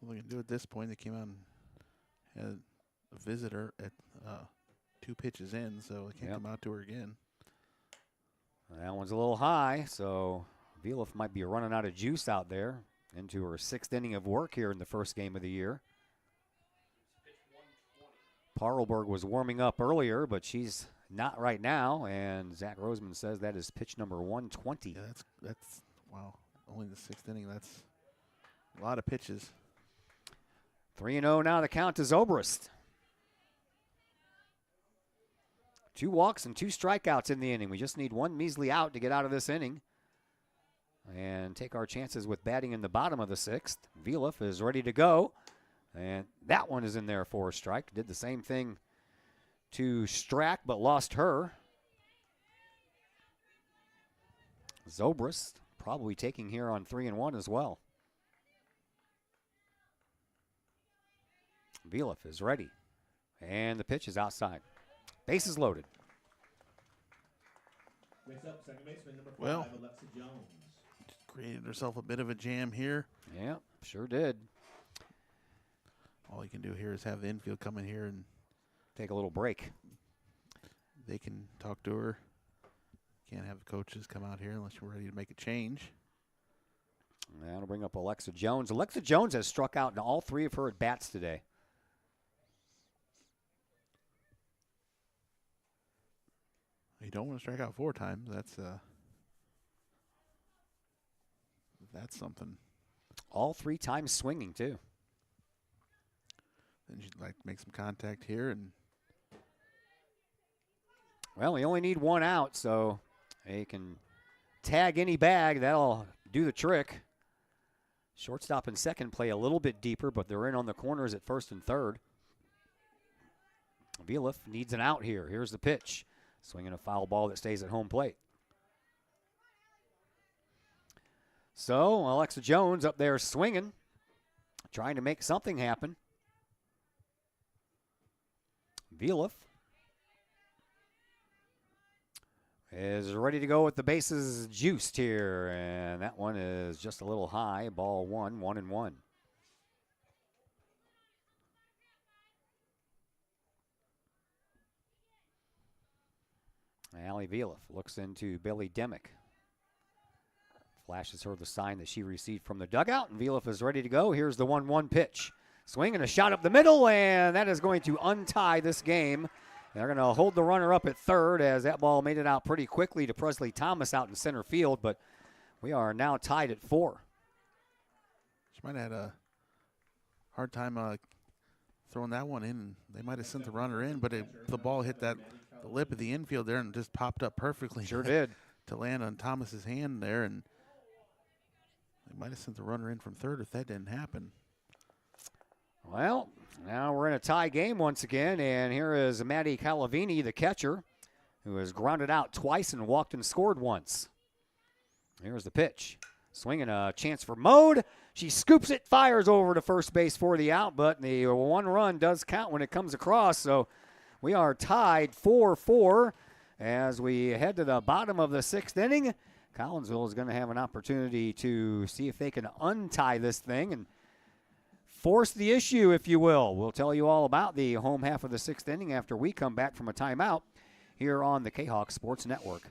Well, they can do at this point. They came out and had a visitor at 2 pitches in, so they can't come out to her again.
That one's a little high, so Vielif might be running out of juice out there into her 6th inning of work here in the first game of the year. Parlberg was warming up earlier, but she's not right now, and Zach Roseman says that is pitch number 120.
Yeah, that's wow. Only the 6th inning. That's a lot of pitches.
3-0 now the count to Zobrist. 2 walks and 2 strikeouts in the inning. We just need 1 measly out to get out of this inning and take our chances with batting in the bottom of the 6th. Vielif is ready to go, and that one is in there for a strike. Did the same thing to Strack, but lost her. Zobrist probably taking here on 3-1 as well. Vielif is ready, and the pitch is outside. Bases loaded.
Next up, second baseman, number 5,
Well,
Alexa Jones.
Created herself a bit of a jam here.
Yeah, sure did.
All you can do here is have the infield come in here and
take a little break.
They can talk to her. Can't have the coaches come out here unless you're ready to make a change.
That'll bring up Alexa Jones. Alexa Jones has struck out in all 3 of her at-bats today.
You don't want to strike out 4 times. That's something.
All 3 times swinging, too.
Then you'd like to make some contact here. And
well, we only need 1 out, so they can tag any bag. That'll do the trick. Shortstop and second play a little bit deeper, but they're in on the corners at first and third. Vielif needs an out here. Here's the pitch. Swinging a foul ball that stays at home plate. So Alexa Jones up there swinging, trying to make something happen. Vielif is ready to go with the bases juiced here, and that one is just a little high. Ball 1, 1-1. Allie Vielif looks into Billy Demick. Flashes her the sign that she received from the dugout, and Vielif is ready to go. Here's the 1-1 pitch. Swing and a shot up the middle, and that is going to untie this game. They're going to hold the runner up at third as that ball made it out pretty quickly to Presley Thomas out in center field, but We are now tied at 4.
She might have had a hard time throwing that one in. They might have sent the runner in, but the ball hit the lip of the infield there and just popped up perfectly.
Sure did.
To land on Thomas's hand there, and they might have sent the runner in from third if that didn't happen.
Well, now we're in a tie game once again, and here is Maddie Calavini, the catcher, who has grounded out twice and walked and scored once. Here's the pitch. Swinging a chance for Mode. She scoops it, fires over to first base for the out, but the one run does count when it comes across, so we are tied 4-4 as we head to the bottom of the 6th inning. Collinsville is going to have an opportunity to see if they can untie this thing and force the issue, if you will. We'll tell you all about the home half of the 6th inning after we come back from a timeout here on the Kahok Sports Network.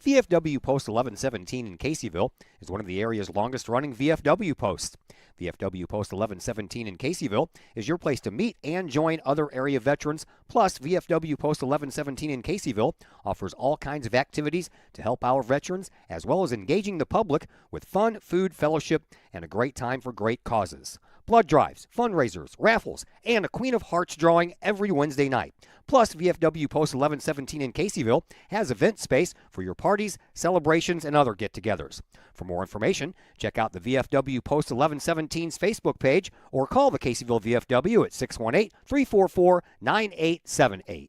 VFW Post 1117 in Caseyville is one of the area's longest-running VFW posts. VFW Post 1117 in Caseyville is your place to meet and join other area veterans. Plus, VFW Post 1117 in Caseyville offers all kinds of activities to help our veterans, as well as engaging the public with fun, food, fellowship, and a great time for great causes. Blood drives, fundraisers, raffles, and a Queen of Hearts drawing every Wednesday night. Plus, VFW Post 1117 in Caseyville has event space for your parties, celebrations, and other get-togethers. For more information, check out the VFW Post 1117's Facebook page or call the Caseyville VFW at 618-344-9878.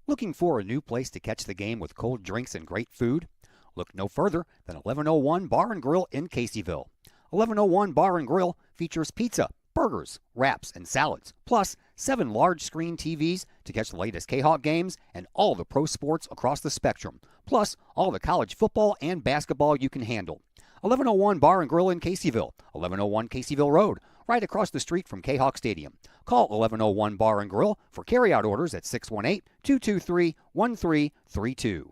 Looking for a new place to catch the game with cold drinks and great food? Look no further than 1101 Bar and Grill in Caseyville. 1101 Bar and Grill features pizza, burgers, wraps, and salads, plus 7 large screen TVs to catch the latest Kahok games and all the pro sports across the spectrum, plus all the college football and basketball you can handle. 1101 Bar and Grill in Caseyville, 1101 Caseyville Road, right across the street from Kahok Stadium. Call 1101 Bar and Grill for carryout orders at 618-223-1332.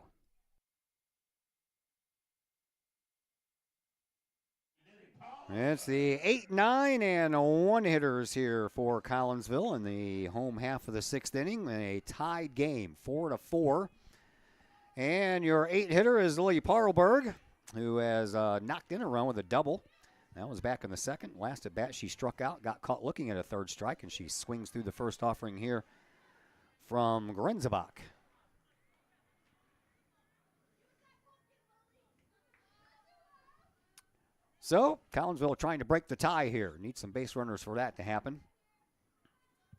It's the 8, 9, and 1 hitters here for Collinsville in the home half of the 6th inning. A tied game, 4-4. And your 8 hitter is Lily Parlberg, who has knocked in a run with a double. That was back in the 2nd. Last at bat, she struck out, got caught looking at a 3rd strike, and she swings through the first offering here from Grenzebach. So, Collinsville trying to break the tie here. Need some base runners for that to happen.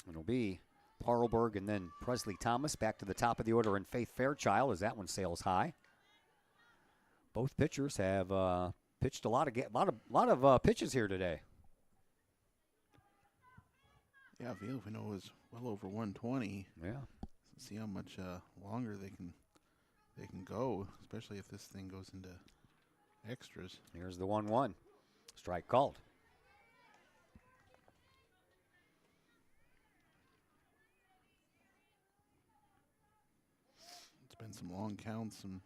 It'll be Parlberg and then Presley Thomas back to the top of the order, and Faith Fairchild as that one sails high. Both pitchers have pitched a lot of pitches here today.
Yeah, Villavino was well over 120.
Yeah.
See how much longer they can go, especially if this thing goes into extras.
Here's the 1-1. Strike called.
It's been some long counts and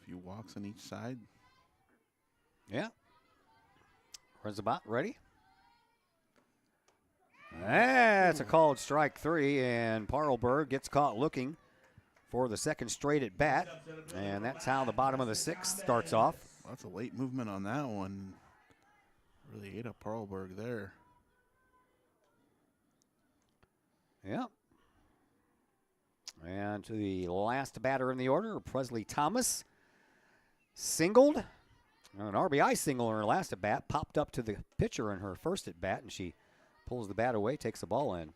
a few walks on each side.
Yeah. Grenzebach ready. That's a called strike 3, and Parlberg gets caught looking for the 2nd straight at bat, and that's how the bottom of the 6th starts off.
Lots of late movement on that one. Really ate up Parlberg there.
Yeah. And to the last batter in the order, Presley Thomas. Singled. An RBI single in her last at bat. Popped up to the pitcher in her first at bat, and she pulls the bat away, takes the ball in.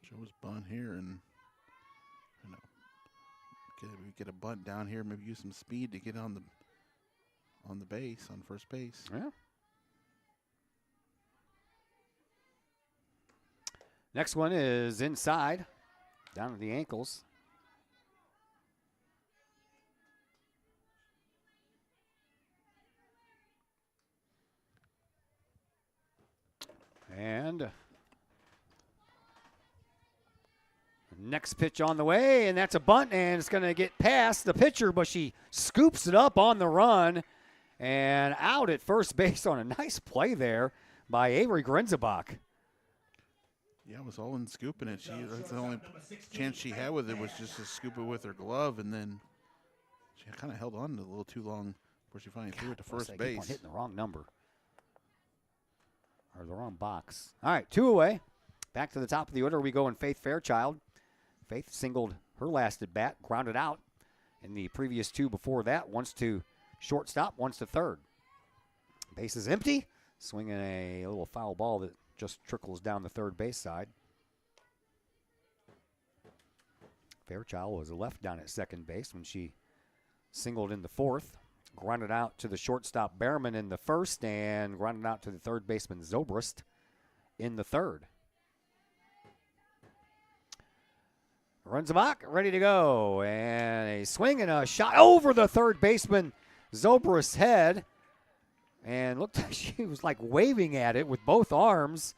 Joe's bunt here, and get a bunt down here. Maybe use some speed to get on the base, on first base.
Yeah. Next one is inside, down to the ankles. And next pitch on the way, and that's a bunt, and it's going to get past the pitcher, but she scoops it up on the run and out at first base on a nice play there by Avery Grenzebach.
Yeah, it was all in scooping it. That's the only chance she had with it was just to scoop it with her glove, and then She kind of held on a little too long before she finally threw it to first
I keep
base.
on hitting the wrong number. Or the wrong box. All right, 2 away. Back to the top of the order we go in Faith Fairchild. Faith singled her last at bat, grounded out in the previous 2 before that. Once to shortstop, once to third. Base is empty. Swinging a little foul ball that just trickles down the third base side. Fairchild was left down at second base when she singled in the fourth. Grounded out to the shortstop Behrman in the first, and grounded out to the third baseman Zobrist in the third. Runzabach ready to go, and a swing and a shot over the third baseman Zobrist's head, and looked like she was like waving at it with both arms.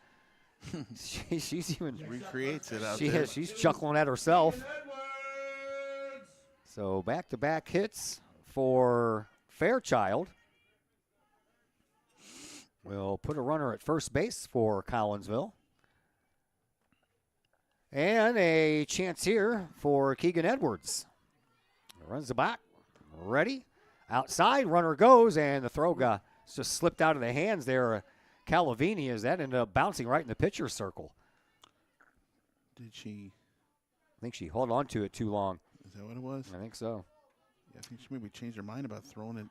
She's even
recreates it out there.
She's chuckling at herself. So back-to-back hits for Fairchild. We'll put a runner at first base for Collinsville. And a chance here for Keegan Edwards. Runs the back, ready, outside, runner goes, and the throw got just slipped out of the hands there. Calavini, as that ended up bouncing right in the pitcher's circle.
Did she?
I think she held on to it too long.
Is that what it was?
I think so.
Yeah, I think she maybe changed her mind about throwing it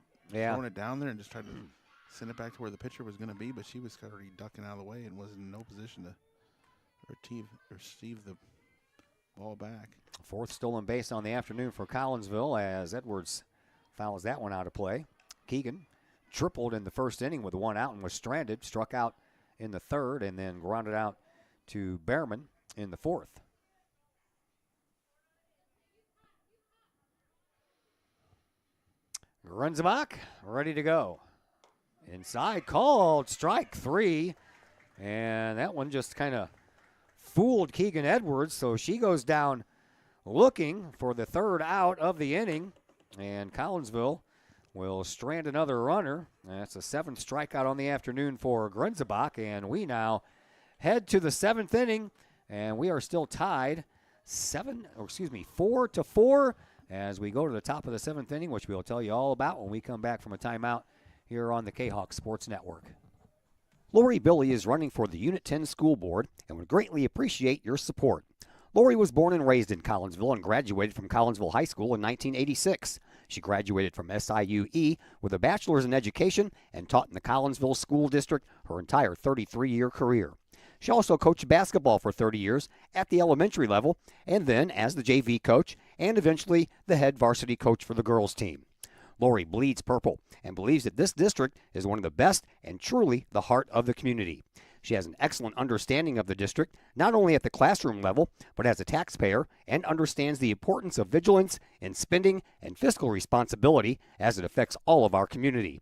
down there and just tried to send it back to where the pitcher was going to be, but she was already ducking out of the way and was in no position to receive the ball back.
Fourth stolen base on the afternoon for Collinsville as Edwards fouls that one out of play. Keegan tripled in the first inning with 1 out and was stranded, struck out in the third, and then grounded out to Behrman in the fourth. Grunzebach ready to go. Inside, called strike 3, and that one just kind of fooled Keegan Edwards, so she goes down looking for the third out of the inning, and Collinsville will strand another runner. That's a 7th strikeout on the afternoon for Grunzebach, and we now head to the 7th inning, and we are still tied 4-4 as we go to the top of the 7th inning, which we'll tell you all about when we come back from a timeout here on the Kahok Sports Network. Lori Billy is running for the Unit 10 School Board and would greatly appreciate your support. Lori was born and raised in Collinsville and graduated from Collinsville High School in 1986. She graduated from SIUE with a bachelor's in education and taught in the Collinsville School District her entire 33-year career. She also coached basketball for 30 years at the elementary level and then as the JV coach and eventually the head varsity coach for the girls team. Lori bleeds purple and believes that this district is one of the best and truly the heart of the community. She has an excellent understanding of the district, not only at the classroom level, but as a taxpayer, and understands the importance of vigilance in spending and fiscal responsibility as it affects all of our community.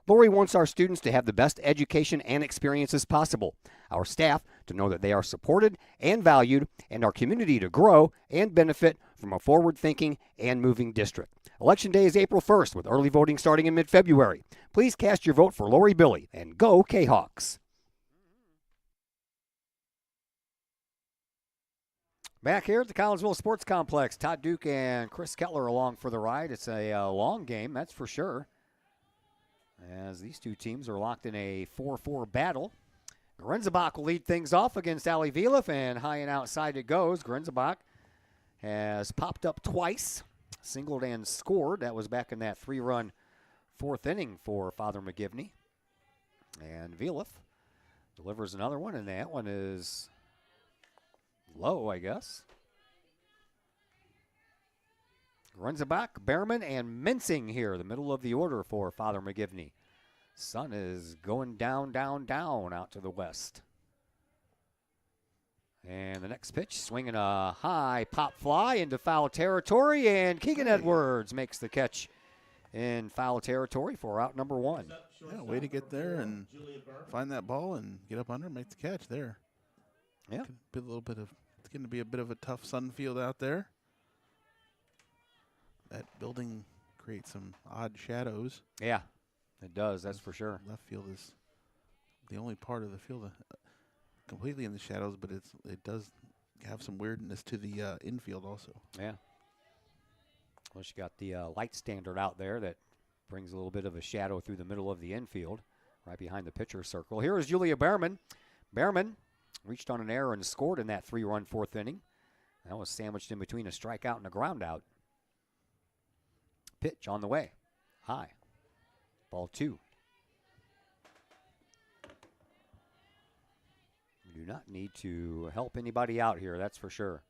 Lori wants our students to have the best education and experiences possible, our staff to know that they are supported and valued, and our community to grow and benefit from a forward-thinking and moving district. Election Day is April 1st, with early voting starting in mid-February. Please cast your vote for Lori Billy, and go Kahawks! Back here at the Collinsville Sports Complex, Todd Duke and Chris Kettler along for the ride. It's a long game, that's for sure, as these two teams are locked in a 4-4 battle. Grenzebach will lead things off against Ali Vielef, and high and outside it goes. Grenzebach has popped up twice, singled and scored. That was back in that 3-run 4th inning for Father McGivney. And Vielef delivers another one, and that one is low, I guess. Grenzebach, Behrman, and Mincing here, the middle of the order for Father McGivney. Sun is going down, down, down out to the west. And the next pitch, swinging a high pop fly into foul territory, and Keegan Edwards makes the catch in foul territory for out number 1.
Yeah, way to get there and find that ball and get up under and make the catch there.
Yeah.
It's going to be a bit of a tough sun field out there. That building creates some odd shadows.
Yeah, it does, that's for sure.
Left field is the only part of the field completely in the shadows, but it does have some weirdness to the infield also.
Yeah.
Well, she got the light standard out there that brings a little bit of a shadow through the middle of the infield, right behind the pitcher circle. Here is Julia Behrman. Behrman reached on an error and scored in that 3-run fourth inning. That was sandwiched in between a strikeout and a ground out. Pitch on the way. High. Ball 2. We do not need to help anybody out here, that's for sure.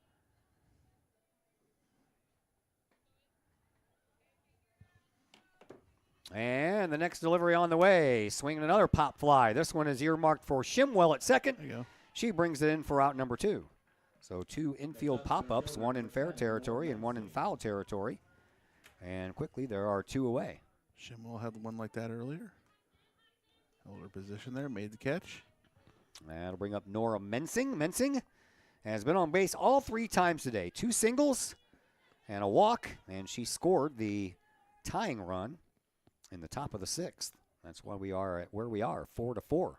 And the next delivery on the way. Swinging another pop fly. This one is earmarked for Shimwell at second.
There you go.
She brings it in for out number 2. So 2 infield pop-ups, 1 in fair territory and 1 in foul territory. And quickly there are 2 away.
Shimwell had one like that earlier. Held her position there, made the catch.
That'll bring up Nora Mensing. Mensing has been on base all 3 times today. 2 singles and a walk, and she scored the tying run in the top of the 6th. That's why we are at where we are, 4-4.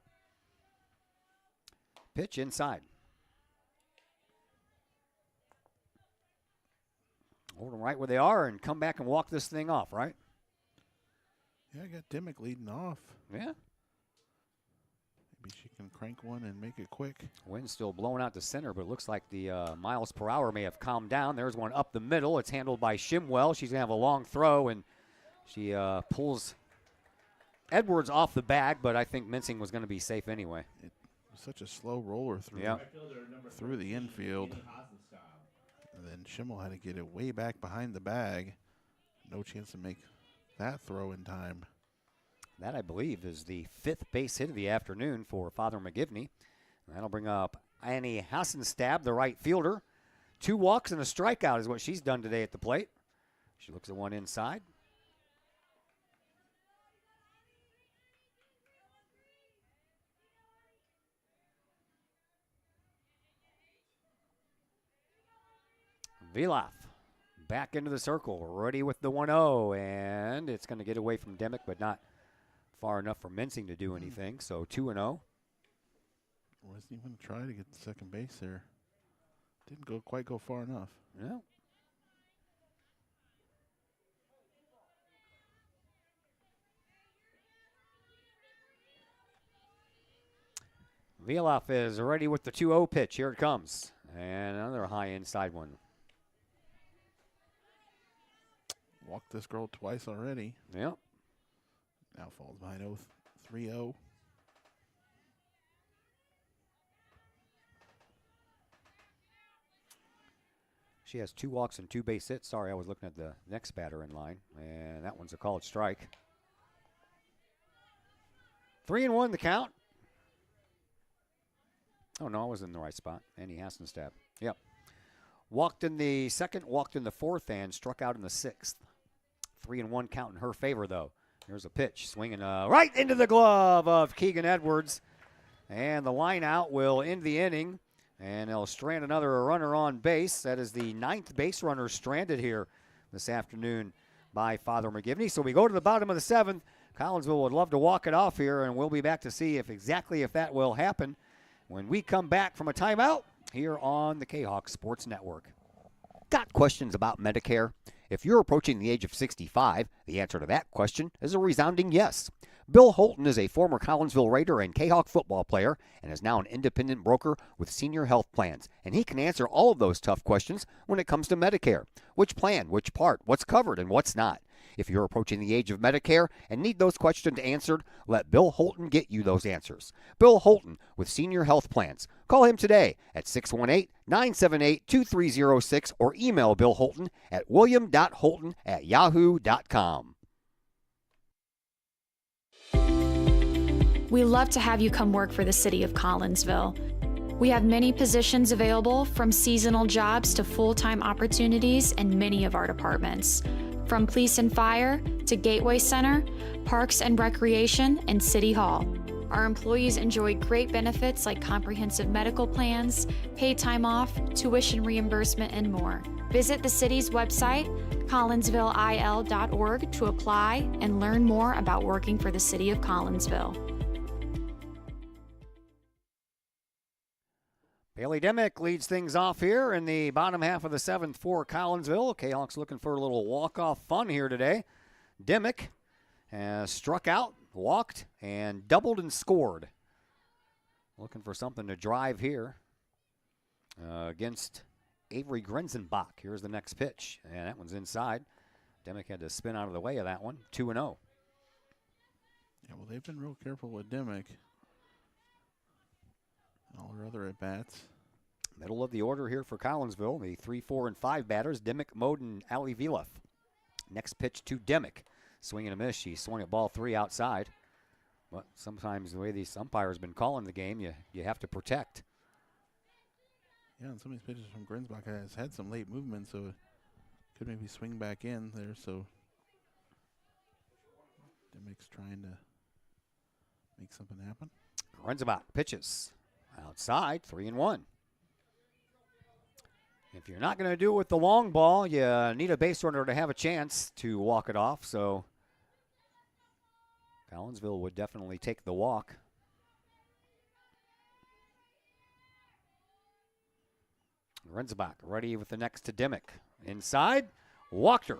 Pitch inside. Hold them right where they are and come back and walk this thing off, right?
Yeah, I got Dimmick leading off.
Yeah.
Maybe she can crank one and make it quick.
Wind's still blowing out to center, but it looks like the miles per hour may have calmed down. There's one up the middle. It's handled by Shimwell. She's going to have a long throw, and she pulls Edwards off the bag, but I think Mensing was going to be safe anyway.
It was such a slow roller through the infield. And then Schimmel had to get it way back behind the bag. No chance to make that throw in time.
That, I believe, is the 5th base hit of the afternoon for Father McGivney. That'll bring up Annie Hassenstab, the right fielder. 2 walks and a strikeout is what she's done today at the plate. She looks at one inside. Viloff back into the circle, ready with the 1-0, and it's going to get away from Demick, but not far enough for Mensing to do anything. So 2-0.
Wasn't even going to try to get the second base there. Didn't quite go far enough.
Yeah. Viloff is ready with the 2-0 pitch. Here it comes. And another high inside one.
Walked this girl twice already.
Yep.
Now falls behind 3-0.
She has 2 walks and 2 base hits. Sorry, I was looking at the next batter in line. And that one's a called strike. 3-1 the count. Oh, no, I was in the right spot. Annie Hassenstab. Yep. Walked in the 2nd, walked in the 4th, and struck out in the 6th. 3-1 count in her favor, though. Here's a pitch, swinging right into the glove of Keegan Edwards. And the line out will end the inning, and they'll strand another runner on base. That is the 9th base runner stranded here this afternoon by Father McGivney. So we go to the bottom of the 7th. Collinsville would love to walk it off here, and we'll be back to see if that will happen when we come back from a timeout here on the Kahok Sports Network. Got questions about Medicare? If you're approaching the age of 65, the answer to that question is a resounding yes. Bill Holton is a former Collinsville Raider and Kahok football player and is now an independent broker with Senior Health Plans. And he can answer all of those tough questions when it comes to Medicare. Which plan, which part, what's covered, and what's not. If you're approaching the age of Medicare and need those questions answered, let Bill Holton get you those answers. Bill Holton with Senior Health Plans. Call him today at 618-978-2306 or email Bill Holton at william.holton@yahoo.com.
We love to have you come work for the City of Collinsville. We have many positions available, from seasonal jobs to full-time opportunities in many of our departments. From police and fire to Gateway Center, Parks and Recreation, and City Hall. Our employees enjoy great benefits like comprehensive medical plans, paid time off, tuition reimbursement, and more. Visit the city's website, collinsvilleil.org, to apply and learn more about working for the City of Collinsville.
Bailey Dimick leads things off here in the bottom half of the 7th for Collinsville. Kahawks looking for a little walk-off fun here today. Dimick has struck out, walked, and doubled and scored. Looking for something to drive here against Avery Grenzenbach. Here's the next pitch, and that one's inside. Dimick had to spin out of the way of that one. 2-0.
Yeah, well, they've been real careful with Dimick. All her other at-bats.
Middle of the order here for Collinsville. The 3, 4, and 5 batters, Dimick, Mode, and Ali Vilef. Next pitch to Dimick. Swing and a miss. She swung at ball 3 outside. But sometimes the way these umpires been calling the game, you have to protect.
Yeah, and some of these pitches from Grensbach has had some late movement, so it could maybe swing back in there. So Dimick's trying to make something happen.
Grensbach pitches outside, 3-1. If you're not going to do it with the long ball, you need a base runner to have a chance to walk it off. So Collinsville would definitely take the walk. Grensbach ready with the next to Dimick. Inside, walked her.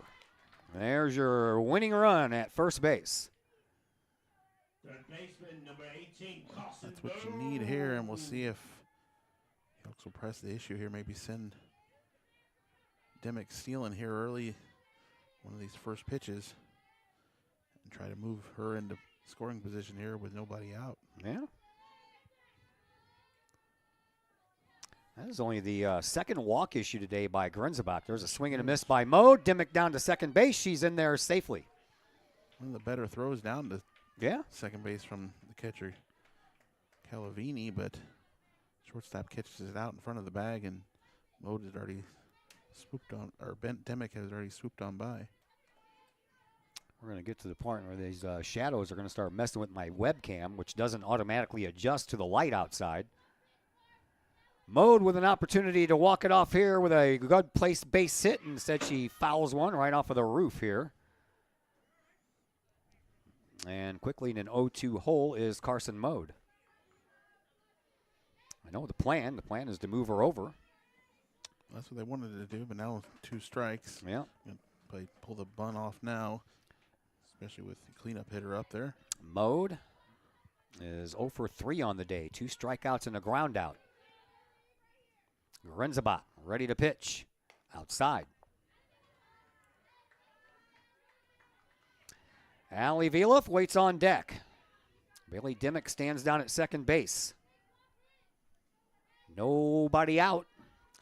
There's your winning run at first base.
Third baseman, number 18, Carson.
That's what you need here, and we'll see if Elks will press the issue here. Maybe send Dimick stealing here early, one of these first pitches, and try to move her into scoring position here with nobody out.
Yeah. That is only the second walk issue today by Grenzebach. There's a swing and a miss by Mode. Dimick down to second base. She's in there safely.
One of the better throws down to second base from the catcher, Calavini, but shortstop catches it out in front of the bag, and Mode has already swooped on, or Dimick has already swooped on by.
We're going to get to the point where these shadows are going to start messing with my webcam, which doesn't automatically adjust to the light outside. Mode with an opportunity to walk it off here with a good placed base hit. Instead, she fouls one right off of the roof here. And quickly in an 0-2 hole is Carson Mode. I know the plan. The plan is to move her over.
That's what they wanted to do, but now 2 strikes.
Yeah.
Pull the bunt off now, especially with the cleanup hitter up there.
Mode is 0 for 3 on the day. 2 strikeouts and a ground out. Grenzebach ready to pitch. Outside. Ali Vilef waits on deck. Bailey Dimick stands down at second base. Nobody out.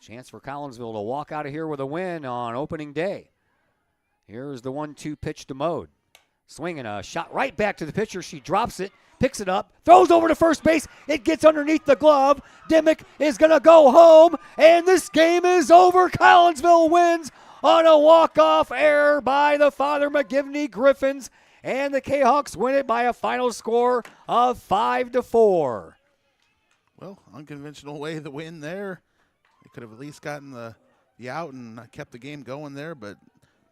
Chance for Collinsville to walk out of here with a win on opening day. Here's the 1-2 pitch to Mode. Swinging a shot right back to the pitcher. She drops it, picks it up, throws over to first base. It gets underneath the glove. Dimick is going to go home, and this game is over. Collinsville wins on a walk-off error by the Father McGivney Griffins, and the Kahawks win it by a final score of 5-4.
Well, unconventional way to win there. They could have at least gotten the out and kept the game going there, but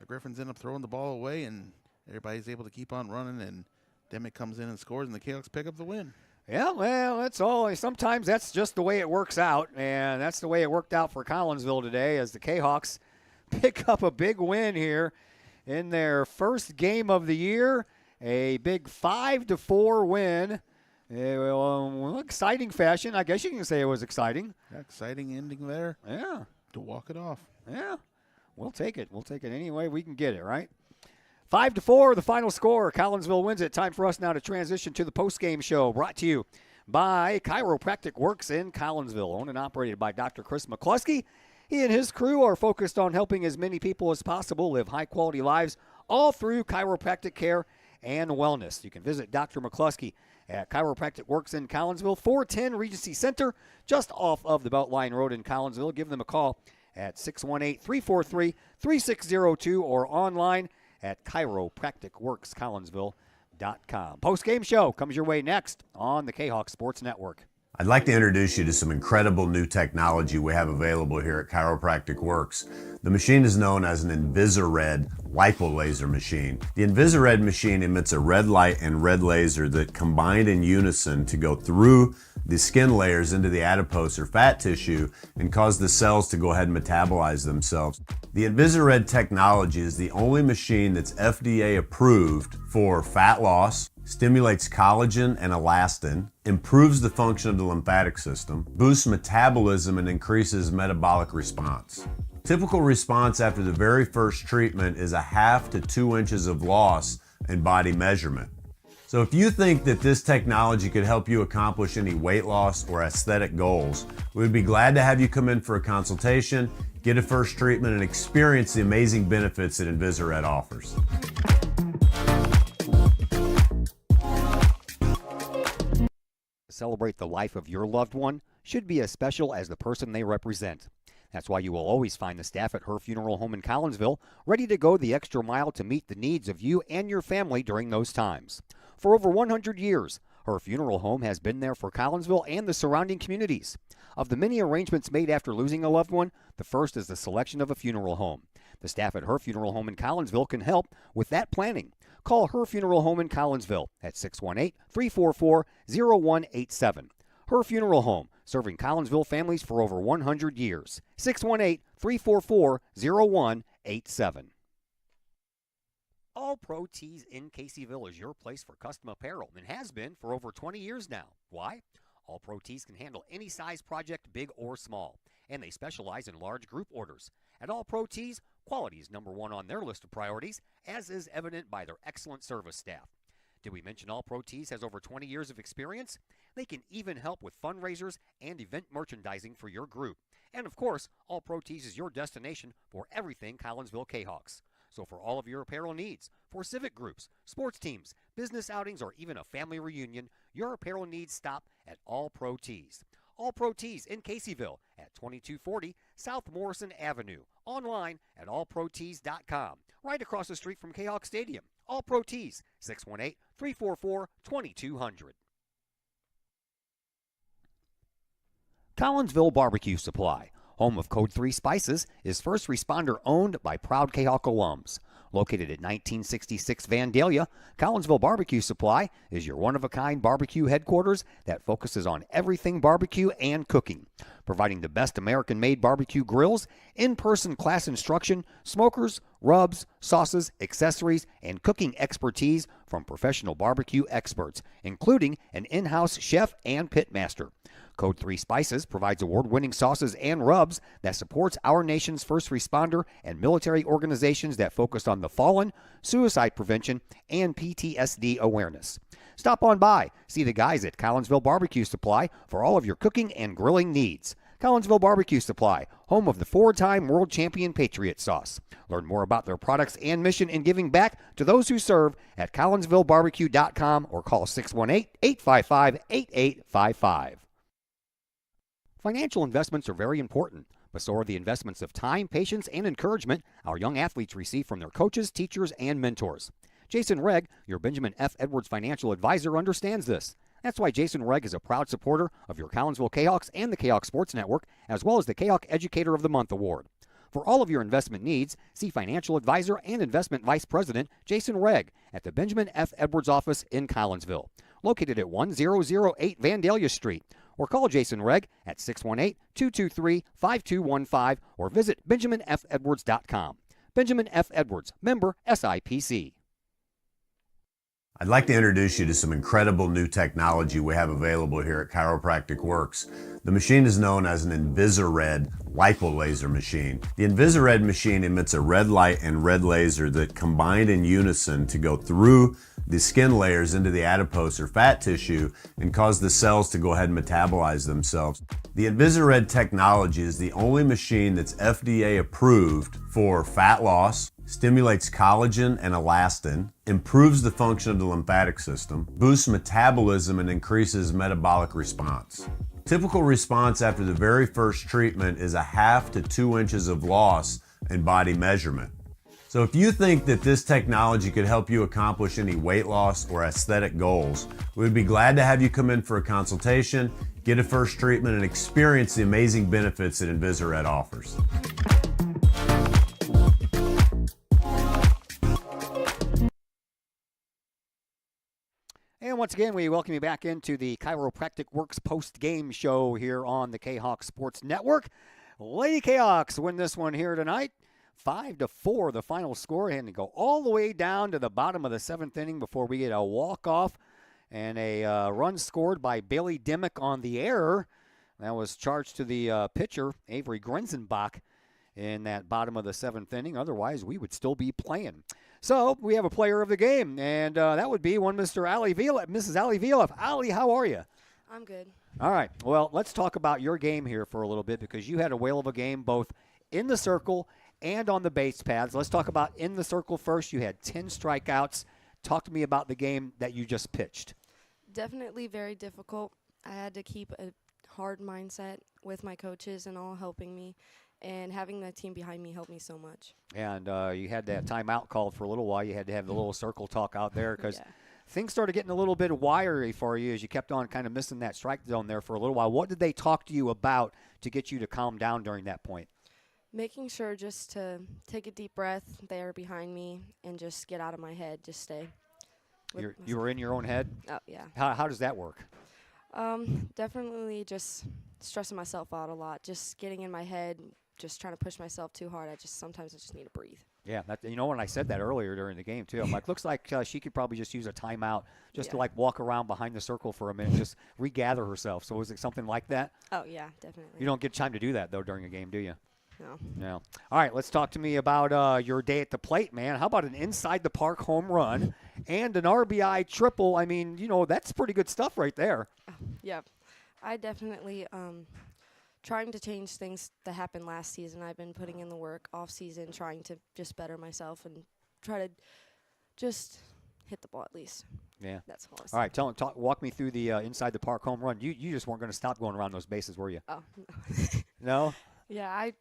the Griffins end up throwing the ball away, and everybody's able to keep on running, and Dimick comes in and scores, and the Kahawks pick up the win.
Yeah, well, that's all. Sometimes that's just the way it works out, and that's the way it worked out for Collinsville today as the Kahawks pick up a big win here in their first game of the year, a big 5-4 win. Exciting fashion. I guess you can say it was exciting.
Yeah, exciting ending there.
Yeah.
To walk it off.
Yeah. We'll take it. We'll take it any way we can get it, right? 5-4, the final score. Collinsville wins it. Time for us now to transition to the post-game show, brought to you by Chiropractic Works in Collinsville, owned and operated by Dr. Chris McCluskey. He and his crew are focused on helping as many people as possible live high-quality lives, all through chiropractic care and wellness. You can visit Dr. McCluskey at Chiropractic Works in Collinsville, 410 Regency Center, just off of the Beltline Road in Collinsville. Give them a call at 618-343-3602 or online at chiropracticworkscollinsville.com. Post-game show comes your way next on the Kahawk Sports Network.
I'd like to introduce you to some incredible new technology we have available here at Chiropractic Works. The machine is known as an InvisiRed lipolaser machine. The InvisiRed machine emits a red light and red laser that combine in unison to go through the skin layers into the adipose or fat tissue and cause the cells to go ahead and metabolize themselves. The Invisared technology is the only machine that's FDA approved for fat loss, stimulates collagen and elastin, improves the function of the lymphatic system, boosts metabolism, and increases metabolic response. Typical response after the very first treatment is 1/2 to 2 inches of loss in body measurement. So if you think that this technology could help you accomplish any weight loss or aesthetic goals, we would be glad to have you come in for a consultation, get a first treatment, and experience the amazing benefits that Invisared offers.
Celebrate the life of your loved one should be as special as the person they represent. That's why you will always find the staff at Her Funeral Home in Collinsville ready to go the extra mile to meet the needs of you and your family during those times. For over 100 years, Her Funeral Home has been there for Collinsville and the surrounding communities. Of the many arrangements made after losing a loved one, the first is the selection of a funeral home. The staff at Her Funeral Home in Collinsville can help with that planning. Call Her Funeral Home in Collinsville at 618-344-0187. Her Funeral Home, serving Collinsville families for over 100 years. 618-344-0187. All Pro Tees in Caseyville is your place for custom apparel and has been for over 20 years now. Why? All Pro Tees can handle any size project, big or small, and they specialize in large group orders. At All Pro Tees, quality is #1 on their list of priorities, as is evident by their excellent service staff. Did we mention All Pro Tees has over 20 years of experience? They can even help with fundraisers and event merchandising for your group. And of course, All Pro Tees is your destination for everything Collinsville Kahawks. So for all of your apparel needs, for civic groups, sports teams, business outings, or even a family reunion, your apparel needs stop at All Pro Tees. All Pro Tees in Caseyville at 2240 South Morrison Avenue. Online at allprotees.com. Right across the street from Kahok Stadium. All Pro Tees, 618-344-2200. Collinsville Barbecue Supply, home of Code 3 Spices, is first responder owned by proud Kahok alums. Located at 1966 Vandalia, Collinsville Barbecue Supply is your one-of-a-kind barbecue headquarters that focuses on everything barbecue and cooking, providing the best American-made barbecue grills, in-person class instruction, smokers, rubs, sauces, accessories, and cooking expertise from professional barbecue experts, including an in-house chef and pitmaster. Code 3 Spices provides award-winning sauces and rubs that supports our nation's first responder and military organizations that focus on the fallen, suicide prevention, and PTSD awareness. Stop on by, see the guys at Collinsville Barbecue Supply for all of your cooking and grilling needs. Collinsville Barbecue Supply, home of the 4-time world champion Patriot Sauce. Learn more about their products and mission in giving back to those who serve at collinsvillebarbecue.com or call 618-855-8855. Financial investments are very important, but so are the investments of time, patience, and encouragement our young athletes receive from their coaches, teachers, and mentors. Jason Regg, your Benjamin F. Edwards financial advisor, understands this. That's why Jason Regg is a proud supporter of your Collinsville Kahawks and the Kahok Sports Network, as well as the Kahok Educator of the Month Award. For all of your investment needs, see financial advisor and investment vice president Jason Regg at the Benjamin F. Edwards office in Collinsville, located at 1008 Vandalia Street, or call Jason Regg at 618-223-5215 or visit benjaminfedwards.com. Benjamin F. Edwards, member SIPC.
I'd like to introduce you to some incredible new technology we have available here at Chiropractic Works. The machine is known as an Invisared lipolaser machine. The Invisared machine emits a red light and red laser that combine in unison to go through the skin layers into the adipose or fat tissue and cause the cells to go ahead and metabolize themselves. The Invisared technology is the only machine that's FDA approved for fat loss, stimulates collagen and elastin, improves the function of the lymphatic system, boosts metabolism, and increases metabolic response. Typical response after the very first treatment is 1/2 to 2 inches of loss in body measurement. So if you think that this technology could help you accomplish any weight loss or aesthetic goals, we would be glad to have you come in for a consultation, get a first treatment, and experience the amazing benefits that Invisared offers.
And once
once again, we welcome you back into the Chiropractic Works post-game show here on the Kahok Sports Network. Lady Kahawks win this one here tonight. 5-4, the final score, and to go all the way down to the bottom of the 7th inning before we get a walk-off and a run scored by Bailey Dimmick on the error. That was charged to the pitcher, Avery Grenzenbach, in that bottom of the 7th inning. Otherwise, we would still be playing. So we have a player of the game, and that would be one Mrs. Ali Vila. Ali, how are you?
I'm good.
All right. Well, let's talk about your game here for a little bit because you had a whale of a game both in the circle and on the base paths. Let's talk about in the circle first. You had 10 strikeouts. Talk to me about the game that you just pitched.
Definitely very difficult. I had to keep a hard mindset with my coaches and all helping me. And having the team behind me helped me so much.
And you had that timeout called for a little while. You had to have the little circle talk out there because things started getting a little bit wiry for you as you kept on kind of missing that strike zone there for a little while. What did they talk to you about to get you to calm down during that point?
Making sure just to take a deep breath there behind me and just get out of my head, just stay.
You were in your own head?
Oh, yeah.
How does that work?
Definitely just stressing myself out a lot, just getting in my head, just trying to push myself too hard. Sometimes I just need to breathe.
Yeah, when I said that earlier during the game, too, I'm like, looks like she could probably just use a timeout just to, walk around behind the circle for a minute, just regather herself. So was it something like that?
Oh, yeah, definitely.
You don't get time to do that, though, during a game, do you?
No.
No. All right, let's talk to me about your day at the plate, man. How about an inside-the-park home run and an RBI triple? I mean, that's pretty good stuff right there.
Yeah. I definitely trying to change things that happened last season. I've been putting in the work off season, trying to just better myself and try to just hit the ball at least.
Yeah.
That's all.
All right, walk me through the inside the park home run. You just weren't going to stop going around those bases, were you?
Oh, no.
No?
Yeah,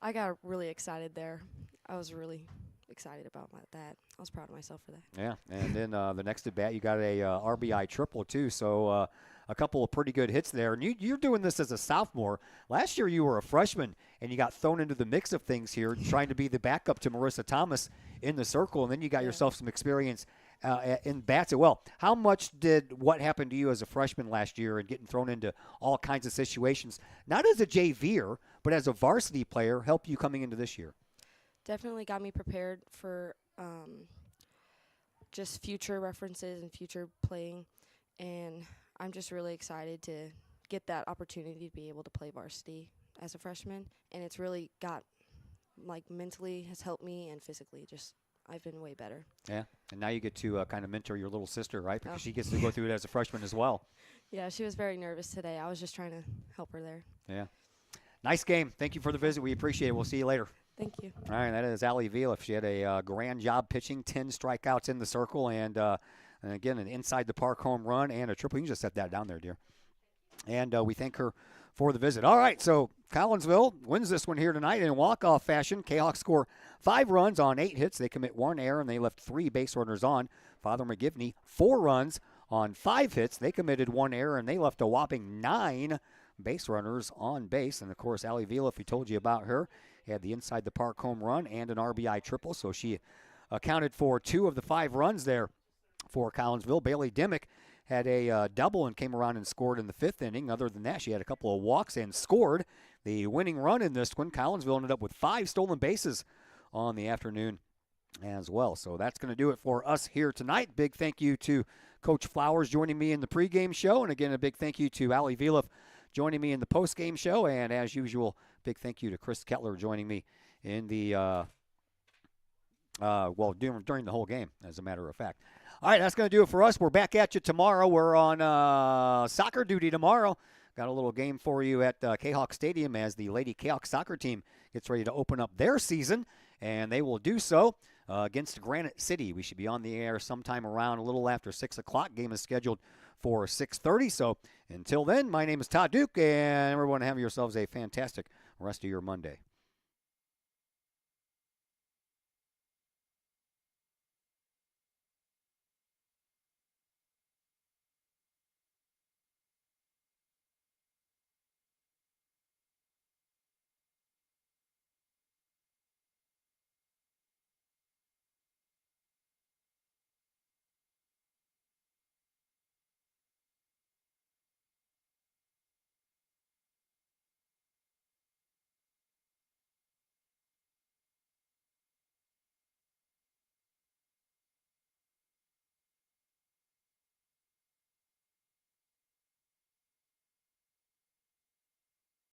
I got really excited there. I was really excited about that. I was proud of myself for that.
Yeah, and then the next at bat, you got a RBI triple too. So a couple of pretty good hits there. And you're doing this as a sophomore. Last year you were a freshman, and you got thrown into the mix of things here, trying to be the backup to Marissa Thomas in the circle, and then you got yourself some experience in bats as well. How much did what happened to you as a freshman last year and getting thrown into all kinds of situations, not as a JVer, but as a varsity player, help you coming into this year?
Definitely got me prepared for just future references and future playing, and I'm just really excited to get that opportunity to be able to play varsity as a freshman, and it's really got, mentally has helped me, and physically I've been way better.
Yeah, and now you get to kind of mentor your little sister, right? Because she gets to go through it as a freshman as well.
Yeah, she was very nervous today. I was just trying to help her there.
Yeah. Nice game. Thank you for the visit. We appreciate it. We'll see you later.
Thank you.
All right, that is Ali Vila. She had a grand job pitching, 10 strikeouts in the circle, and again, an inside-the-park home run and a triple. You can just set that down there, dear. And we thank her for the visit. All right, so Collinsville wins this one here tonight in walk-off fashion. Kahawks score 5 runs on 8 hits. They commit 1 error, and they left 3 base runners on. Father McGivney, 4 runs on 5 hits. They committed 1 error, and they left a whopping 9 base runners on base. And, of course, Ali Vila, if we told you about her, had the inside-the-park home run and an RBI triple, so she accounted for 2 of the 5 runs there for Collinsville. Bailey Dimmick had a double and came around and scored in the 5th inning. Other than that, she had a couple of walks and scored the winning run in this one. Collinsville ended up with 5 stolen bases on the afternoon as well. So that's going to do it for us here tonight. Big thank you to Coach Flowers joining me in the pregame show. And again, a big thank you to Ali Vila joining me in the postgame show. And as usual, big thank you to Chris Kettler joining me in the during the whole game, as a matter of fact. All right, that's going to do it for us. We're back at you tomorrow. We're on soccer duty tomorrow. Got a little game for you at Kahok Stadium as the Lady Kahok soccer team gets ready to open up their season, and they will do so against Granite City. We should be on the air sometime around a little after 6 o'clock. Game is scheduled for 6:30. So until then, my name is Todd Duke, and everyone have yourselves a fantastic rest of your Monday.